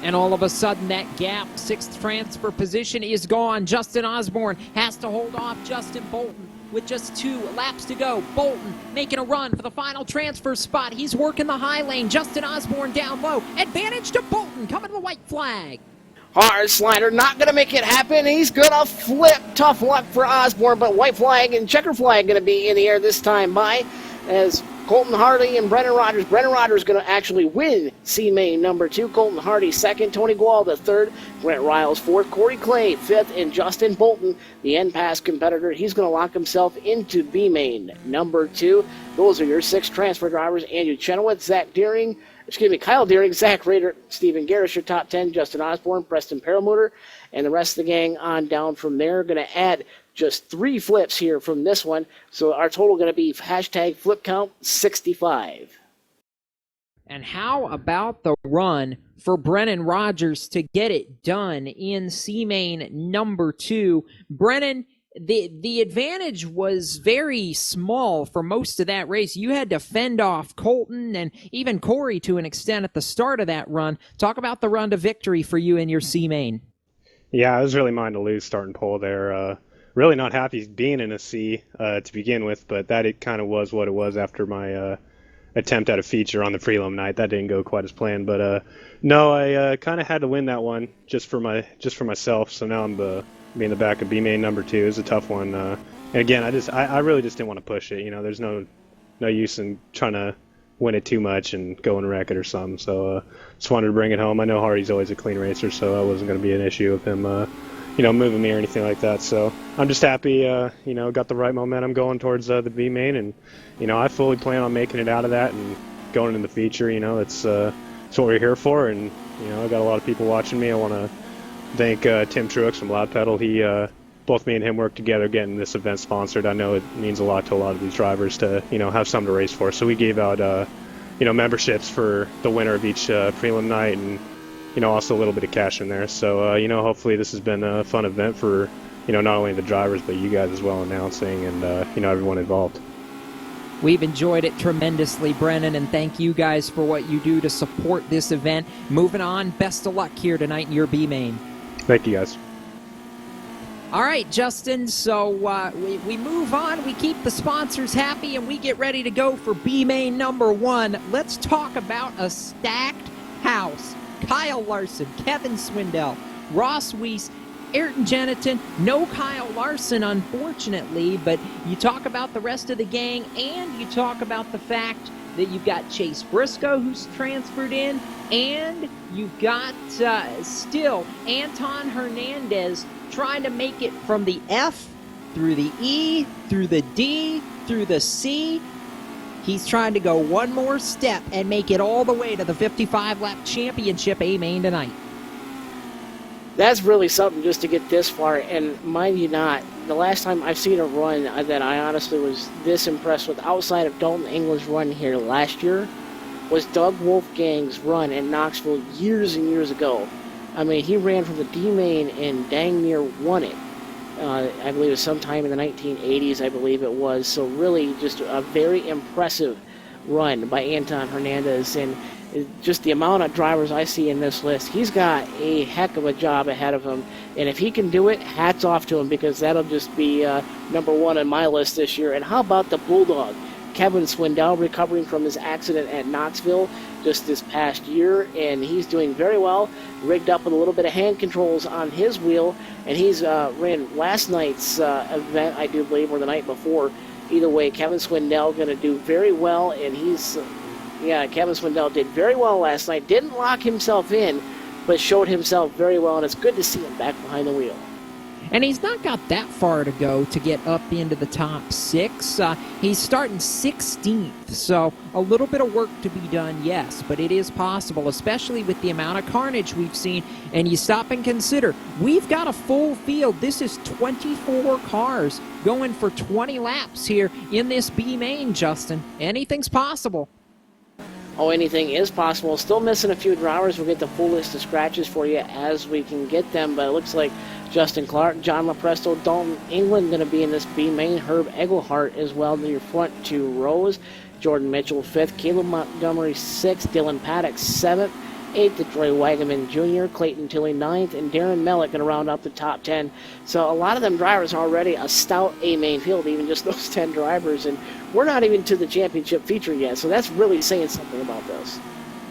And all of a sudden, that gap, 6th transfer position, is gone. Justin Osborne has to hold off Justin Bolton with just 2 laps to go. Bolton making a run for the final transfer spot. He's working the high lane. Justin Osborne down low. Advantage to Bolton, coming to the white flag. Hard slider, not going to make it happen. He's going to flip. Tough luck for Osborne, but white flag and checker flag going to be in the air this time by as Colton Hardy and Brendan Rogers. Brendan Rogers going to actually win C-Main number 2. Colton Hardy 2nd. Tony Gualda 3rd. Grant Riles 4th. Corey Clay 5th. And Justin Bolton, the end-pass competitor, he's going to lock himself into B-Main number 2. Those are your 6 transfer drivers. Andrew Chenoweth, Kyle Deering, Zach Rader, Stephen Garris, your top 10. Justin Osborne, Preston Perlmutter, and the rest of the gang on down from there. Going to add just 3 flips here from this one. So our total going to be hashtag flip count 65. And how about the run for Brennan Rogers to get it done in C-Main number 2? Brennan, the advantage was very small for most of that race. You had to fend off Colton and even Corey to an extent at the start of that run. Talk about the run to victory for you in your C-Main. Yeah, it was really mine to lose starting pole there. Really not happy being in a C to begin with, but that it kind of was what it was after my attempt at a feature on the prelim night. That didn't go quite as planned, but no, I kind of had to win that one just for myself. So now I'm being the back of B main number 2 is a tough one. And again, I really just didn't want to push it. You know, there's no use in trying to win it too much and go and wreck it or something. So just wanted to bring it home. I know Hardy's always a clean racer, so that wasn't going to be an issue of him moving me or anything like that. So I'm just happy, got the right momentum going towards the B main, and I fully plan on making it out of that and going in the feature. That's what we're here for, and I got a lot of people watching me. I want to thank Tim Truex from Loud Pedal. He both me and him worked together getting this event sponsored. I know it means a lot to a lot of these drivers to have something to race for. So we gave out memberships for the winner of each prelim night, and also a little bit of cash in there. So, hopefully this has been a fun event for, not only the drivers, but you guys as well announcing and, everyone involved. We've enjoyed it tremendously, Brennan, and thank you guys for what you do to support this event. Moving on, best of luck here tonight in your B-Main. Thank you, guys. All right, Justin, so we move on. We keep the sponsors happy, and we get ready to go for B-Main number 1. Let's talk about a stacked house. Kyle Larson, Kevin Swindell, Ross Weiss, Ayrton Jeniton. No Kyle Larson, unfortunately, but you talk about the rest of the gang, and you talk about the fact that you've got Chase Briscoe, who's transferred in, and you've got still Anton Hernandez trying to make it from the F through the E, through the D, through the C. He's trying to go one more step and make it all the way to the 55-lap championship A-Main tonight. That's really something just to get this far, and mind you not, the last time I've seen a run that I honestly was this impressed with outside of Dalton England's run here last year was Doug Wolfgang's run in Knoxville years and years ago. I mean, he ran from the D-Main and dang near won it. I believe it was sometime in the 1980s, I believe it was. So really just a very impressive run by Anton Hernandez. And just the amount of drivers I see in this list, he's got a heck of a job ahead of him. And if he can do it, hats off to him, because that'll just be number 1 on my list this year. And how about the Bulldog? Kevin Swindell, recovering from his accident at Knoxville just this past year, and he's doing very well, rigged up with a little bit of hand controls on his wheel, and he's ran last night's event, I do believe, or the night before. Either way, Kevin Swindell going to do very well, and Kevin Swindell did very well last night. Didn't lock himself in, but showed himself very well, and it's good to see him back behind the wheel. And he's not got that far to go to get up into the top 6. He's starting 16th, so a little bit of work to be done, yes, but it is possible, especially with the amount of carnage we've seen. And you stop and consider, we've got a full field. This is 24 cars going for 20 laps here in this B main, Justin. Anything's possible. Oh, anything is possible. Still missing a few drivers. We'll get the full list of scratches for you as we can get them, but it looks like Justin Clark, John LaPresto, Dalton England going to be in this B main. Herb Egelhart as well to your front 2 rows. Jordan Mitchell 5th, Caleb Montgomery 6th, Dylan Paddock 7th, 8th, Troy Wagaman Jr., Clayton Tilley 9th, and Darren Mellick going to round up the top 10. So a lot of them drivers are already a stout A-main field, even just those 10 drivers, and we're not even to the championship feature yet, so that's really saying something about this.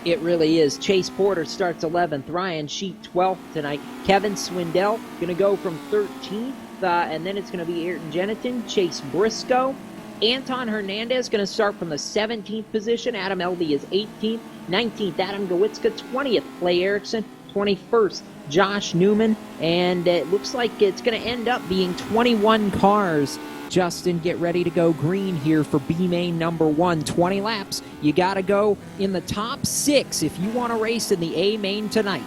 It really is. Chase Porter starts 11th, Ryan Sheet 12th tonight, Kevin Swindell going to go from 13th, and then it's going to be Ayrton Jeniton, Chase Briscoe, Anton Hernandez going to start from the 17th position, Adam Elby is 18th, 19th, Adam Gowitzka, 20th, Clay Erickson, 21st, Josh Newman, and it looks like it's going to end up being 21 cars. Justin, get ready to go green here for B-Main number 1. 20 laps. You got to go in the top 6 if you want to race in the A-Main tonight.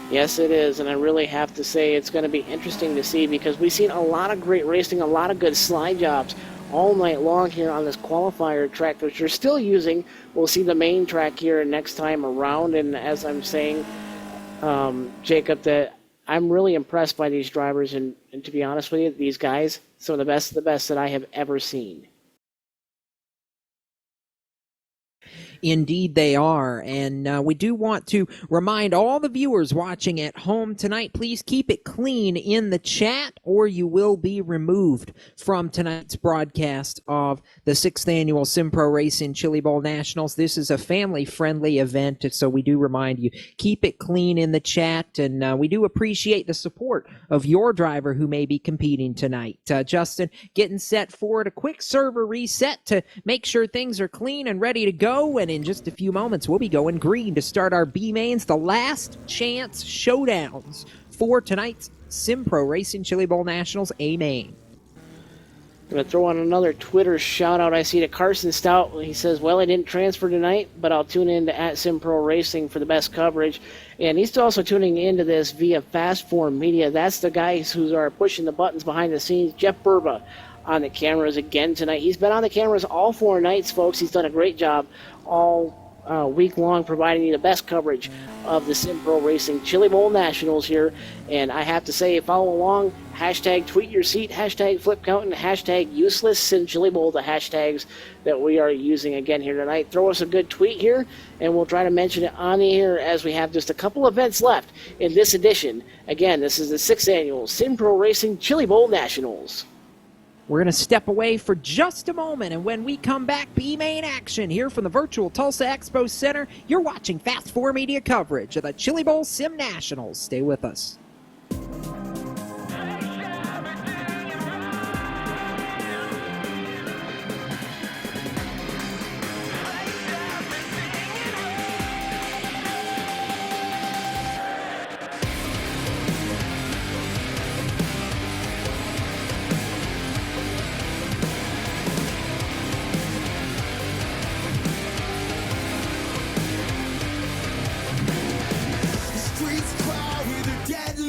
Yes, it is, and I really have to say it's going to be interesting to see because we've seen a lot of great racing, a lot of good slide jobs all night long here on this qualifier track, which you're still using. We'll see the main track here next time around, and as I'm saying, Jacob, that I'm really impressed by these drivers, and to be honest with you, these guys, some of the best that I have ever seen. Indeed they are, and we do want to remind all the viewers watching at home tonight, please keep it clean in the chat or you will be removed from tonight's broadcast of the 6th Annual SimPro Racing Chili Bowl Nationals. This is a family-friendly event, so we do remind you, keep it clean in the chat, and we do appreciate the support of your driver who may be competing tonight. Justin, getting set for it, a quick server reset to make sure things are clean and ready to go, and in just a few moments, we'll be going green to start our B-Mains, the last chance showdowns for tonight's SimPro Racing Chili Bowl Nationals A-Main. I'm going to throw on another Twitter shout-out I see to Carson Stout. He says, well, I didn't transfer tonight, but I'll tune in to @SimPro Racing for the best coverage. And he's also tuning into this via Fast Form Media. That's the guys who are pushing the buttons behind the scenes. Jeff Burba on the cameras again tonight. He's been on the cameras all 4 nights, folks. He's done a great job all week long providing you the best coverage of the SimPro Racing Chili Bowl Nationals here. And I have to say, follow along, hashtag tweet your seat, hashtag flip count, and hashtag useless Sim Chili Bowl, the hashtags that we are using again here tonight. Throw us a good tweet here, and we'll try to mention it on the air as we have just a couple events left in this edition. Again, this is the 6th Annual SimPro Racing Chili Bowl Nationals. We're going to step away for just a moment, and when we come back, B-Main action here from the virtual Tulsa Expo Center. You're watching Fast 4 Media coverage of the Chili Bowl Sim Nationals. Stay with us. Streets cry with a dead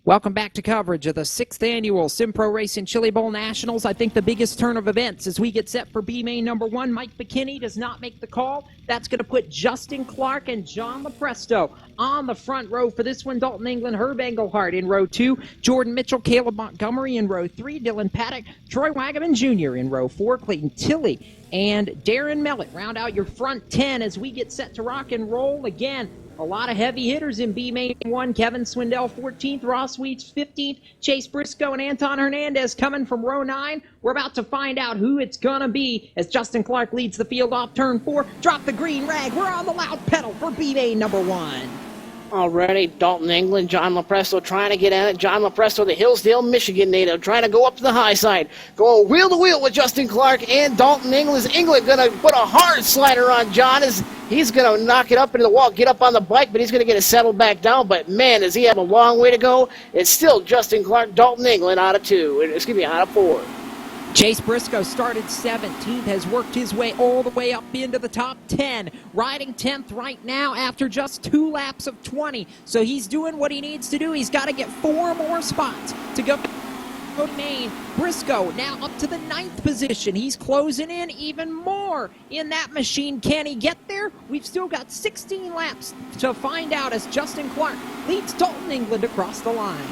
Welcome back to coverage of the 6th annual Simpro Racing Chili Bowl Nationals. I think the biggest turn of events as we get set for B-Main number 1. Mike McKinney does not make the call. That's going to put Justin Clark and John Lopresto on the front row for this one. Dalton England, Herb Engelhardt in row 2. Jordan Mitchell, Caleb Montgomery in row 3. Dylan Paddock, Troy Wagaman Jr. in row 4. Clayton Tilley and Darren Mellett round out your front 10 as we get set to rock and roll again. A lot of heavy hitters in B-Main 1. Kevin Swindell, 14th. Ross Weeds, 15th. Chase Briscoe and Anton Hernandez coming from row 9. We're about to find out who it's going to be as Justin Clark leads the field off turn 4. Drop the green rag. We're on the loud pedal for B-Main number 1. Already, Dalton England, John Lopresto trying to get at it. John Lopresto, the Hillsdale, Michigan native, trying to go up to the high side. Going wheel to wheel with Justin Clark and Dalton England. Is England going to put a hard slider on John as he's going to knock it up into the wall, get up on the bike, but he's going to get it settled back down. But, man, does he have a long way to go. It's still Justin Clark, Dalton England out of 4. Chase Briscoe started 17th, has worked his way all the way up into the top 10, riding 10th right now after just 2 laps of 20. So he's doing what he needs to do. He's got to get 4 more spots to go to Maine. Briscoe now up to the 9th position. He's closing in even more in that machine. Can he get there? We've still got 16 laps to find out as Justin Clark leads Dalton England across the line.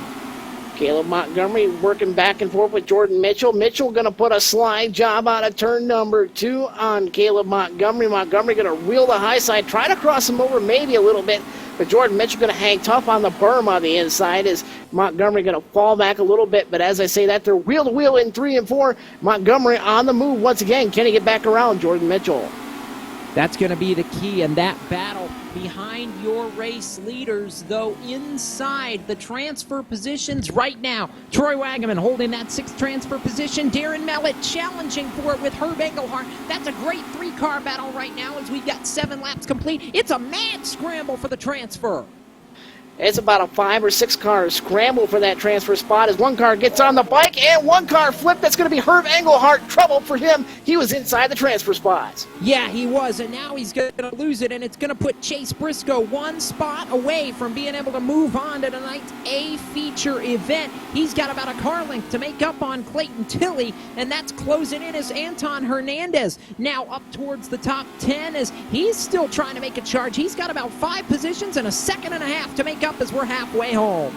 Caleb Montgomery working back and forth with Jordan Mitchell. Mitchell going to put a slide job out of turn number 2 on Caleb Montgomery. Montgomery going to wheel the high side, try to cross him over maybe a little bit, but Jordan Mitchell going to hang tough on the berm on the inside as Montgomery going to fall back a little bit. But as I say that, they're wheel to wheel in 3 and 4. Montgomery on the move once again. Can he get back around Jordan Mitchell? That's going to be the key in that battle behind your race leaders, though inside the transfer positions right now. Troy Wagaman holding that 6th transfer position. Darren Mellett challenging for it with Herb Engelhardt. That's a great 3-car battle right now as we've got 7 laps complete. It's a mad scramble for the transfer. It's about a 5 or 6 car scramble for that transfer spot as one car gets on the bike and one car flip. That's going to be Herb Engelhardt. Trouble for him. He was inside the transfer spots. Yeah, he was, and now he's going to lose it, and it's going to put Chase Briscoe 1 spot away from being able to move on to tonight's A-feature event. He's got about a car length to make up on Clayton Tilley, and that's closing in as Anton Hernandez now up towards the top 10 as he's still trying to make a charge. He's got about 5 positions and a second and a half to make up as we're halfway home.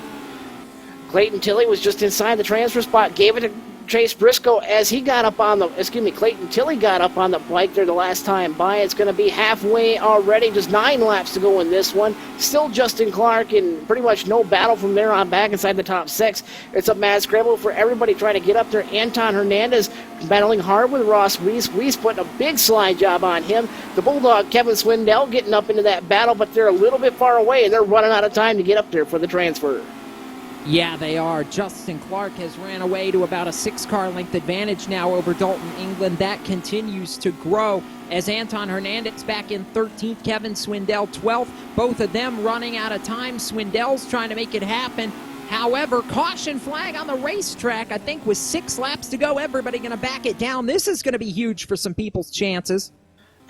Clayton Tilley was just inside the transfer spot, gave it to Chase Briscoe as he got up on the, Clayton Tilley got up on the bike there the last time by. It's going to be halfway already, just 9 laps to go in this one. Still Justin Clark and pretty much no battle from there on back inside the top 6. It's a mad scramble for everybody trying to get up there. Anton Hernandez battling hard with Ross Weiss. Weiss putting a big slide job on him. The Bulldog Kevin Swindell getting up into that battle, but they're a little bit far away and they're running out of time to get up there for the transfer. Yeah, they are. Justin Clark has ran away to about a 6-car length advantage now over Dalton England. That continues to grow as Anton Hernandez back in 13th, Kevin Swindell 12th. Both of them running out of time. Swindell's trying to make it happen. However, caution flag on the racetrack. I think with 6 laps to go, everybody going to back it down. This is going to be huge for some people's chances.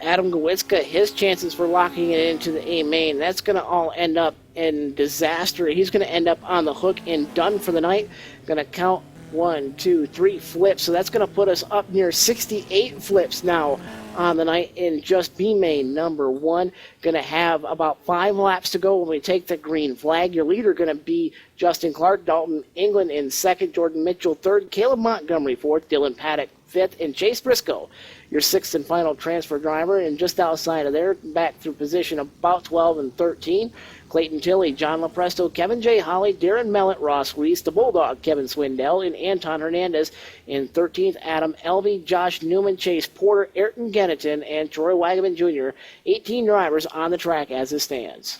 Adam Gawitzka, his chances for locking it into the A main, that's going to all end up in disaster. He's going to end up on the hook and done for the night. Going to count 1, 2, 3 flips. So that's going to put us up near 68 flips now on the night in just B main number 1. Going to have about 5 laps to go when we take the green flag. Your leader going to be Justin Clark, Dalton England in 2nd, Jordan Mitchell 3rd, Caleb Montgomery 4th, Dylan Paddock 5th, and Chase Briscoe, your 6th and final transfer driver. And just outside of there, back through position about 12 and 13, Clayton Tilley, John Lopresto, Kevin J. Holly, Darren Mellett, Ross Weiss, the Bulldog, Kevin Swindell, and Anton Hernandez. In 13th, Adam Elvey, Josh Newman, Chase Porter, Ayrton Genneton, and Troy Wagaman Jr. 18 drivers on the track as it stands.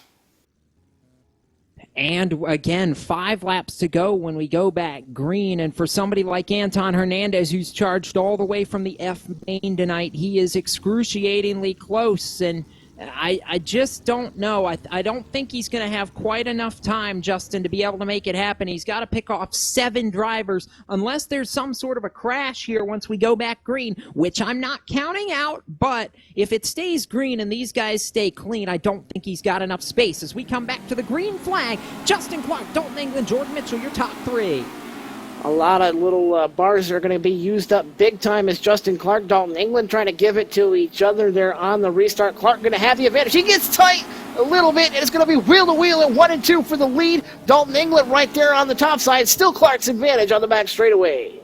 And again, 5 laps to go when we go back green. And for somebody like Anton Hernandez, who's charged all the way from the F main tonight, he is excruciatingly close. And I just don't know. I don't think he's going to have quite enough time, Justin, to be able to make it happen. He's got to pick off 7 drivers unless there's some sort of a crash here once we go back green, which I'm not counting out. But if it stays green and these guys stay clean, I don't think he's got enough space. As we come back to the green flag, Justin Clark, Dalton England, Jordan Mitchell, your top 3. A lot of little bars are going to be used up big time as Justin Clark, Dalton England trying to give it to each other there on the restart. Clark going to have the advantage. He gets tight a little bit, and it's going to be wheel to wheel at 1 and 2 for the lead. Dalton England right there on the top side. Still Clark's advantage on the back straightaway.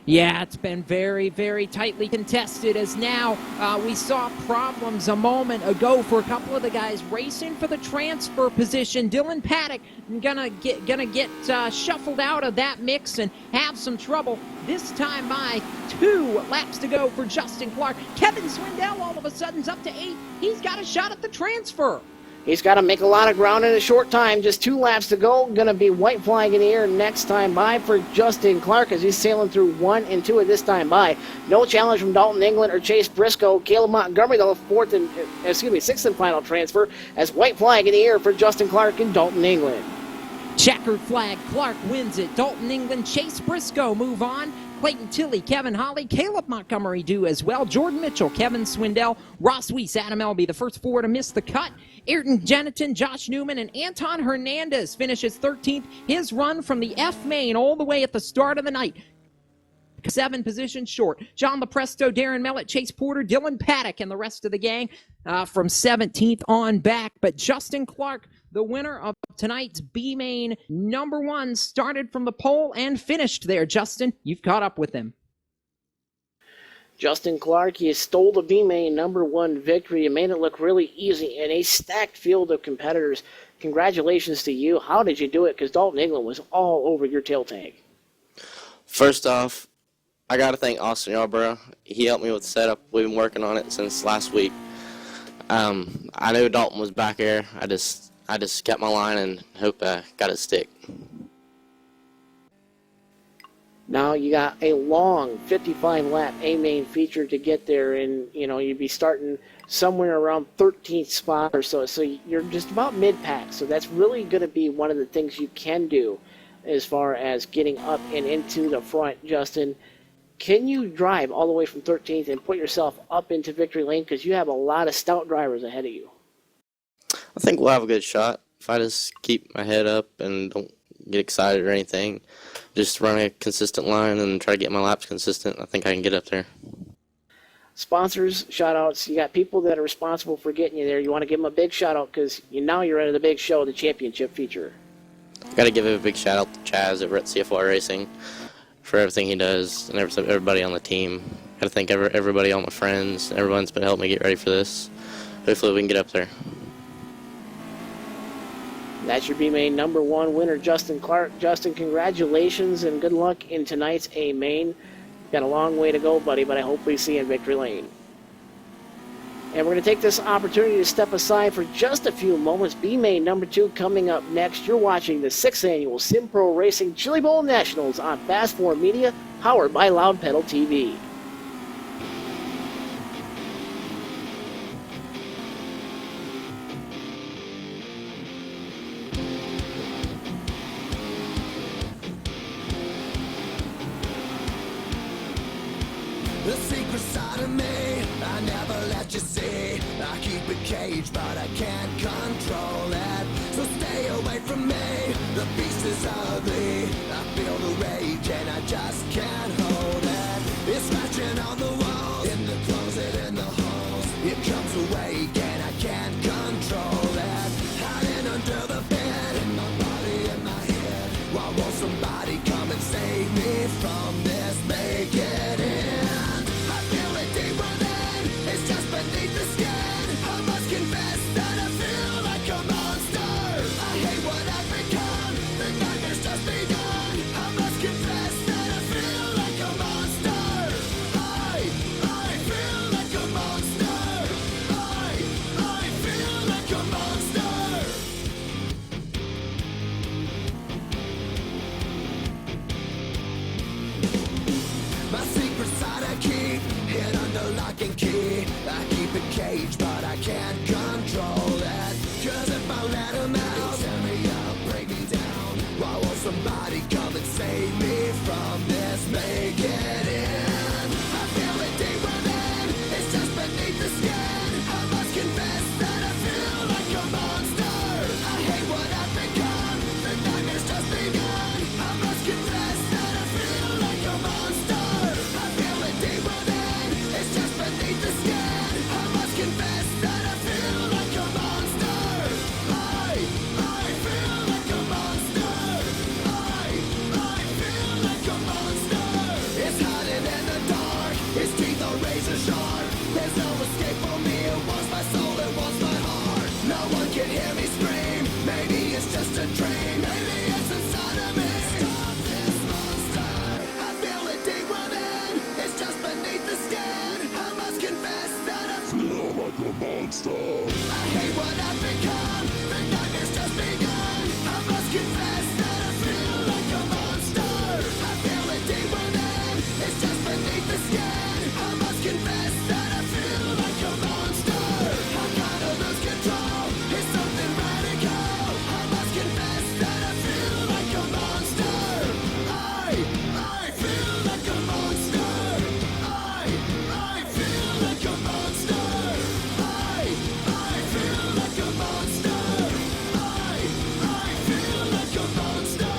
Yeah, it's been very, very tightly contested as now we saw problems a moment ago for a couple of the guys racing for the transfer position. Dylan Paddock gonna get shuffled out of that mix and have some trouble. This time by 2 laps to go for Justin Clark. Kevin Swindell all of a sudden's up to 8. He's got a shot at the transfer. He's got to make a lot of ground in a short time. Just 2 laps to go. Going to be white flag in the air next time by for Justin Clark as he's sailing through 1 and 2 at this time by. No challenge from Dalton England or Chase Briscoe. Caleb Montgomery, the 6th and final transfer as white flag in the air for Justin Clark and Dalton England. Checkered flag. Clark wins it. Dalton England, Chase Briscoe move on. Clayton Tilley, Kevin Holly, Caleb Montgomery do as well. Jordan Mitchell, Kevin Swindell, Ross Weiss, Adam Elby, the first 4 to miss the cut. Ayrton Jeniton, Josh Newman, and Anton Hernandez finishes 13th. His run from the F main all the way at the start of the night. 7 positions short. John Lepresto, Darren Mellett, Chase Porter, Dylan Paddock, and the rest of the gang from 17th on back. But Justin Clark, the winner of tonight's B main number 1, started from the pole and finished there. Justin, you've caught up with him. Justin Clark, he stole the B main number 1 victory. You made it look really easy in a stacked field of competitors. Congratulations to you. How did you do it? Because Dalton England was all over your tail tank. First off, I got to thank Austin Yarborough. He helped me with the setup. We've been working on it since last week. I knew Dalton was back there. I just kept my line and hope I got it stick. Now you got a long 55-lap A-main feature to get there, and you'd be starting somewhere around 13th spot or so. So you're just about mid-pack. So that's really going to be one of the things you can do as far as getting up and into the front, Justin. Can you drive all the way from 13th and put yourself up into victory lane? Because you have a lot of stout drivers ahead of you. I think we'll have a good shot if I just keep my head up and don't get excited or anything. Just run a consistent line and try to get my laps consistent. I think I can get up there. Sponsors, shout-outs. You got people that are responsible for getting you there. You want to give them a big shout-out because now you're at the big show, the championship feature. Got to give a big shout-out to Chaz over at CFR Racing for everything he does and everybody on the team. Got to thank everybody, all my friends. Everyone's been helping me get ready for this. Hopefully we can get up there. That's your B-Main number 1 winner, Justin Clark. Justin, congratulations and good luck in tonight's A-Main. Got a long way to go, buddy, but I hope we see you in victory lane. And we're going to take this opportunity to step aside for just a few moments. B-Main number 2 coming up next. You're watching the 6th annual SimPro Racing Chili Bowl Nationals on Fast 4 Media, powered by Loud Pedal TV. The secret side of me, I never let you see. I keep it caged, but I can't control it. So stay away from me, the beast is ugly. I feel the rage and I just can't hold it. It's scratching on the walls, in the closet, in the halls. It comes awake and I can't control it. Hiding under the bed, in my body, in my head. Why won't somebody come and save me from this? Make it in. Beneath the skin, I must confess that I feel like a monster. I hate what I've become, the nightmare's just begun. I must confess that I feel like a monster. I feel like a monster. I feel like a monster. My secret side I keep hid under lock and key. I keep it caged, but I can't control. Somebody come and save me from this. Make it in. I feel it deep within. It's just beneath the skin. I must confess that I feel like a monster. I hate what I've become. The nightmare's just begun. I must confess that I feel like a monster. I feel it deep within. It's just beneath the skin. I must confess that I feel like a monster. I feel like a monster. I feel like a monster. It's hiding in the dark. Its teeth are razor sharp. There's no escape for me. It wants my soul. It wants my heart. No one can hear me scream. Maybe it's just a dream. Maybe it's inside of me. Stop this monster. I feel it deep within. It's just beneath the skin. I must confess that I feel like a monster. I hate what I've become. The nightmare's just begun. I must confess that I feel like a monster. I feel it deep within. It's just beneath the skin. I must confess that I feel like a monster. I gotta lose control. It's something radical. I must confess that I feel like a monster. I feel like a monster. I feel like a monster. I feel like a monster. I feel like a monster.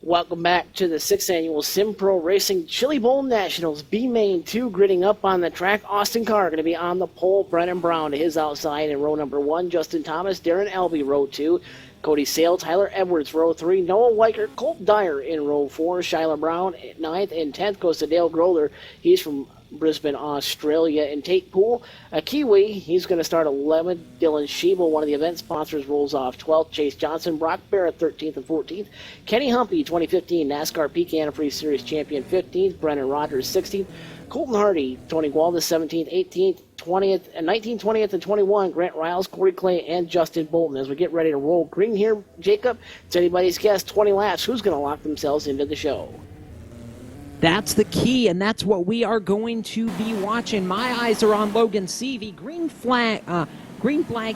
Welcome back to the 6th Annual Sim Pro Racing Chili Bowl Nationals. B-Main 2 gridding up on the track. Austin Carr going to be on the pole. Brennan Brown to his outside in row number 1. Justin Thomas, Darren Elby, row 2. Cody Sale, Tyler Edwards, row 3. Noah Weicker, Colt Dyer in row 4. Shyla Brown, 9th and 10th goes to Dale Growler. He's from Brisbane, Australia. And Tate Poole, a Kiwi, he's going to start 11th. Dylan Schiebel, one of the event sponsors, rolls off 12th. Chase Johnson, Brock Barrett, 13th and 14th. Kenny Humpy, 2015 NASCAR Peak Antifreeze Series champion, 15th. Brennan Rogers, 16th. Colton Hardy, Tony Walden, 17th, 18th, 20th, and 19th, 20th, and 21. Grant Riles, Corey Clay, and Justin Bolton. As we get ready to roll green here, Jacob, it's anybody's guess, 20 laps. Who's going to lock themselves into the show? That's the key, and that's what we are going to be watching. My eyes are on Logan Seavey. Green flag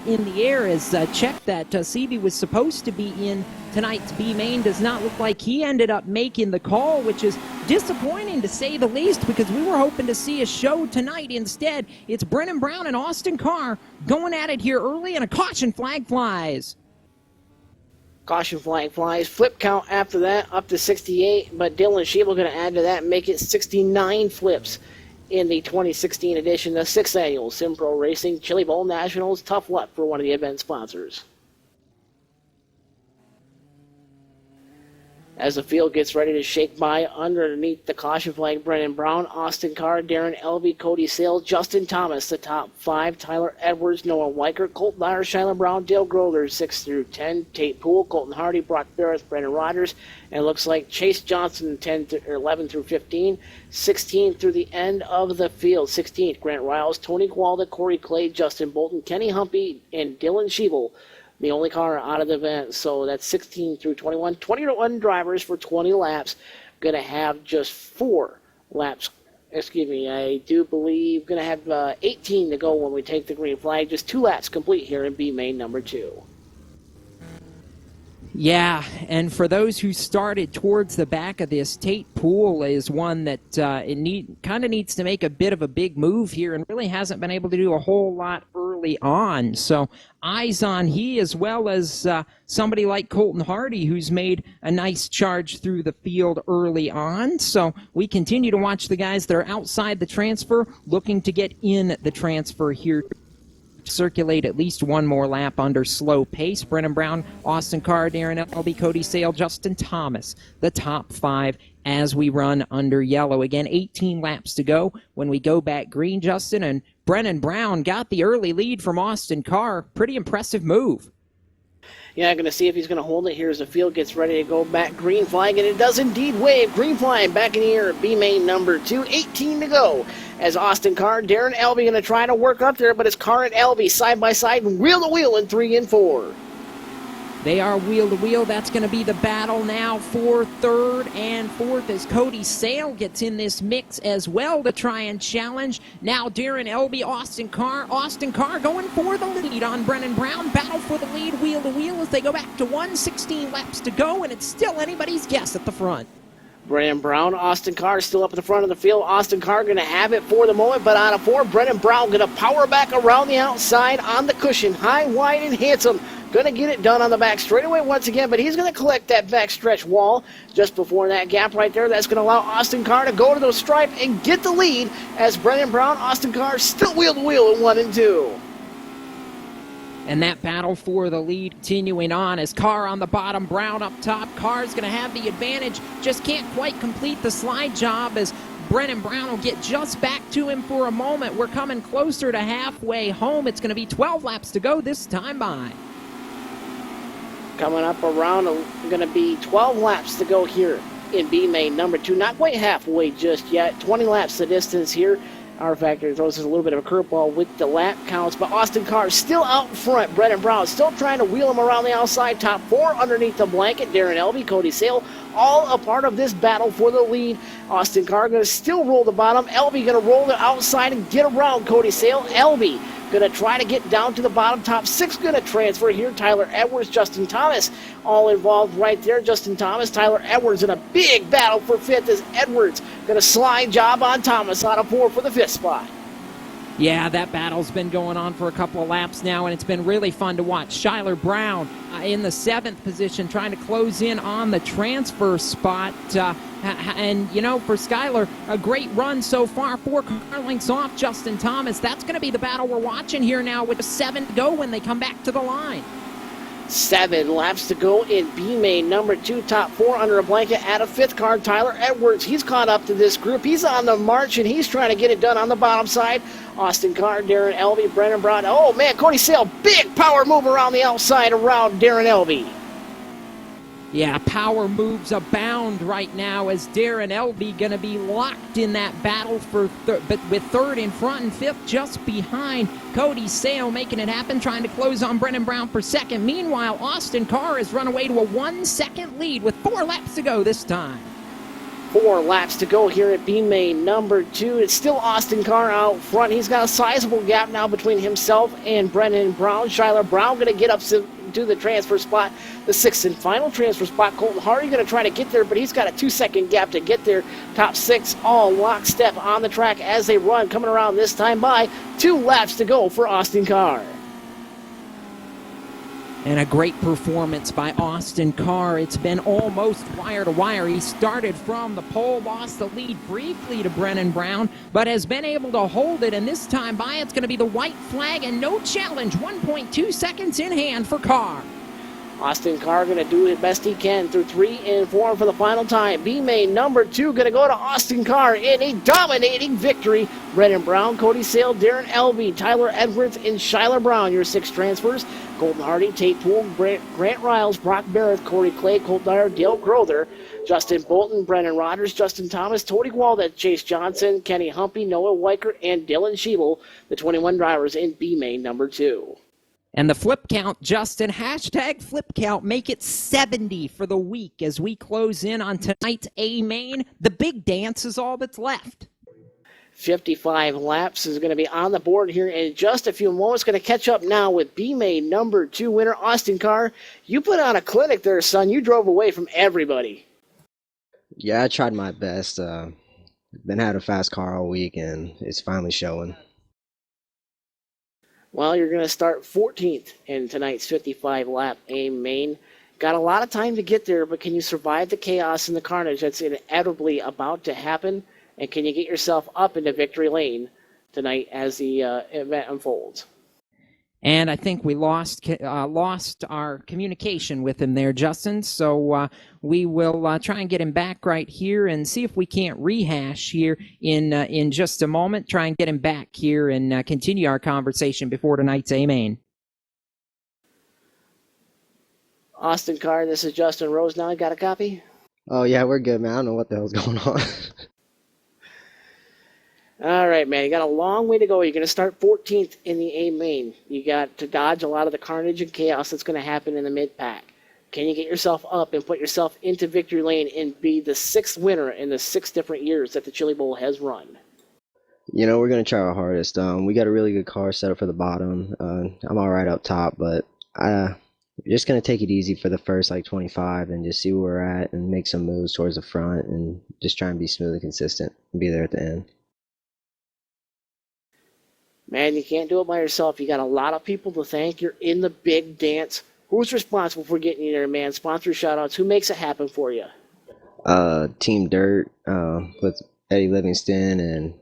in the air is checked that Seavey was supposed to be in tonight's B-Main. Does not look like he ended up making the call, which is disappointing to say the least, because we were hoping to see a show tonight. Instead, it's Brennan Brown and Austin Carr going at it here early, and a caution flag flies. Caution flag flies. Flip count after that up to 68, but Dylan Schiebel going to add to that and make it 69 flips in the 2016 edition of 6th Annual Sim Pro Racing Chili Bowl Nationals. Tough luck for one of the event sponsors. As the field gets ready to shake by underneath the caution flag, Brennan Brown, Austin Carr, Darren Elby, Cody Sale, Justin Thomas, the top 5, Tyler Edwards, Noah Weicker, Colt Dyer, Shyla Brown, Dale Growler, 6 through 10, Tate Poole, Colton Hardy, Brock Barrett, Brendan Rogers, and it looks like Chase Johnson, 11 through 15, 16 through the end of the field, 16th, Grant Riles, Tony Gualda, Corey Clay, Justin Bolton, Kenny Humpy, and Dylan Schiebel, the only car out of the event. So that's 16 through 21. 21 drivers for 20 laps. Going to have just 4 laps. Excuse me, I do believe going to have 18 to go when we take the green flag. Just 2 laps complete here in B-Main number 2. Yeah, and for those who started towards the back of this, Tate Poole is one that kind of needs to make a bit of a big move here and really hasn't been able to do a whole lot early on. So eyes on he, as well as somebody like Colton Hardy, who's made a nice charge through the field early on. So we continue to watch the guys that are outside the transfer, looking to get in the transfer here. Circulate at least one more lap under slow pace. Brennan Brown, Austin Carr, Darren Elby, Cody Sale, Justin Thomas, the top 5 as we run under yellow. Again, 18 laps to go when we go back green, Justin, and Brennan Brown got the early lead from Austin Carr. Pretty impressive move. Yeah, going to see if he's going to hold it here as the field gets ready to go back. Green flag, and it does indeed wave. Green flag back in the air at B main number 2. 18 to go. As Austin Carr, Darren Elby going to try to work up there, but it's Carr and Elby side by side, wheel to wheel in 3 and 4. They are wheel to wheel. That's going to be the battle now for third and fourth as Cody Sale gets in this mix as well to try and challenge. Now Darren Elby, Austin Carr. Austin Carr going for the lead on Brennan Brown. Battle for the lead wheel to wheel as they go back to 1:16 laps to go, and it's still anybody's guess at the front. Brennan Brown, Austin Carr still up at the front of the field. Austin Carr going to have it for the moment, but out of 4, Brennan Brown going to power back around the outside on the cushion. High, wide, and handsome. Going to get it done on the back straightaway once again, but he's going to collect that backstretch wall just before that gap right there. That's going to allow Austin Carr to go to the stripe and get the lead as Brennan Brown, Austin Carr still wheel to wheel at 1 and 2. And that battle for the lead continuing on as Carr on the bottom, Brown up top. Carr's going to have the advantage, just can't quite complete the slide job as Brennan Brown will get just back to him for a moment. We're coming closer to halfway home. It's going to be 12 laps to go this time by. Coming up around, going to be 12 laps to go here in B main number 2. Not quite halfway just yet. 20 laps the distance here. R Factor throws us a little bit of a curveball with the lap counts, but Austin Carr still out front. Brennan Brown still trying to wheel him around the outside. Top 4 underneath the blanket. Darren Elby, Cody Sale, all a part of this battle for the lead. Austin Carr going to still roll the bottom. Elby going to roll the outside and get around Cody Sale. Elby going to try to get down to the bottom. Top 6 going to transfer here. Tyler Edwards, Justin Thomas, all involved right there. Justin Thomas, Tyler Edwards in a big battle for 5th as Edwards going to slide job on Thomas out of 4 for the 5th spot. Yeah, that battle's been going on for a couple of laps now, and it's been really fun to watch. Shyler Brown in the 7th position trying to close in on the transfer spot. And, you know, for Skyler, a great run so far. 4 car lengths off Justin Thomas. That's going to be the battle we're watching here now with 7 to go when they come back to the line. 7 laps to go in B main number 2. Top 4 under a blanket at a 5th car. Tyler Edwards, he's caught up to this group. He's on the march, and he's trying to get it done on the bottom side. Austin Carr, Darren Elby, Brennan Brown. Oh, man, Cody Sale, big power move around the outside around Darren Elby. Yeah, power moves abound right now as Darren Elby going to be locked in that battle for but with 3rd in front and 5th just behind. Cody Sale making it happen, trying to close on Brennan Brown for 2nd. Meanwhile, Austin Carr has run away to a 1-second lead with 4 laps to go this time. 4 laps to go here at B main number 2. It's still Austin Carr out front. He's got a sizable gap now between himself and Brennan Brown. Shyler Brown going to get up to the transfer spot, the 6th and final transfer spot. Colton Hardy going to try to get there, but he's got a 2-second gap to get there. Top 6 all lockstep on the track as they run, coming around this time by. 2 laps to go for Austin Carr. And a great performance by Austin Carr. It's been almost wire to wire. He started from the pole, lost the lead briefly to Brennan Brown, but has been able to hold it. And this time by, it's going to be the white flag and no challenge. 1.2 seconds in hand for Carr. Austin Carr going to do the best he can through 3 and 4 for the final time. B main number 2 going to go to Austin Carr in a dominating victory. Brennan Brown, Cody Sale, Darren Elby, Tyler Edwards, and Shyler Brown, your 6 transfers. Colton Hardy, Tate Poole, Grant Riles, Brock Barrett, Corey Clay, Colt Dyer, Dale Crowther, Justin Bolton, Brennan Rodgers, Justin Thomas, Tony Walden, Chase Johnson, Kenny Humpy, Noah Weicker, and Dylan Schiebel, the 21 drivers in B main number 2. And the flip count, Justin, hashtag flip count, make it 70 for the week as we close in on tonight's A main. The big dance is all that's left. 55 laps is going to be on the board here in just a few moments. Going to catch up now with B main number 2 winner, Austin Carr. You put on a clinic there, son. You drove away from everybody. Yeah, I tried my best. Been had a fast car all week, and it's finally showing. Well, you're going to start 14th in tonight's 55-lap A main. Got a lot of time to get there, but can you survive the chaos and the carnage that's inevitably about to happen? And can you get yourself up into victory lane tonight as the event unfolds? And I think we lost our communication with him there, Justin. So we will try and get him back right here and see if we can't rehash here in just a moment. Try and get him back here and continue our conversation before tonight's A main. Austin Carr, this is Justin Rose now. You got a copy? Oh yeah, we're good, man. I don't know what the hell's going on. All right, man. You got a long way to go. You're going to start 14th in the A main. You got to dodge a lot of the carnage and chaos that's going to happen in the mid-pack. Can you get yourself up and put yourself into victory lane and be the 6th winner in the 6 different years that the Chili Bowl has run? You know, we're gonna try our hardest. We got a really good car set up for the bottom. I'm all right up top, but we're just gonna take it easy for the first like 25 and just see where we're at and make some moves towards the front and just try and be smooth and consistent and be there at the end. Man, you can't do it by yourself. You got a lot of people to thank. You're in the big dance. Who's responsible for getting you there, man? Sponsor shout-outs. Who makes it happen for you? Team Dirt with Eddie Livingston and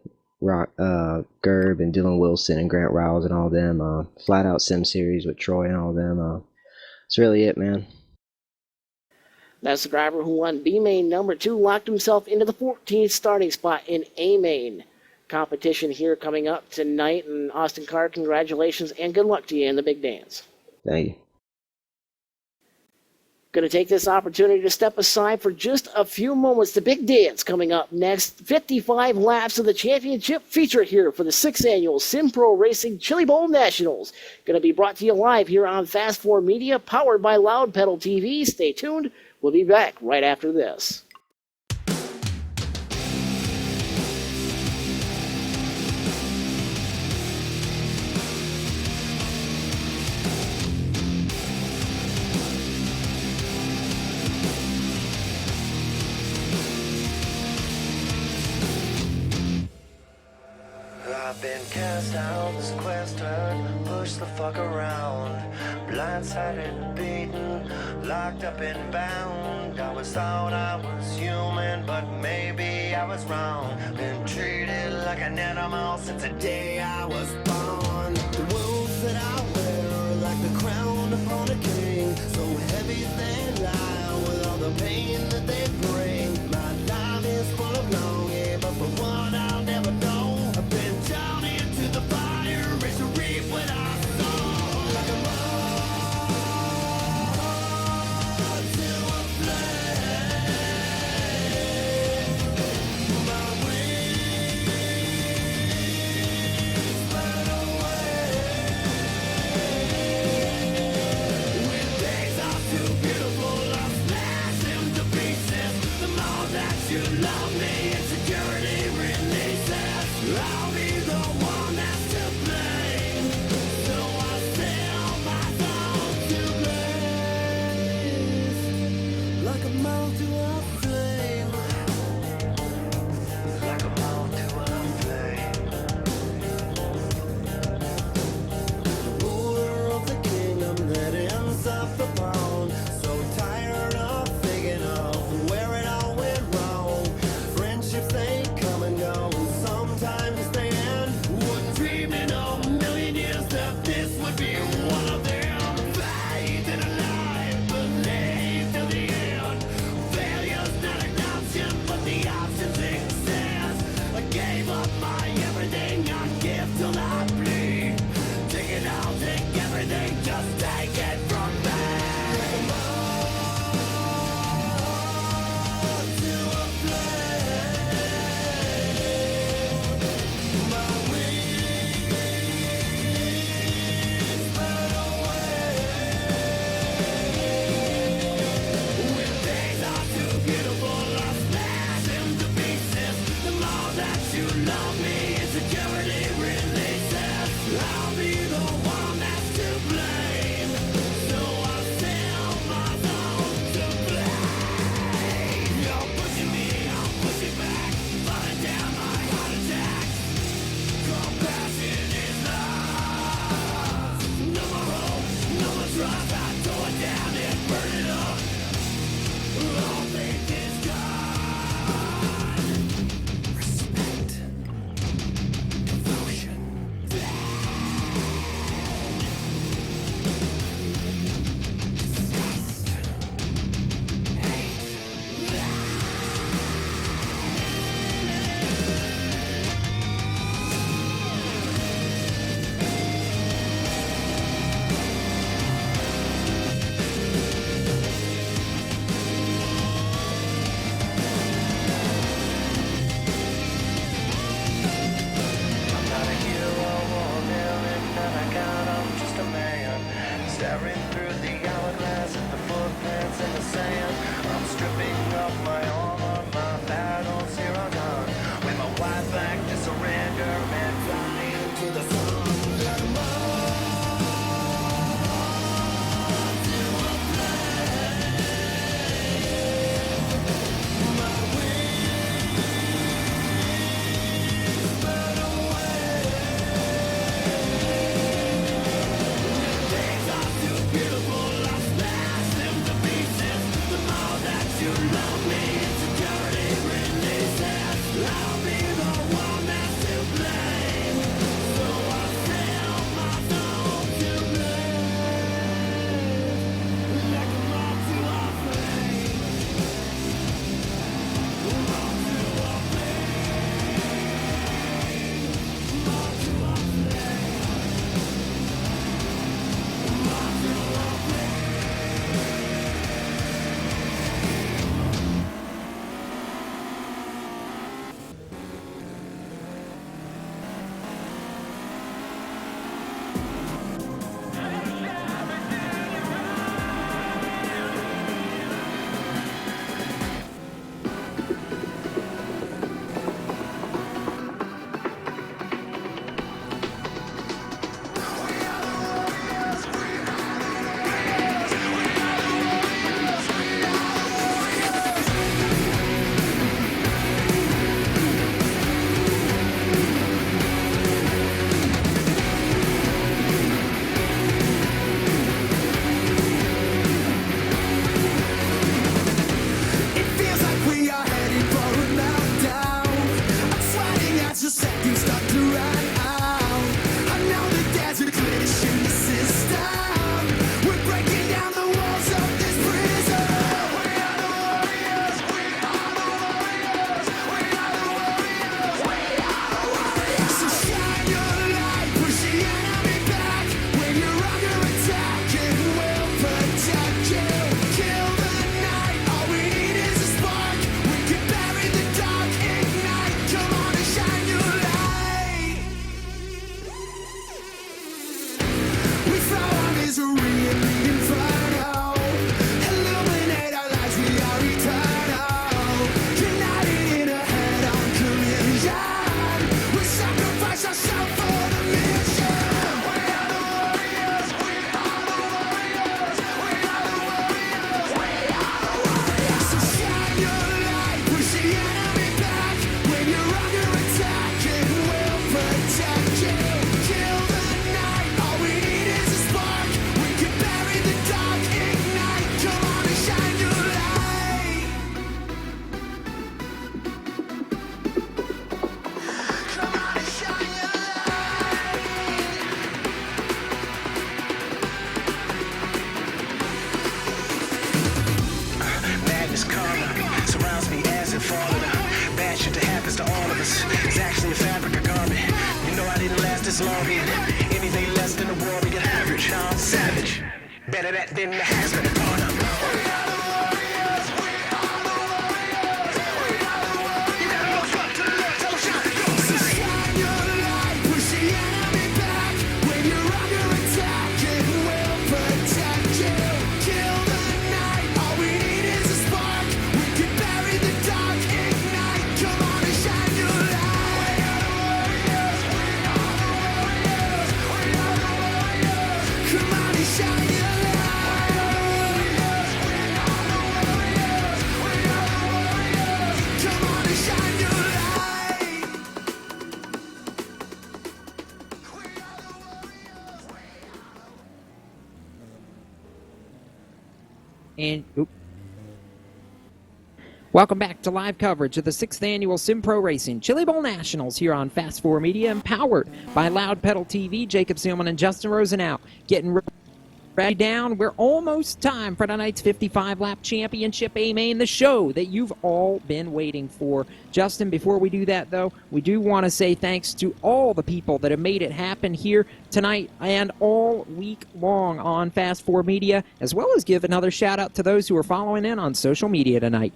Gerb and Dylan Wilson and Grant Rouse and all them. Flat Out Sim Series with Troy and all them. That's really it, man. That's the driver who won B main number 2, locked himself into the 14th starting spot in A main. Competition here coming up tonight. And Austin Carr, congratulations and good luck to you in the big dance. Thank you. Going to take this opportunity to step aside for just a few moments. The big dance coming up next. 55 laps of the championship feature here for the 6th annual SimPro Racing Chili Bowl Nationals. Going to be brought to you live here on Fast 4 Media, powered by Loud Pedal TV. Stay tuned. We'll be back right after this. I've been cast out, sequestered, pushed the fuck around, blindsided, beaten, locked up and bound. I was thought I was human, but maybe I was wrong. Been treated like an animal since the day I was born. The wounds that I wear are like the crown upon a king, so heavy they lie with all the pain that they bring. My life is full of longing, but for one I'll never know. Down into the fire, reach to reap what I sow. Like a moth to a flame. My wings burn away. When days are too beautiful, I'll smash them to pieces. The more that you love me, insecurity releases. I'll be the one that's to blame, so I sell my soul to blaze. Like a moth to a flame, like a moth to a flame. The ruler of the kingdom that ends up the throne, so tired of thinking of where it all went wrong. Friendships, they come and go. Sometimes they end. Wouldn't dream in a million years that this would be one of them. Faith in a life, believe till the end. Failure's not an option, but the options exist. I gave up my everything, I give till I bleed. Take it all, take everything, just take it from me. To a flame. My wings burn away. When days are too beautiful, I'll smash them to pieces. The more that you love me, you start to run out. I know that there's a glitch in the system. We're breaking down the walls of this prison. We are the warriors, we are the warriors, we are the warriors, we are the warriors. So shine your light, push the enemy back. When you're under attack, it will protect you. Kill the night, all we need is a spark. We can bury the dark, ignite. Come on and shine your light. We throw our misery in the inferno. Illuminate our lives, we are eternal. United in a head-on collision. We sacrifice ourselves for the mission. We are the warriors, we are the warriors, we are the warriors, we are the warriors. So shine your light, push the enemy back. When you're under attack, it will protect you. Kill the night, all we need is a spark. We can bury the dark, ignite. Come on and shine your light. Come on and shine your Madness karma surrounds me as if all of the bad shit that happens to all of us is actually a fabric of garment. You know I didn't last this long in anything less than a warrior average. I'm savage. Better that than the has-been upon them. You gotta look up to the Lord, tell him shine the door So tonight. shine your light, push the enemy back. When you're under attack, it will protect you. Kill the night, all we need is a spark. We can bury the dark, ignite. Come on and shine your light. We are the warriors, we are the warriors, we are the warriors. Come on and shine your light. Come on and shine your light. And welcome back to live coverage of the 6th annual SimPro Racing Chili Bowl Nationals here on Fast 4 Media, empowered by Loud Pedal TV. Jacob Seelman and Justin Rosenau getting ready down. We're almost time for tonight's 55-lap championship A-Main, the show that you've all been waiting for. Justin, before we do that, though, we do want to say thanks to all the people that have made it happen here tonight and all week long on Fast 4 Media, as well as give another shout-out to those who are following in on social media tonight.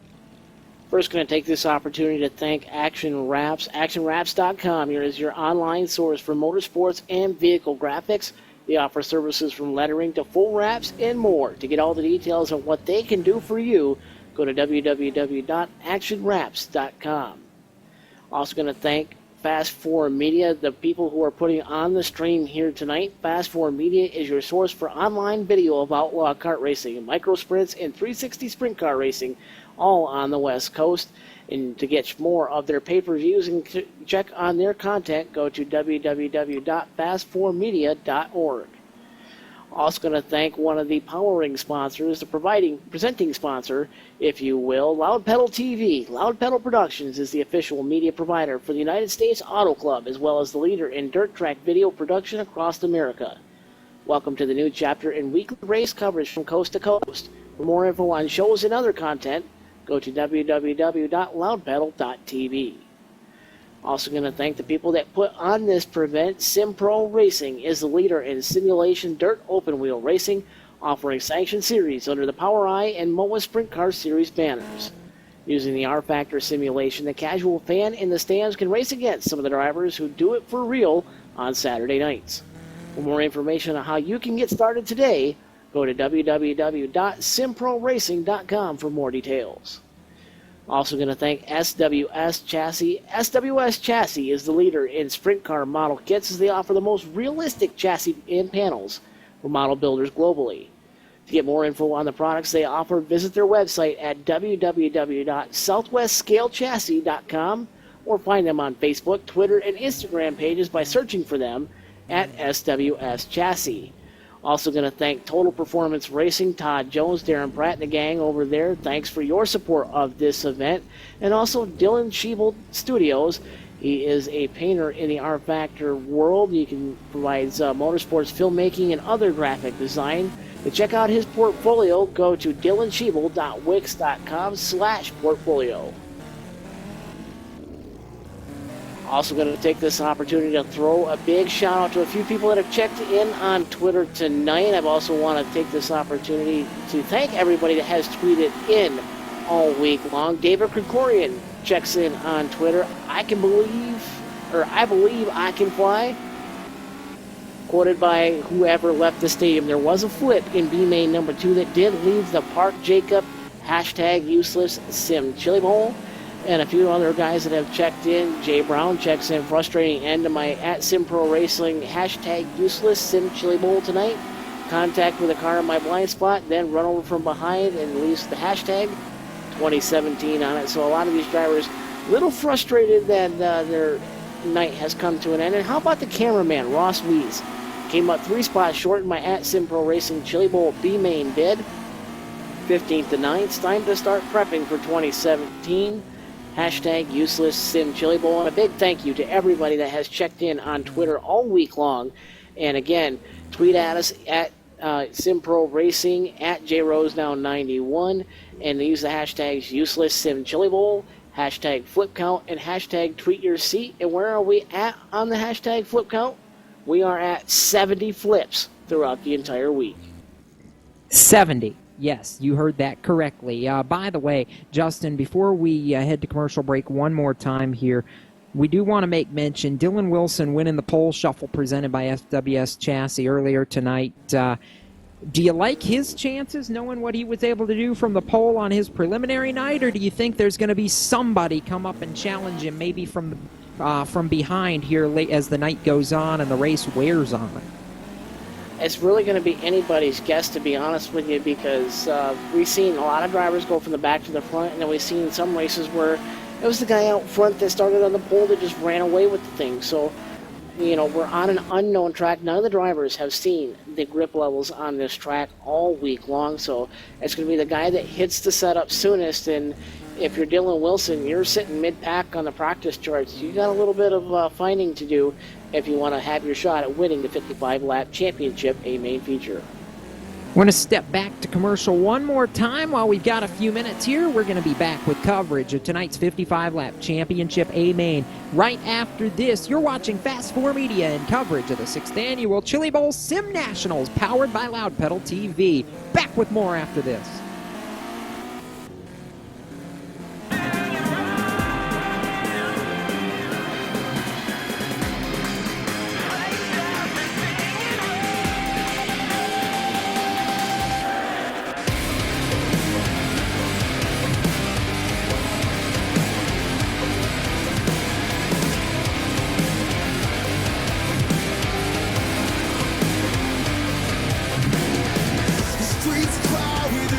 First, going to take this opportunity to thank Action Wraps. ActionWraps.com here is your online source for motorsports and vehicle graphics. They offer services from lettering to full wraps and more. To get all the details on what they can do for you, go to www.actionwraps.com. Also going to thank Fast 4 Media, the people who are putting on the stream here tonight. Fast 4 Media is your source for online video of outlaw kart racing, micro sprints, and 360 sprint car racing, all on the West Coast. And to get more of their pay-per-views and check on their content, go to www.fast4media.org. Also going to thank one of the powering sponsors, the presenting sponsor, if you will, Loud Pedal TV. Loud Pedal Productions is the official media provider for the United States Auto Club, as well as the leader in dirt track video production across America. Welcome to the new chapter in weekly race coverage from coast to coast. For more info on shows and other content, go to www.loudpedal.tv. Also going to thank the people that put on this prevent. SimPro Racing is the leader in simulation dirt open wheel racing, offering sanctioned series under the PowerEye and MOA Sprint Car Series banners. Using the R-Factor simulation, the casual fan in the stands can race against some of the drivers who do it for real on Saturday nights. For more information on how you can get started today, go to www.simproracing.com for more details. Also going to thank SWS Chassis. SWS Chassis is the leader in sprint car model kits, as they offer the most realistic chassis and panels for model builders globally. To get more info on the products they offer, visit their website at www.southwestscalechassis.com or find them on Facebook, Twitter, and Instagram pages by searching for them at SWS Chassis. Also going to thank Total Performance Racing, Todd Jones, Darren Pratt, and the gang over there. Thanks for your support of this event. And also Dylan Schiebel Studios. He is a painter in the R Factor world. He can provides motorsports filmmaking and other graphic design. To check out his portfolio, go to dylanschiebel.wix.com/portfolio. Also going to take this opportunity to throw a big shout out to a few people that have checked in on Twitter tonight. I also want to take this opportunity to thank everybody that has tweeted in all week long. David Krikorian checks in on Twitter. I believe I can fly. Quoted by whoever left the stadium. There was a flip in B main number 2 that did leave the park. Jacob, #useless sim chili bowl. And a few other guys that have checked in. Jay Brown checks in, frustrating end to my @SimPro Racing #useless sim chili bowl tonight. Contact with a car in my blind spot, then run over from behind and leaves the hashtag 2017 on it. So a lot of these drivers a little frustrated that their night has come to an end. And how about the cameraman, Ross Wees? Came up 3 spots short in my @SimPro Racing chili bowl B main bid. 15th to 9th. Time to start prepping for 2017. #useless sim chili bowl. And a big thank you to everybody that has checked in on Twitter all week long. And again, tweet at us at SimPro Racing, @JRoseNow91, and use the hashtags useless sim chili bowl, #flip count, and #tweet your seat. And where are we at on the hashtag flip count? We are at 70 flips throughout the entire week. 70. Yes, you heard that correctly. By the way, Justin, before we head to commercial break one more time here, we do want to make mention Dylan Wilson winning the pole shuffle presented by FWS Chassis earlier tonight. Do you like his chances, knowing what he was able to do from the pole on his preliminary night, or do you think there's going to be somebody come up and challenge him, maybe from behind here late as the night goes on and the race wears on? It's really going to be anybody's guess, to be honest with you, because we've seen a lot of drivers go from the back to the front, and then we've seen some races where it was the guy out front that started on the pole that just ran away with the thing. So, you know, we're on an unknown track. None of the drivers have seen the grip levels on this track all week long, so it's going to be the guy that hits the setup soonest. And if you're Dylan Wilson, you're sitting mid-pack on the practice charts. You got a little bit of finding to do if you want to have your shot at winning the 55-lap championship A-main feature. We're going to step back to commercial one more time while we've got a few minutes here. We're going to be back with coverage of tonight's 55-lap championship A-main. Right after this, you're watching Fast 4 Media and coverage of the 6th Annual Chili Bowl Sim Nationals, powered by Loud Pedal TV. Back with more after this. Streets cry with a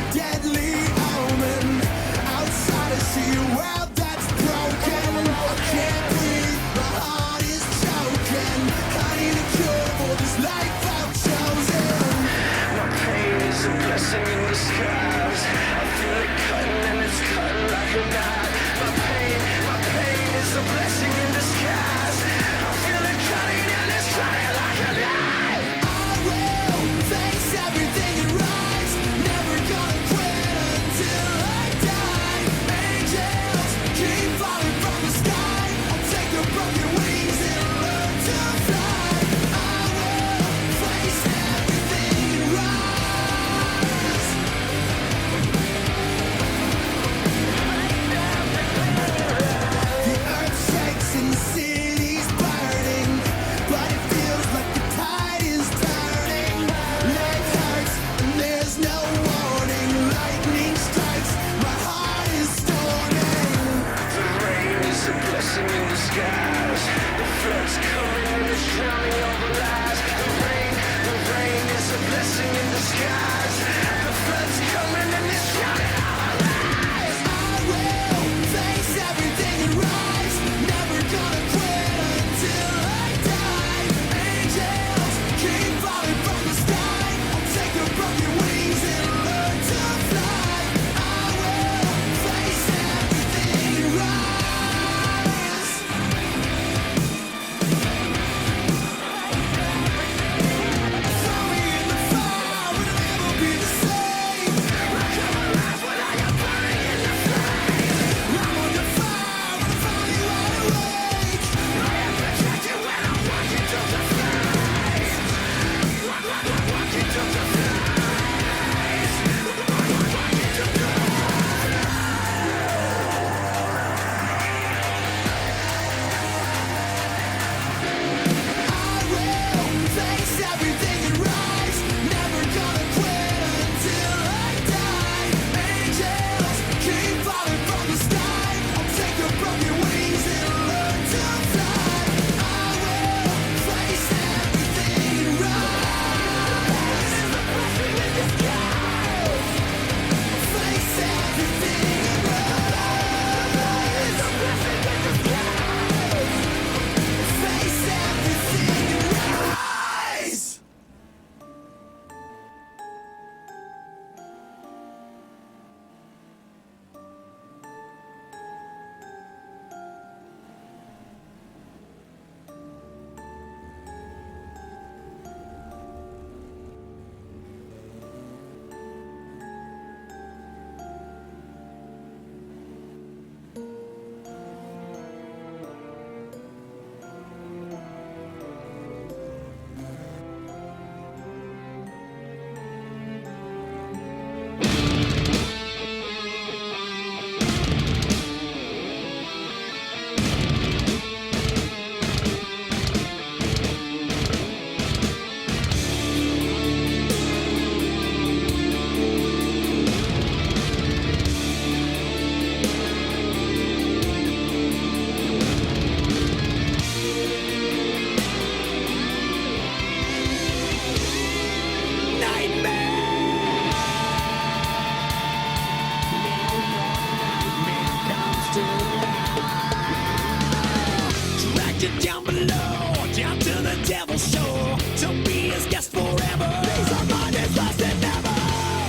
down below, down to the devil's shore, to be his guest forever. Peace of mind is less than ever.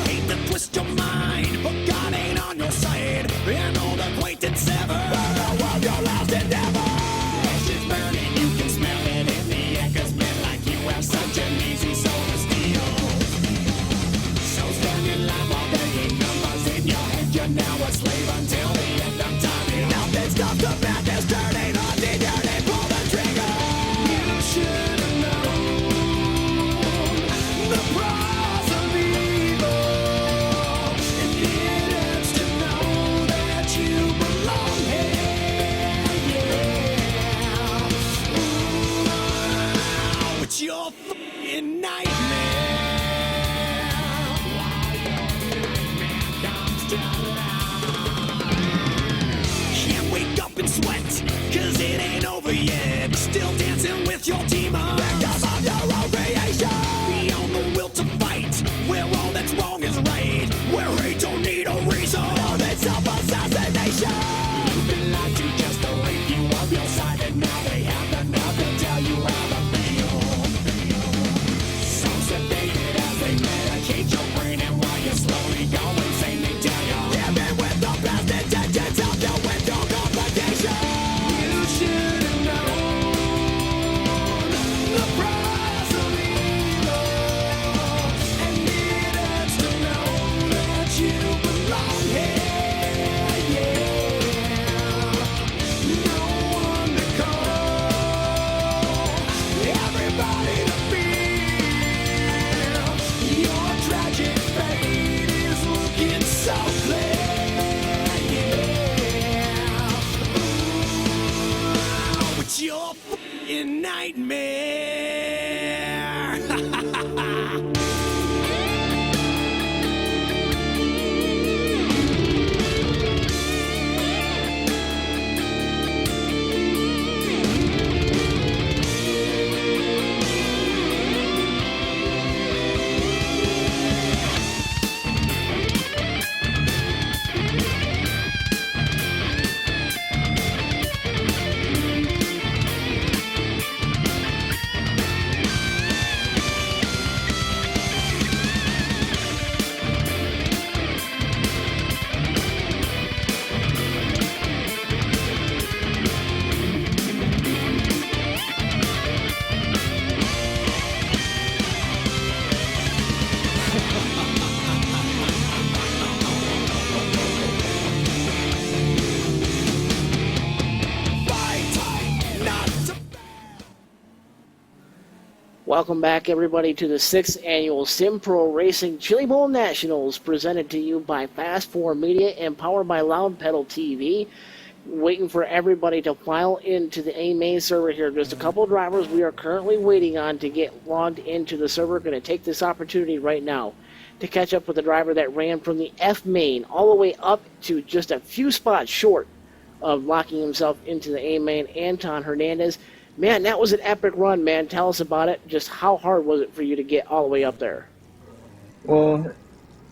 Hate to twist your mind, but God ain't on your side. An old acquaintance sever. For the world, your last endeavor. Ashes burning, you can smell it in the air, 'cause men like you have such an easy soul to steal. So spend your life all day in numbers in your head. You're now a slave until the end of time. Nothing stops the path that's turning on the dirty. Pull the trigger. You should have known the price of evil. And it hurts to know that you belong here. Yeah. Ooh, it's your fucking nightmare. Can't wake up and sweat, 'cause it ain't over yet. Still dancing with your demons. Victim of your own creation. Beyond the will to fight, where all that's wrong is right. Where hate don't need a reason. All that self-assassination. You've been lied to just to rape you of your side, and now they have the nerve to tell you how to feel. So sedated as they medicate your brain, and while you're slowly going insane, they tell you living with the best intentions of your window complication. You should have known the price of evil, and it hurts to know that you belong here. Yeah, no one to call, everybody to feel. Your tragic fate is looking so clear. Yeah, ooh, it's your fucking nightmare. Welcome back, everybody, to the 6th Annual Sim Pro Racing Chili Bowl Nationals, presented to you by Fast 4 Media and powered by Loud Pedal TV. Waiting for everybody to file into the A main server here. Just a couple of drivers we are currently waiting on to get logged into the server. Going to take this opportunity right now to catch up with the driver that ran from the F main all the way up to just a few spots short of locking himself into the A main. Anton Hernandez. Man, that was an epic run, man. Tell us about it. Just how hard was it for you to get all the way up there? Well,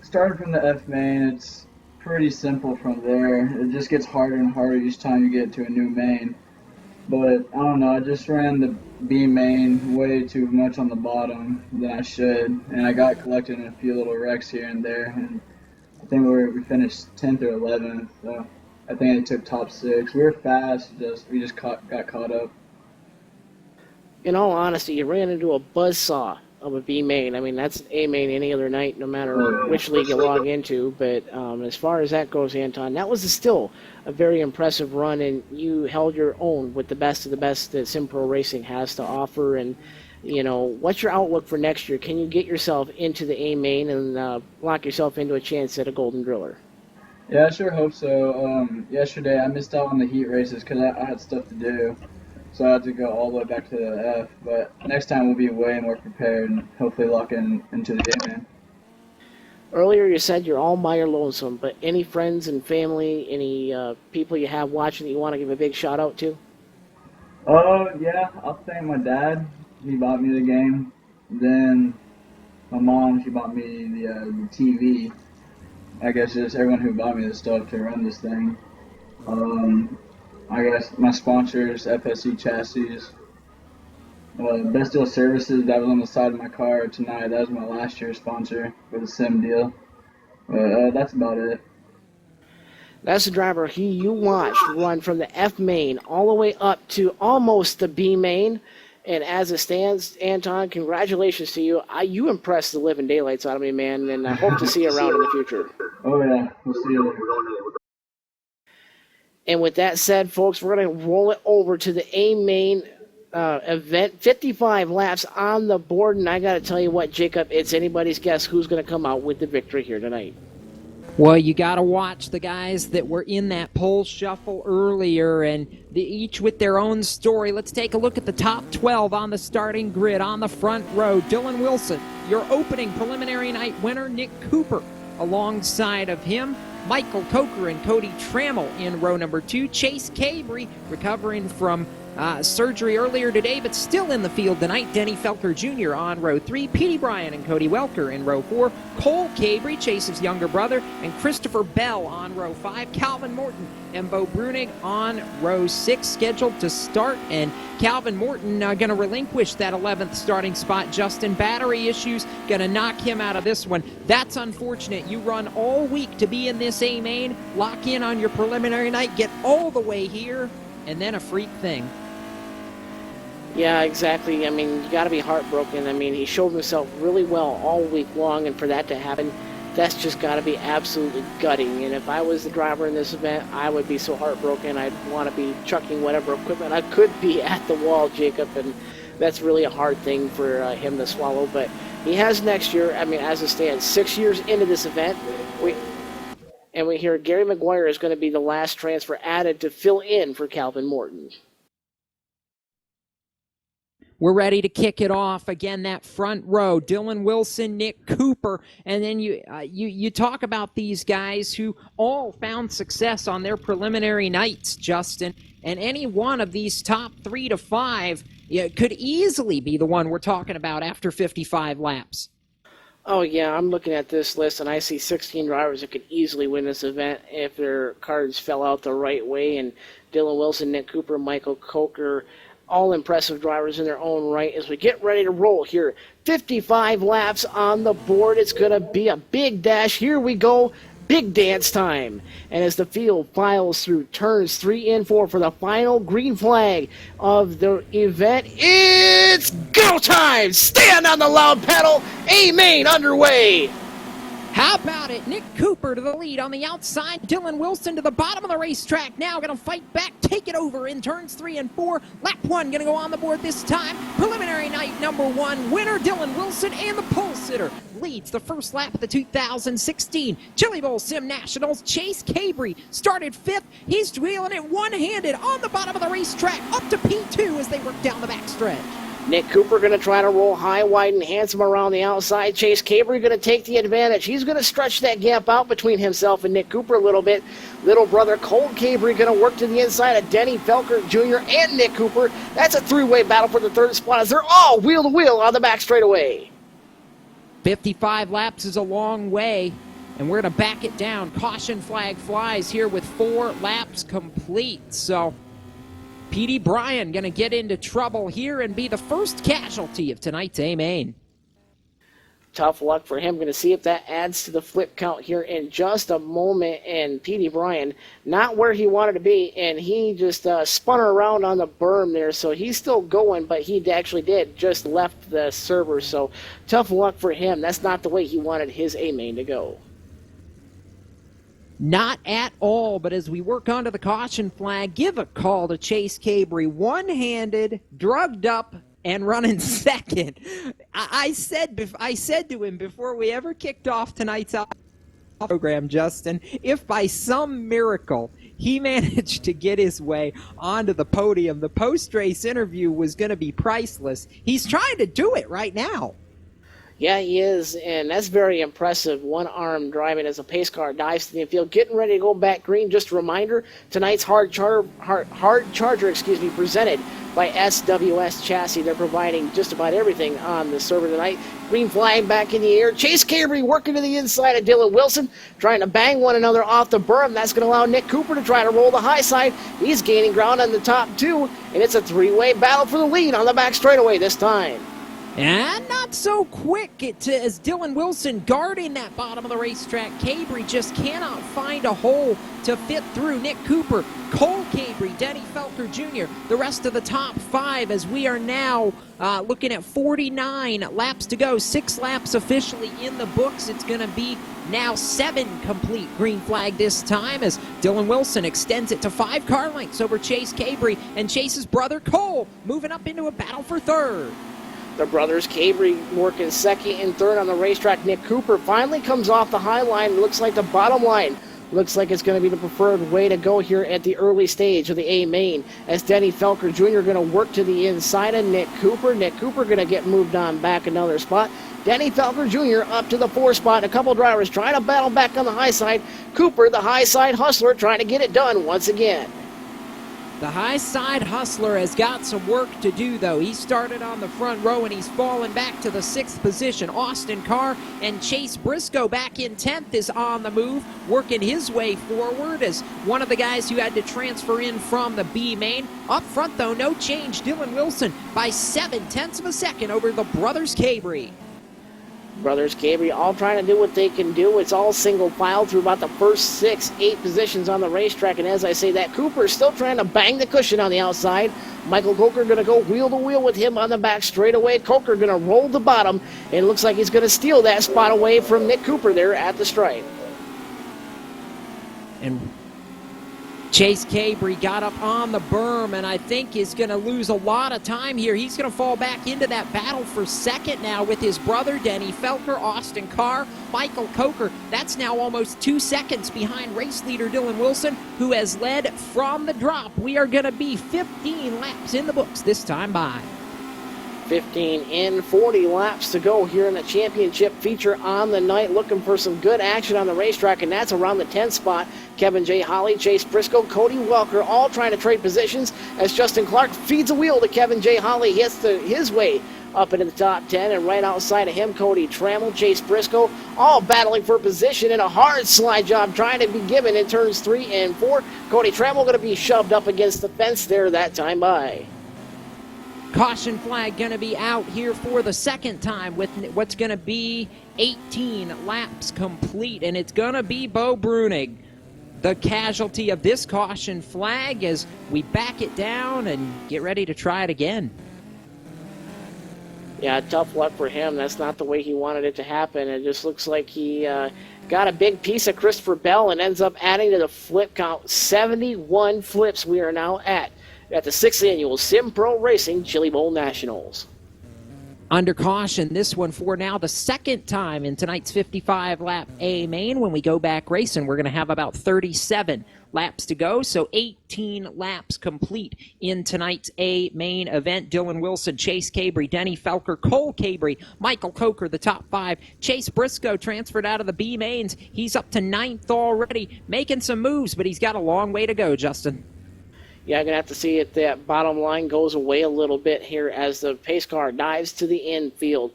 starting from the F main, it's pretty simple from there. It just gets harder and harder each time you get to a new main. But I don't know, I just ran the B main way too much on the bottom than I should, and I got collected in a few little wrecks here and there. And I think we finished 10th or 11th, so I think it took top 6. We were fast, we just got caught up. In all honesty, you ran into a buzzsaw of a B main. I mean, that's an A main any other night, no matter which league you log into. But as far as that goes, Anton, that was still a very impressive run, and you held your own with the best of the best that Sim Pro Racing has to offer. And, you know, what's your outlook for next year? Can you get yourself into the A main and lock yourself into a chance at a Golden Driller? Yeah, I sure hope so. Yesterday I missed out on the heat races because I had stuff to do. So I had to go all the way back to the F, but next time we'll be way more prepared and hopefully lock into the A-man. Earlier you said you're all by your lonesome, but any friends and family, any people you have watching that you want to give a big shout out to? Yeah, I'll thank my dad. He bought me the game. Then my mom, she bought me the TV. I guess just everyone who bought me the stuff to run this thing. I guess my sponsors, FSC Chassis, Best Deal Services, that was on the side of my car tonight. That was my last year's sponsor for the sim deal. That's about it. That's the driver you watched run from the F main all the way up to almost the B main. And as it stands, Anton, congratulations to you. You impressed the living daylights out of me, man, and I hope to see you around in the future. Oh, yeah. We'll see you later. And with that said, folks, we're going to roll it over to the A main event. 55 laps on the board, and I got to tell you what, Jacob, it's anybody's guess who's going to come out with the victory here tonight. Well, you got to watch the guys that were in that pole shuffle earlier, and each with their own story. Let's take a look at the top 12 on the starting grid. On the front row, Dylan Wilson, your opening preliminary night winner, Nick Cooper. Alongside of him, Michael Coker and Cody Trammell in row number 2. Chase Cabry, recovering from surgery earlier today, but still in the field tonight. Denny Felker Jr. on row 3. Petey Bryan and Cody Welker in row 4. Cole Cabry, Chase's younger brother, and Christopher Bell on row 5. Calvin Morton and Bo Brunig on row 6, scheduled to start. And Calvin Morton going to relinquish that 11th starting spot. Justin, battery issues going to knock him out of this one. That's unfortunate. You run all week to be in this A main, lock in on your preliminary night, get all the way here, and then a freak thing. Yeah, exactly. I mean, you got to be heartbroken. I mean, he showed himself really well all week long, and for that to happen, that's just got to be absolutely gutting. And if I was the driver in this event, I would be so heartbroken. I'd want to be chucking whatever equipment I could be at the wall, Jacob, and that's really a hard thing for him to swallow. But he has next year. I mean, as it stands, 6 years into this event, we hear Gary McGuire is going to be the last transfer added to fill in for Calvin Morton. We're ready to kick it off. Again, that front row, Dylan Wilson, Nick Cooper, and then you talk about these guys who all found success on their preliminary nights, Justin, and any one of these top 3 to 5 could easily be the one we're talking about after 55 laps. Oh, yeah, I'm looking at this list, and I see 16 drivers that could easily win this event if their cards fell out the right way, and Dylan Wilson, Nick Cooper, Michael Coker, all impressive drivers in their own right as we get ready to roll here. 55 laps on the board. It's going to be a big dash. Here we go. Big dance time. And as the field files through turns 3 and 4 for the final green flag of the event, it's go time! Stand on the loud pedal. A main underway. How about it? Nick Cooper to the lead on the outside. Dylan Wilson to the bottom of the racetrack. Now going to fight back, take it over in turns 3 and 4. Lap 1 going to go on the board this time. Preliminary night number 1 winner, Dylan Wilson, and the pole sitter leads the first lap of the 2016 Chili Bowl Sim Nationals. Chase Cabry started 5th. He's wheeling it one-handed on the bottom of the racetrack up to P2 as they work down the backstretch. Nick Cooper going to try to roll high, wide, and handsome around the outside. Chase Cabry going to take the advantage. He's going to stretch that gap out between himself and Nick Cooper a little bit. Little brother Cole Cabry going to work to the inside of Denny Felker Jr. and Nick Cooper. That's a three-way battle for the third spot as they're all wheel-to-wheel on the back straightaway. 55 laps is a long way, and we're going to back it down. Caution flag flies here with 4 laps complete, so Petey Bryan going to get into trouble here and be the first casualty of tonight's A-Main. Tough luck for him. Going to see if that adds to the flip count here in just a moment. And Petey Bryan, not where he wanted to be, and he just spun around on the berm there. So he's still going, but he actually did just left the server. So tough luck for him. That's not the way he wanted his A-Main to go. Not at all, but as we work onto the caution flag, give a call to Chase Cabry, one-handed, drugged up, and running second. I said to him before we ever kicked off tonight's program, Justin, if by some miracle he managed to get his way onto the podium, the post-race interview was going to be priceless. He's trying to do it right now. Yeah, he is, and that's very impressive. One arm driving as a pace car dives to the infield, getting ready to go back green. Just a reminder, tonight's hard charger, presented by SWS Chassis. They're providing just about everything on the server tonight. Green flag back in the air. Chase Cabry working to the inside of Dylan Wilson, trying to bang one another off the berm. That's going to allow Nick Cooper to try to roll the high side. He's gaining ground on the top two, and it's a three-way battle for the lead on the back straightaway this time. And not so quick as Dylan Wilson guarding that bottom of the racetrack. Cabry just cannot find a hole to fit through. Nick Cooper, Cole Cabry, Denny Felker Jr., the rest of the top five as we are now looking at 49 laps to go. 6 laps officially in the books. It's going to be now 7 complete. Green flag this time as Dylan Wilson extends it to 5 car lengths over Chase Cabry, and Chase's brother Cole moving up into a battle for third. The brothers Cabry working second and third on the racetrack. Nick Cooper finally comes off the high line. It looks like the bottom line looks like it's going to be the preferred way to go here at the early stage of the A main, as Denny Felker Jr. going to work to the inside of Nick Cooper. Nick Cooper going to get moved on back another spot. Denny Felker Jr. up to the 4th spot. A couple drivers trying to battle back on the high side. Cooper, the high side hustler, trying to get it done once again. The high side hustler has got some work to do, though. He started on the front row, and he's fallen back to the 6th position. Austin Carr and Chase Briscoe back in 10th is on the move, working his way forward as one of the guys who had to transfer in from the B main. Up front, though, no change. Dylan Wilson by 0.7 of a second over the brothers Cabry. Brothers Cabry all trying to do what they can do. It's all single file through about the first 6-8 positions on the racetrack. And as I say that, Cooper is still trying to bang the cushion on the outside. Michael Coker going to go wheel to wheel with him on the back straightaway. Coker going to roll the bottom. And it looks like he's going to steal that spot away from Nick Cooper there at the stripe. And Chase Cabry got up on the berm, and I think is going to lose a lot of time here. He's going to fall back into that battle for second now with his brother, Denny Felker, Austin Carr, Michael Coker. That's now almost 2 seconds behind race leader Dylan Wilson, who has led from the drop. We are going to be 15 laps in the books this time by. 15 in, 40 laps to go here in the championship feature on the night. Looking for some good action on the racetrack, and that's around the 10th spot. Kevin J. Holly, Chase Briscoe, Cody Welker all trying to trade positions as Justin Clark feeds a wheel to Kevin J. Holly. Hits his way up into the top 10, and right outside of him, Cody Trammell, Chase Briscoe, all battling for position in a hard slide job trying to be given in turns 3 and 4. Cody Trammell going to be shoved up against the fence there that time by. Caution flag going to be out here for the second time with what's going to be 18 laps complete, and it's going to be Bo Brunig, the casualty of this caution flag, as we back it down and get ready to try it again. Yeah, tough luck for him. That's not the way he wanted it to happen. It just looks like he got a big piece of Christopher Bell and ends up adding to the flip count. 71 flips we are now at the 6th annual Sim Pro Racing Chili Bowl Nationals. Under caution, this one for now the second time in tonight's 55-lap A main. When we go back racing, we're going to have about 37 laps to go, so 18 laps complete in tonight's A main event. Dylan Wilson, Chase Cabry, Denny Felker, Cole Cabry, Michael Coker, the top 5. Chase Briscoe transferred out of the B mains. He's up to 9th already, making some moves, but he's got a long way to go, Justin. Yeah, I'm going to have to see if that bottom line goes away a little bit here as the pace car dives to the infield.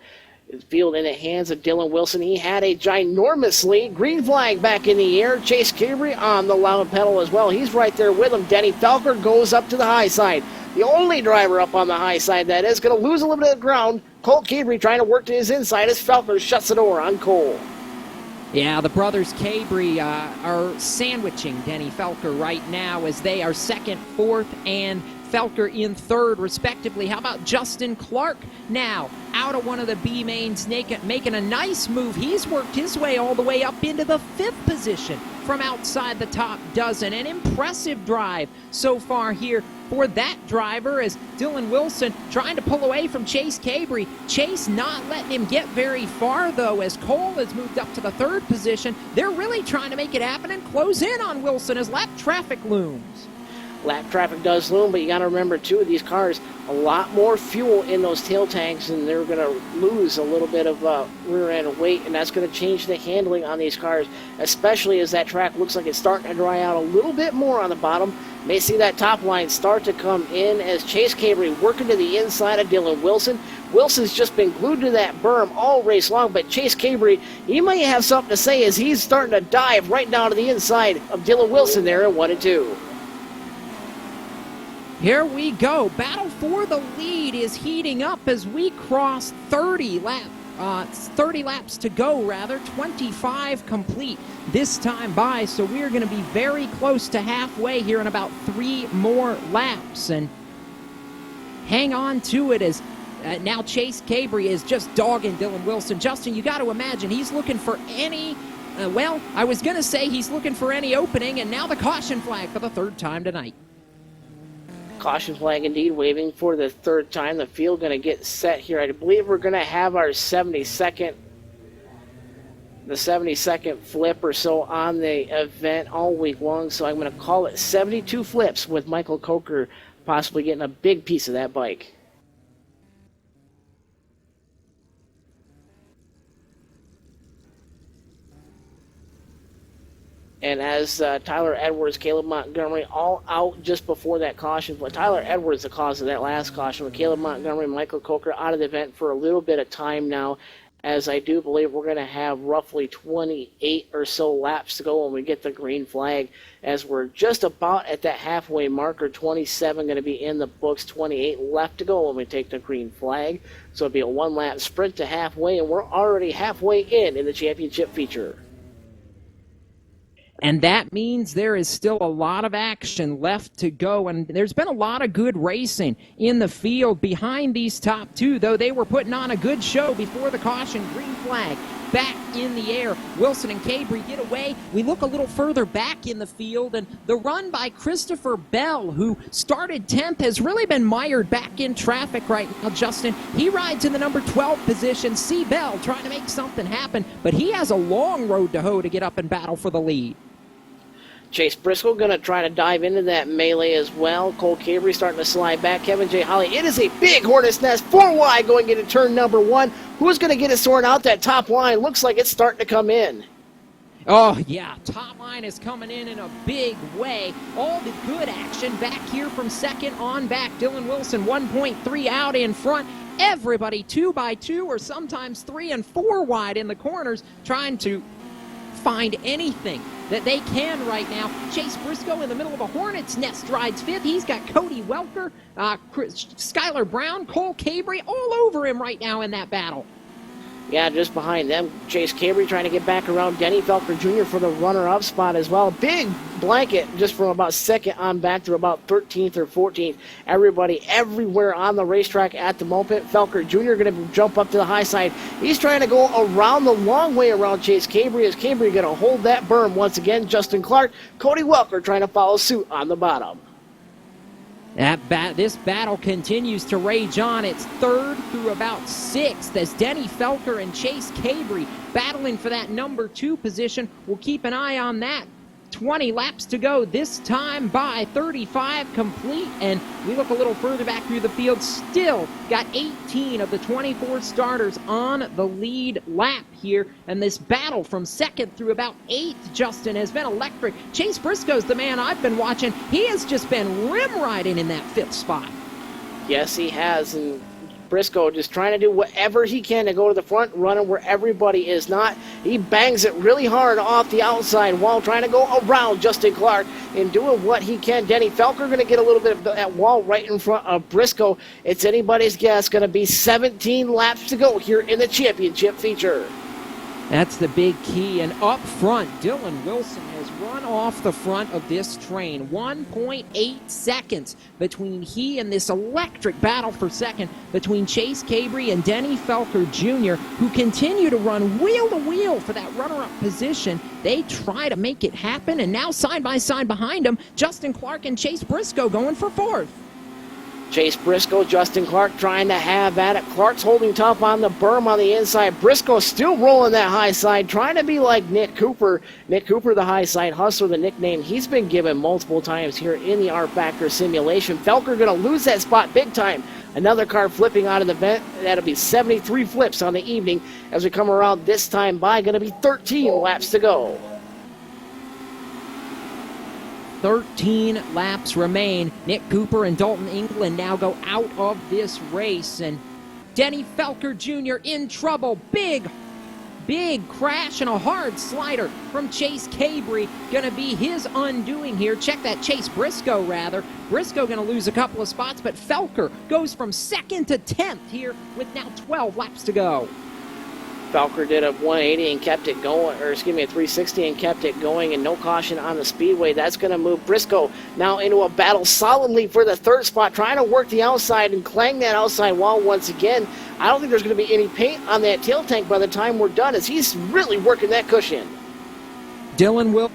Field in the hands of Dylan Wilson. He had a ginormous lead. Green flag back in the air. Chase Cabry on the loud pedal as well. He's right there with him. Denny Felker goes up to the high side. The only driver up on the high side that is going to lose a little bit of ground. Cole Cabry trying to work to his inside as Felker shuts the door on Cole. Yeah, the brothers Cabry are sandwiching Denny Felker right now as they are 2nd, 4th, and Felker in 3rd, respectively. How about Justin Clark now out of one of the B mains, making a nice move. He's worked his way all the way up into the 5th position from outside the top dozen. An impressive drive so far here for that driver as Dylan Wilson trying to pull away from Chase Cabry. Chase not letting him get very far, though, as Cole has moved up to the 3rd position. They're really trying to make it happen and close in on Wilson as lap traffic looms. lap traffic does loom, but you got to remember, too, these cars, a lot more fuel in those tail tanks, and they're going to lose a little bit of rear end weight, and that's going to change the handling on these cars, especially as that track looks like it's starting to dry out a little bit more on the bottom. May see that top line start to come in as Chase Cabre working to the inside of Dylan Wilson. Wilson's just been glued to that berm all race long, but Chase Cabre, he might have something to say as he's starting to dive right down to the inside of Dylan Wilson there in 1 and 2. Here we go. Battle for the lead is heating up as we cross 30 laps to go, 25 complete this time by, so we're going to be very close to halfway here in about 3 more laps, and hang on to it as now Chase Cabre is just dogging Dylan Wilson. Justin, you got to imagine he's looking for any, I was going to say he's looking for any opening, and now the caution flag for the 3rd time tonight. Caution flag indeed waving for the 3rd time. The field going to get set here. I believe we're going to have our 72nd flip or so on the event all week long. So I'm going to call it 72 flips with Michael Coker possibly getting a big piece of that bike. And as Tyler Edwards, Caleb Montgomery all out just before that caution. But Tyler Edwards, the cause of that last caution, with Caleb Montgomery and Michael Coker out of the event for a little bit of time now, as I do believe we're going to have roughly 28 or so laps to go when we get the green flag, as we're just about at that halfway marker. 27 going to be in the books, 28 left to go when we take the green flag. So it'll be a 1-lap sprint to halfway, and we're already halfway in the championship feature. And that means there is still a lot of action left to go. And there's been a lot of good racing in the field behind these top 2, though they were putting on a good show before the caution. Green flag back in the air. Wilson and Cabre get away. We look a little further back in the field, and the run by Christopher Bell, who started 10th, has really been mired back in traffic right now, Justin. He rides in the number 12 position. C. Bell trying to make something happen, but he has a long road to hoe to get up and battle for the lead. Chase Briscoe going to try to dive into that melee as well. Cole Cabre starting to slide back. Kevin J. Holly. It is a big hornet's nest. 4 wide going into turn number 1. Who's going to get it sorted out? That top line looks like it's starting to come in. Oh, yeah, top line is coming in a big way. All the good action back here from second on back. Dylan Wilson 1.3 out in front. Everybody 2 by 2 or sometimes 3 and 4 wide in the corners trying to find anything that they can right now. Chase Briscoe in the middle of a hornet's nest rides 5th. He's got Cody Welker, Skylar Brown, Cole Cabre all over him right now in that battle. Yeah, just behind them, Chase Cabre trying to get back around Denny Felker Jr. for the runner-up spot as well. Big blanket just from about 2nd on back to about 13th or 14th. Everybody everywhere on the racetrack at the moment. Felker Jr. going to jump up to the high side. He's trying to go around the long way around Chase Cabre. Is Cabre going to hold that berm once again? Justin Clark, Cody Welker trying to follow suit on the bottom. This battle continues to rage on. It's 3rd through about 6th as Denny Felker and Chase Cabre battling for that number 2 position. We'll keep an eye on that. 20 laps to go, this time by 35 complete, and we look a little further back through the field, still got 18 of the 24 starters on the lead lap here, and this battle from 2nd through about 8th, Justin, has been electric. Chase Briscoe's the man I've been watching. He has just been rim riding in that 5th spot. Yes, he has, and Briscoe just trying to do whatever he can to go to the front, running where everybody is not. He bangs it really hard off the outside while trying to go around Justin Clark and doing what he can. Denny Felker going to get a little bit of that wall right in front of Briscoe. It's anybody's guess. Going to be 17 laps to go here in the championship feature. That's the big key. And up front, Dylan Wilson has run off the front of this train. 1.8 seconds between he and this electric battle for second between Chase Cabre and Denny Felker Jr., who continue to run wheel to wheel for that runner-up position. They try to make it happen, and now side by side behind them, Justin Clark and Chase Briscoe going for 4th. Chase Briscoe, Justin Clark trying to have at it. Clark's holding tough on the berm on the inside. Briscoe still rolling that high side, trying to be like Nick Cooper. Nick Cooper, the high side hustler, the nickname he's been given multiple times here in the R Factor simulation. Felker going to lose that spot big time. Another car flipping out of the vent. That'll be 73 flips on the evening as we come around this time by. Going to be 13 laps to go. 13 laps remain. Nick Cooper and Dalton England now go out of this race. And Denny Felker Jr. in trouble. Big crash and a hard slider from Chase Cabry. Going to be his undoing here. Check that, Chase Briscoe, rather. Briscoe going to lose a couple of spots, but Felker goes from 2nd to 10th here with now 12 laps to go. Felker did a 180 and kept it going, or excuse me, a 360 and kept it going, and no caution on the speedway. That's going to move Briscoe now into a battle solidly for the 3rd spot, trying to work the outside and clang that outside wall once again. I don't think there's going to be any paint on that tail tank by the time we're done, as he's really working that cushion. Dylan Will,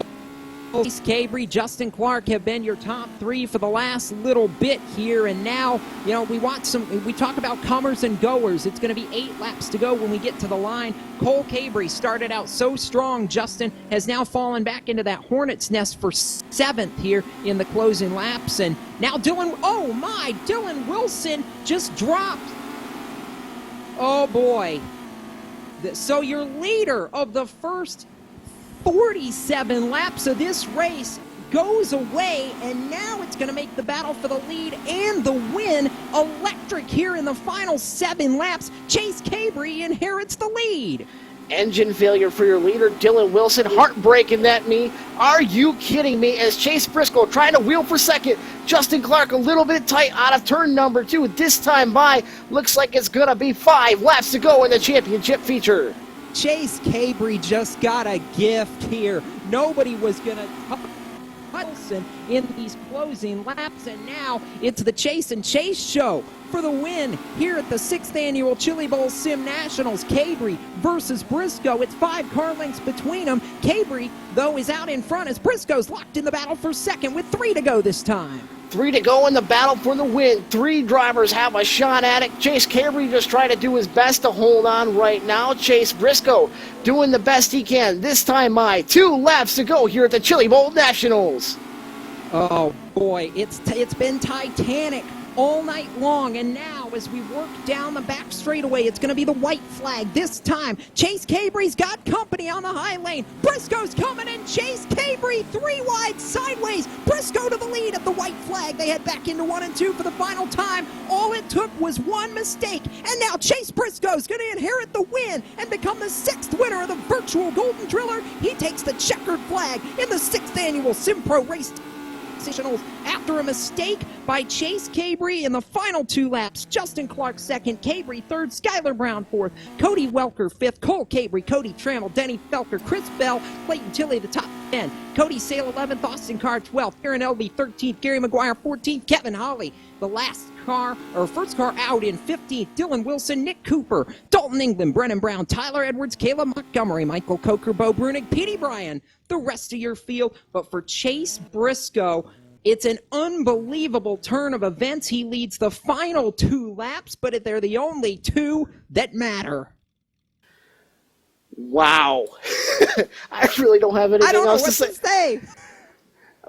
Chase Cabry, Justin Clark have been your top 3 for the last little bit here, and now, you know, we talk about comers and goers. It's going to be 8 laps to go when we get to the line. Cole Cabry started out so strong. Justin has now fallen back into that hornet's nest for 7th here in the closing laps, and now Dylan Wilson just dropped. Oh boy. So your leader of the first 47 laps of this race goes away, and now it's going to make the battle for the lead and the win electric here in the final 7 laps. Chase Cabry inherits the lead. Engine failure for your leader, Dylan Wilson. Heartbreaking that me. Are you kidding me? As Chase Briscoe trying to wheel for 2nd. Justin Clark a little bit tight out of turn number 2. This time by, looks like it's going to be 5 laps to go in the championship feature. Chase Cabry just got a gift here. Nobody was going to Wilson in these closing laps, and now it's the Chase and Chase show for the win here at the 6th annual Chili Bowl Sim Nationals. Cabry versus Briscoe. It's 5 car lengths between them. Cabry, though, is out in front as Briscoe's locked in the battle for 2nd with 3 to go this time. 3 to go in the battle for the win. 3 drivers have a shot at it. Chase Cabry just trying to do his best to hold on right now. Chase Briscoe doing the best he can. This time by 2 laps to go here at the Chili Bowl Nationals. Oh boy, it's been Titanic all night long, and now as we work down the back straightaway, it's going to be the white flag this time. Chase Cabry's got company on the high lane. Briscoe's coming in. Chase Cabry 3 wide sideways. Briscoe to the lead at the white flag. They head back into 1 and 2 for the final time. All it took was 1 mistake, and now Chase Briscoe's going to inherit the win and become the 6th winner of the virtual Golden Driller. He takes the checkered flag in the 6th annual SimPro race after a mistake by Chase Cabry in the final 2 laps. Justin Clark 2nd, Cabry 3rd, Skylar Brown 4th, Cody Welker 5th, Cole Cabry, Cody Trammell, Denny Felker, Chris Bell, Clayton Tilley the top 10, Cody Sale 11th, Austin Carr 12th, Aaron Elby 13th, Gary McGuire 14th, Kevin Holly the first car out in 15th, Dylan Wilson, Nick Cooper, Dalton England, Brennan Brown, Tyler Edwards, Caleb Montgomery, Michael Coker, Bo Brunig, Petey Bryan, the rest of your field. But for Chase Briscoe, it's an unbelievable turn of events. He leads the final 2 laps, but they're the only 2 that matter. Wow. I really don't have anything else to say.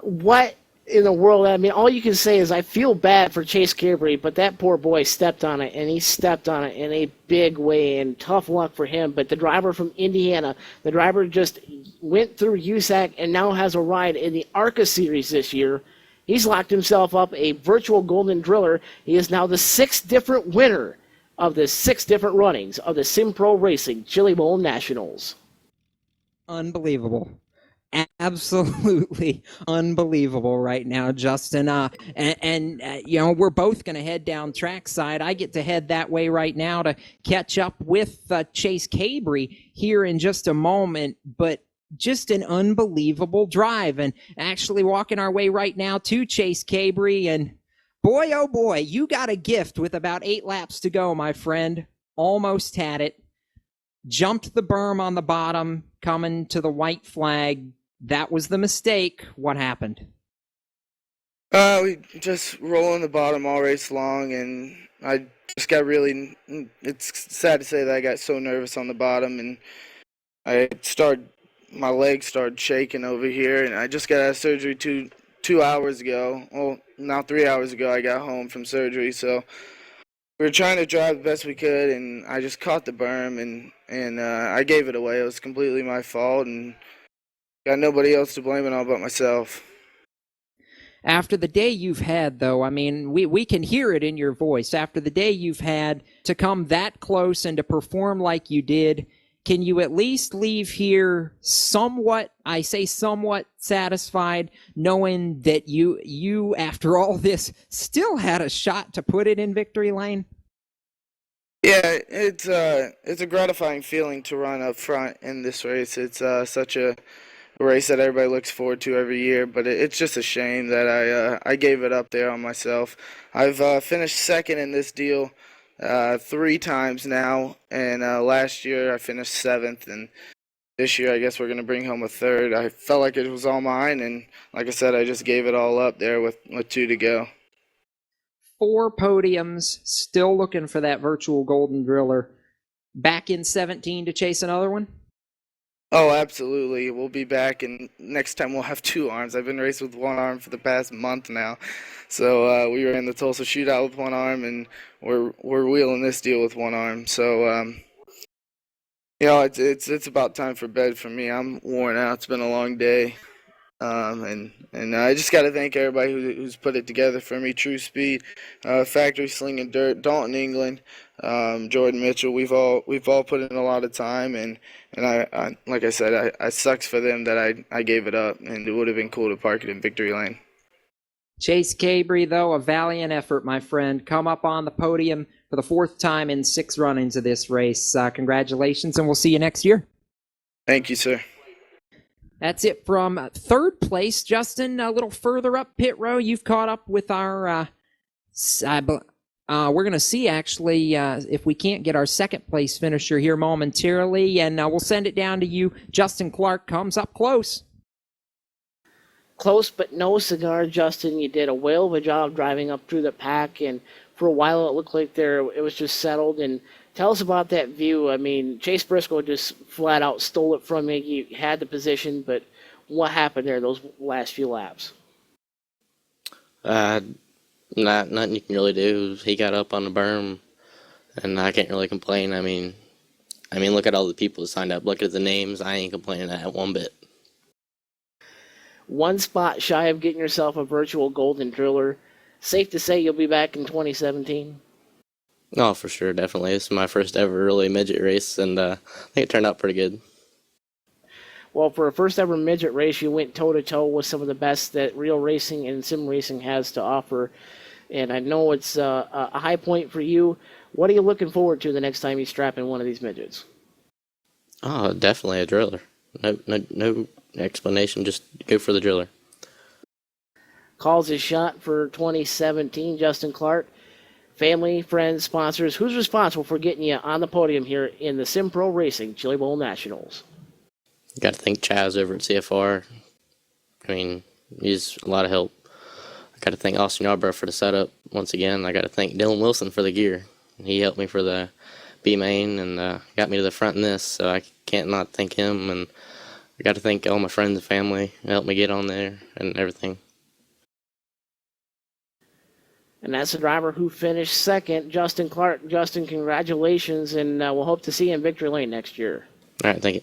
What in the world? I mean, all you can say is I feel bad for Chase Cabry, but that poor boy stepped on it, and he stepped on it in a big way, and tough luck for him. But the driver from Indiana, the driver just went through USAC and now has a ride in the ARCA series this year. He's locked himself up a virtual Golden Driller. He is now the 6th different winner of the 6 different runnings of the SimPro Racing Chili Bowl Nationals. Unbelievable. Absolutely unbelievable right now, Justin. You know, we're both going to head down trackside. I get to head that way right now to catch up with Chase Cabry here in just a moment, but just an unbelievable drive, and actually walking our way right now to Chase Cabry, and boy, oh boy, you got a gift with about 8 laps to go, my friend. Almost had it. Jumped the berm on the bottom, coming to the white flag. That was the mistake. What happened? We just rolling the bottom all race long, and I just got really. It's sad to say that I got so nervous on the bottom, and my legs started shaking over here, and I just got out of surgery 2 hours ago. Well, now 3 hours ago, I got home from surgery, so we were trying to drive the best we could, and I just caught the berm, and I gave it away. It was completely my fault, and got nobody else to blame it on but myself. After the day you've had, though, I mean, we can hear it in your voice. After the day you've had to come that close and to perform like you did, can you at least leave here somewhat, I say somewhat, satisfied, knowing that you after all this, still had a shot to put it in victory lane? Yeah, it's a gratifying feeling to run up front in this race. It's such a race that everybody looks forward to every year, but it's just a shame that I gave it up there on myself. I've finished second in this deal 3 times now, and last year I finished 7th, and this year I guess we're going to bring home a 3rd. I felt like it was all mine, and like I said, I just gave it all up there with 2 to go. 4 podiums, still looking for that virtual golden driller. Back in 17 to chase another one? Oh, absolutely. We'll be back, and next time we'll have 2 arms. I've been racing with 1 arm for the past month now. So we were in the Tulsa shootout with 1 arm, and we're wheeling this deal with 1 arm. So it's about time for bed for me. I'm worn out. It's been a long day. And I just got to thank everybody who's put it together for me. True Speed, Factory Slinging Dirt, Dalton, England, Jordan Mitchell. We've all put in a lot of time, and I like I said, I sucks for them that I gave it up, and it would have been cool to park it in victory lane. Chase Cabry, though, a valiant effort, my friend. Come up on the podium for the 4th time in 6 run-ins of this race. Congratulations, and we'll see you next year. Thank you, sir. That's it from 3rd place. Justin, a little further up pit row, you've caught up with our... we're going to see, actually, if we can't get our 2nd place finisher here momentarily, and we'll send it down to you. Justin Clark comes up close. Close but no cigar, Justin. You did a whale of a job driving up through the pack, and for a while it looked like it was just settled. And tell us about that view. I mean, Chase Briscoe just flat out stole it from you. You had the position, but what happened there those last few laps? Nothing you can really do. He got up on the berm, and I can't really complain. I mean, look at all the people who signed up. Look at the names. I ain't complaining at one bit. 1 spot shy of getting yourself a virtual golden driller. Safe to say you'll be back in 2017? Oh, for sure, definitely. This is my first ever really midget race, and I think it turned out pretty good. Well, for a first ever midget race, you went toe-to-toe with some of the best that real racing and sim racing has to offer. And I know it's a high point for you. What are you looking forward to the next time you strap in one of these midgets? Oh, definitely a driller. No explanation, just go for the driller. Calls his shot for 2017, Justin Clark. Family, friends, sponsors, who's responsible for getting you on the podium here in the Sim Pro Racing Chili Bowl Nationals? Got to thank Chaz over at CFR. I mean, he's a lot of help. I got to thank Austin Yarborough for the setup. Once again, I got to thank Dylan Wilson for the gear. He helped me for the B main and got me to the front in this, so I can't not thank him. And I got to thank all my friends and family who helped me get on there and everything. And that's the driver who finished 2nd, Justin Clark. Justin, congratulations, and we'll hope to see you in victory lane next year. All right, thank you.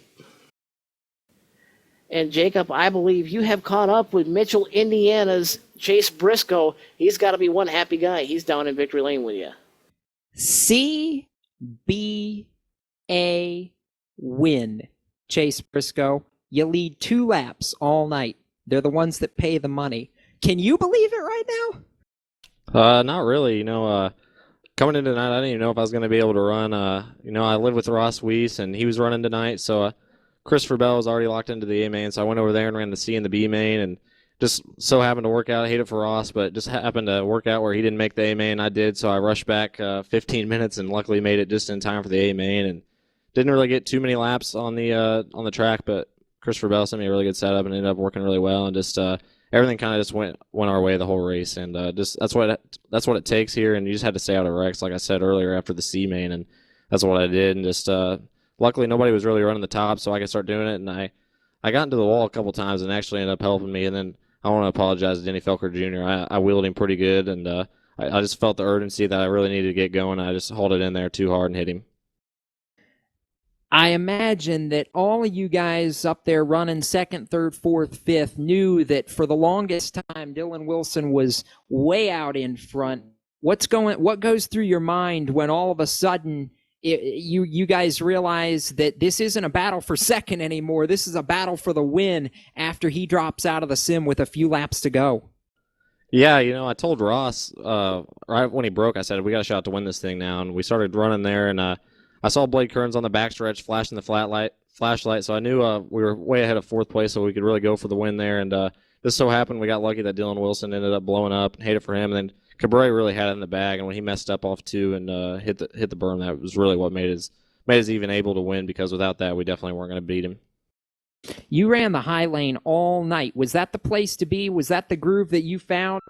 And Jacob, I believe you have caught up with Mitchell, Indiana's Chase Briscoe. He's got to be one happy guy. He's down in victory lane with you. CBA win, Chase Briscoe. You lead 2 laps all night. They're the ones that pay the money. Can you believe it right now? Not really. Coming in tonight, I didn't even know if I was going to be able to run. I live with Ross Weiss, and he was running tonight, so Christopher Bell was already locked into the A main, so I went over there and ran the C and the B main, and just so happened to work out. I hate it for Ross, but just happened to work out where he didn't make the A main. I did, so I rushed back 15 minutes and luckily made it just in time for the A main, and didn't really get too many laps on the track, but Christopher Bell sent me a really good setup and ended up working really well, and just everything kind of just went our way the whole race, and just that's what it takes here. And you just had to stay out of wrecks, like I said earlier after the C main, and that's what I did. And just luckily nobody was really running the top, so I could start doing it. And I got into the wall a couple times and actually ended up helping me. And then I want to apologize to Denny Felker Jr. I wheeled him pretty good, and I just felt the urgency that I really needed to get going. I just hauled it in there too hard and hit him. I imagine that all of you guys up there running second, third, fourth, fifth knew that for the longest time Dylan Wilson was way out in front. What goes through your mind when all of a sudden you guys realize that this isn't a battle for second anymore? This is a battle for the win after he drops out of the sim with a few laps to go. Yeah, I told Ross right when he broke, I said, we got a shot to win this thing now. And we started running there, and I saw Blake Kearns on the backstretch flashing the flashlight, so I knew we were way ahead of fourth place, so we could really go for the win there. And this so happened we got lucky that Dylan Wilson ended up blowing up, and hate it for him. And then Cabrera really had it in the bag, and when he messed up off two and hit the berm, that was really what made us even able to win, because without that, we definitely weren't going to beat him. You ran the high lane all night. Was that the place to be? Was that the groove that you found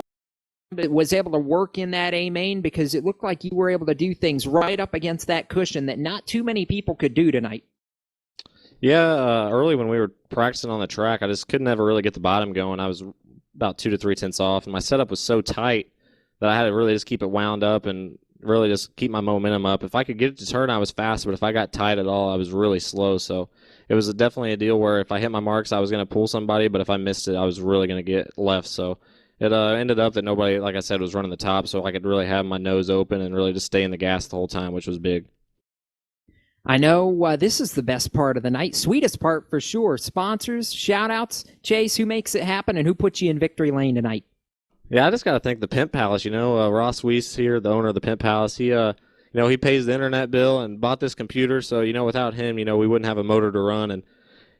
that was able to work in that A main? Because it looked like you were able to do things right up against that cushion that not too many people could do tonight. Yeah, early when we were practicing on the track, I just couldn't ever really get the bottom going. I was about 2 to 3 tenths off, and my setup was so tight that I had to really just keep it wound up and really just keep my momentum up. If I could get it to turn, I was fast, but if I got tight at all, I was really slow. So it was definitely a deal where if I hit my marks, I was going to pull somebody, but if I missed it, I was really going to get left. So it ended up that nobody, like I said, was running the top, so I could really have my nose open and really just stay in the gas the whole time, which was big. I know this is the best part of the night, sweetest part for sure. Sponsors, shout-outs, Chase, who makes it happen, and who puts you in victory lane tonight? Yeah, I just got to thank the Pimp Palace. Ross Weiss here, the owner of the Pimp Palace, he pays the internet bill and bought this computer, so, without him, we wouldn't have a motor to run, and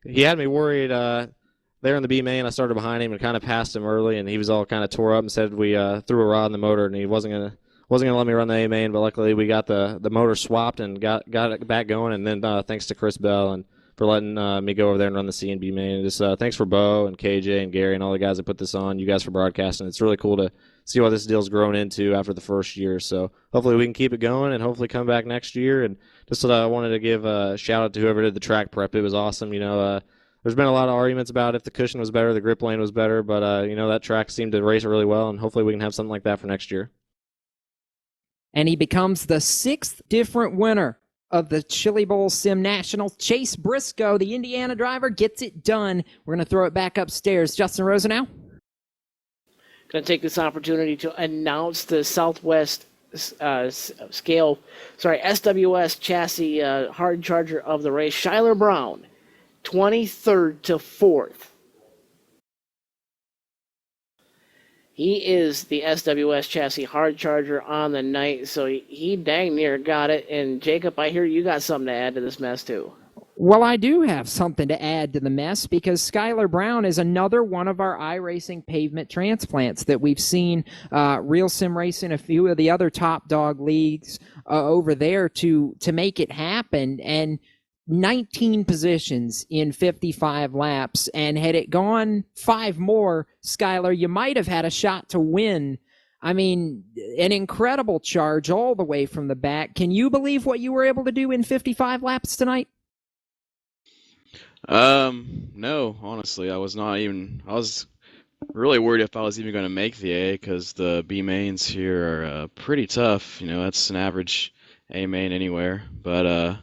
he had me worried there in the B main. I started behind him and kind of passed him early, and he was all kind of tore up and said we threw a rod in the motor, and he wasn't gonna let me run the A main. But luckily we got the motor swapped and got it back going. And then thanks to Chris Bell and for letting me go over there and run the C and B main. And just thanks for Bo and KJ and Gary and all the guys that put this on. You guys for broadcasting. It's really cool to see what this deal's grown into after the first year. So hopefully we can keep it going and hopefully come back next year. And just wanted to give a shout out to whoever did the track prep. It was awesome. There's been a lot of arguments about if the cushion was better, the grip lane was better, but that track seemed to race really well, and hopefully we can have something like that for next year. And he becomes the 6th different winner of the Chili Bowl Sim Nationals. Chase Briscoe, the Indiana driver, gets it done. We're going to throw it back upstairs. Justin Rosenau? Going to take this opportunity to announce the Southwest SWS chassis hard charger of the race, Shyler Brown. 23rd to 4th. He is the SWS chassis hard charger on the night, so he dang near got it. And Jacob, I hear you got something to add to this mess too. Well, I do have something to add to the mess because Skylar Brown is another one of our iRacing pavement transplants that we've seen Real Sim Racing, a few of the other top dog leagues over there to make it happen. And 19 positions in 55 laps, and had it gone 5 more, Skylar, you might have had a shot to win. I mean, an incredible charge all the way from the back. Can you believe what you were able to do in 55 laps tonight? No, honestly, I was really worried if I was even going to make the A, because the B mains here are pretty tough. That's an average A main anywhere, but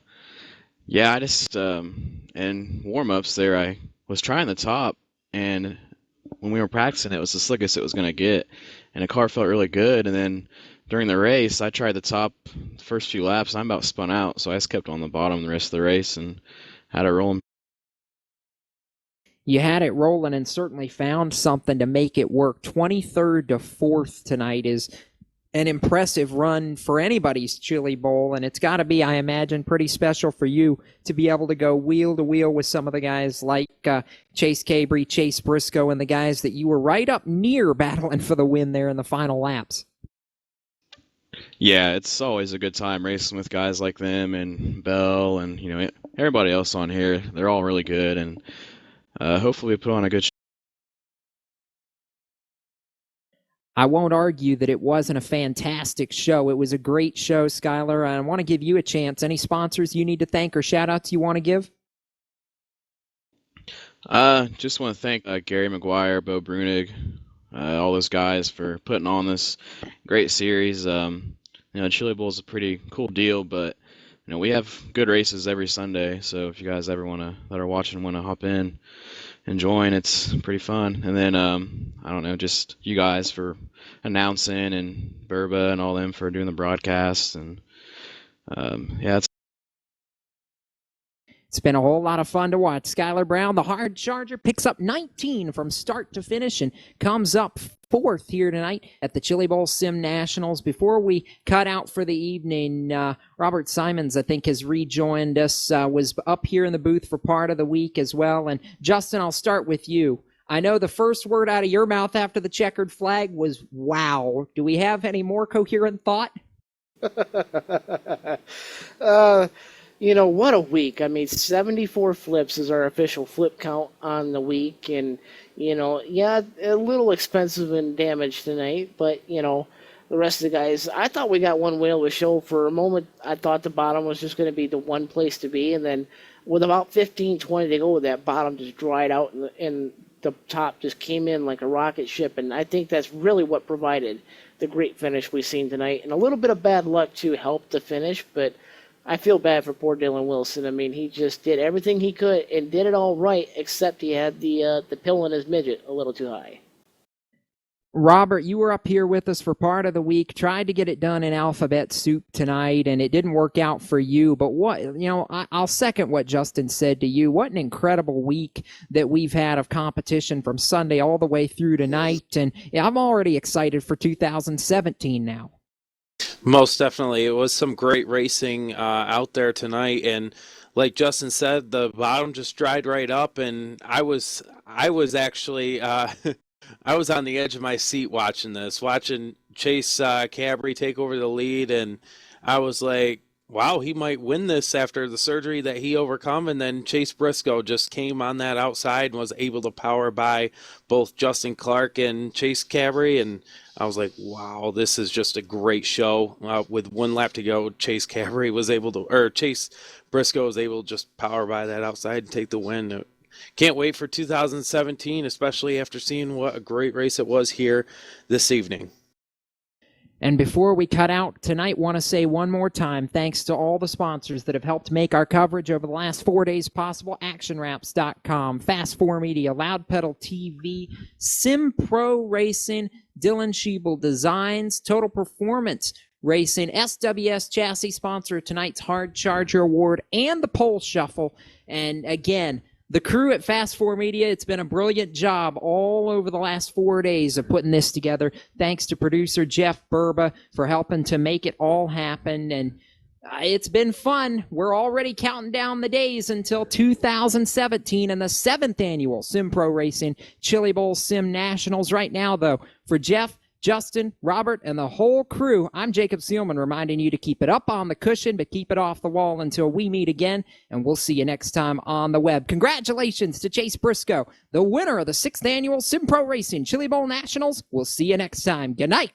yeah, I just in warm-ups there, I was trying the top, and when we were practicing, it was the slickest it was going to get, and the car felt really good. And then during the race, I tried the top the first few laps, and I about spun out, so I just kept on the bottom the rest of the race and had it rolling. You had it rolling and certainly found something to make it work. 23rd to 4th tonight is an impressive run for anybody's Chili Bowl, and it's got to be, I imagine, pretty special for you to be able to go wheel to wheel with some of the guys like Chase Cabry, Chase Briscoe, and the guys that you were right up near battling for the win there in the final laps. Yeah, it's always a good time racing with guys like them and Bell and everybody else on here. They're all really good, and hopefully we put on a good I won't argue that it wasn't a fantastic show. It was a great show, Skylar. I want to give you a chance. Any sponsors you need to thank or shout-outs you want to give? Just want to thank Gary McGuire, Bo Brunig, all those guys for putting on this great series. Chili Bowl is a pretty cool deal, but we have good races every Sunday. So if you guys ever that are watching want to hop in and join, it's pretty fun. And then I don't know, just you guys for announcing, and Burba and all them for doing the broadcast, and It's been a whole lot of fun to watch. Skylar Brown, the hard charger, picks up 19 from start to finish and comes up fourth here tonight at the Chili Bowl Sim Nationals. Before we cut out for the evening, Robert Simons, I think, has rejoined us, was up here in the booth for part of the week as well. And Justin, I'll start with you. I know the first word out of your mouth after the checkered flag was wow. Do we have any more coherent thought? What a week. I mean, 74 flips is our official flip count on the week. And, a little expensive and damaged tonight. But, the rest of the guys, I thought we got one whale to show. For a moment, I thought the bottom was just going to be the one place to be. And then with about 15, 20 to go, that bottom just dried out and the top just came in like a rocket ship. And I think that's really what provided the great finish we've seen tonight. And a little bit of bad luck, too, helped the finish. But I feel bad for poor Dylan Wilson. I mean, he just did everything he could and did it all right, except he had the pill in his midget a little too high. Robert, you were up here with us for part of the week, tried to get it done in alphabet soup tonight, and it didn't work out for you. But I'll second what Justin said to you. What an incredible week that we've had of competition from Sunday all the way through tonight. And I'm already excited for 2017 now. Most definitely. It was some great racing out there tonight, and like Justin said, the bottom just dried right up, and I was actually I was on the edge of my seat watching Chase Cabri take over the lead, and I was like, wow, he might win this after the surgery that he overcome. And then Chase Briscoe just came on that outside and was able to power by both Justin Clark and Chase Cabri. And I was like, wow, this is just a great show. With one lap to go, Chase Briscoe was able to just power by that outside and take the win. Can't wait for 2017, especially after seeing what a great race it was here this evening. And before we cut out tonight, want to say one more time, thanks to all the sponsors that have helped make our coverage over the last 4 days possible. ActionWraps.com, Fast 4 Media, Loud Pedal TV, Sim Pro Racing, Dylan Schiebel Designs, Total Performance Racing, SWS Chassis, sponsor of tonight's Hard Charger Award, and the Pole Shuffle. And again, the crew at Fast 4 Media, it's been a brilliant job all over the last 4 days of putting this together. Thanks to producer Jeff Burba for helping to make it all happen. And it's been fun. We're already counting down the days until 2017 and the 7th annual Sim Pro Racing Chili Bowl Sim Nationals. Right now, though, for Jeff, Justin, Robert, and the whole crew, I'm Jacob Seelman, reminding you to keep it up on the cushion, but keep it off the wall until we meet again, and we'll see you next time on the web. Congratulations to Chase Briscoe, the winner of the 6th annual Sim Pro Racing Chili Bowl Nationals. We'll see you next time. Good night.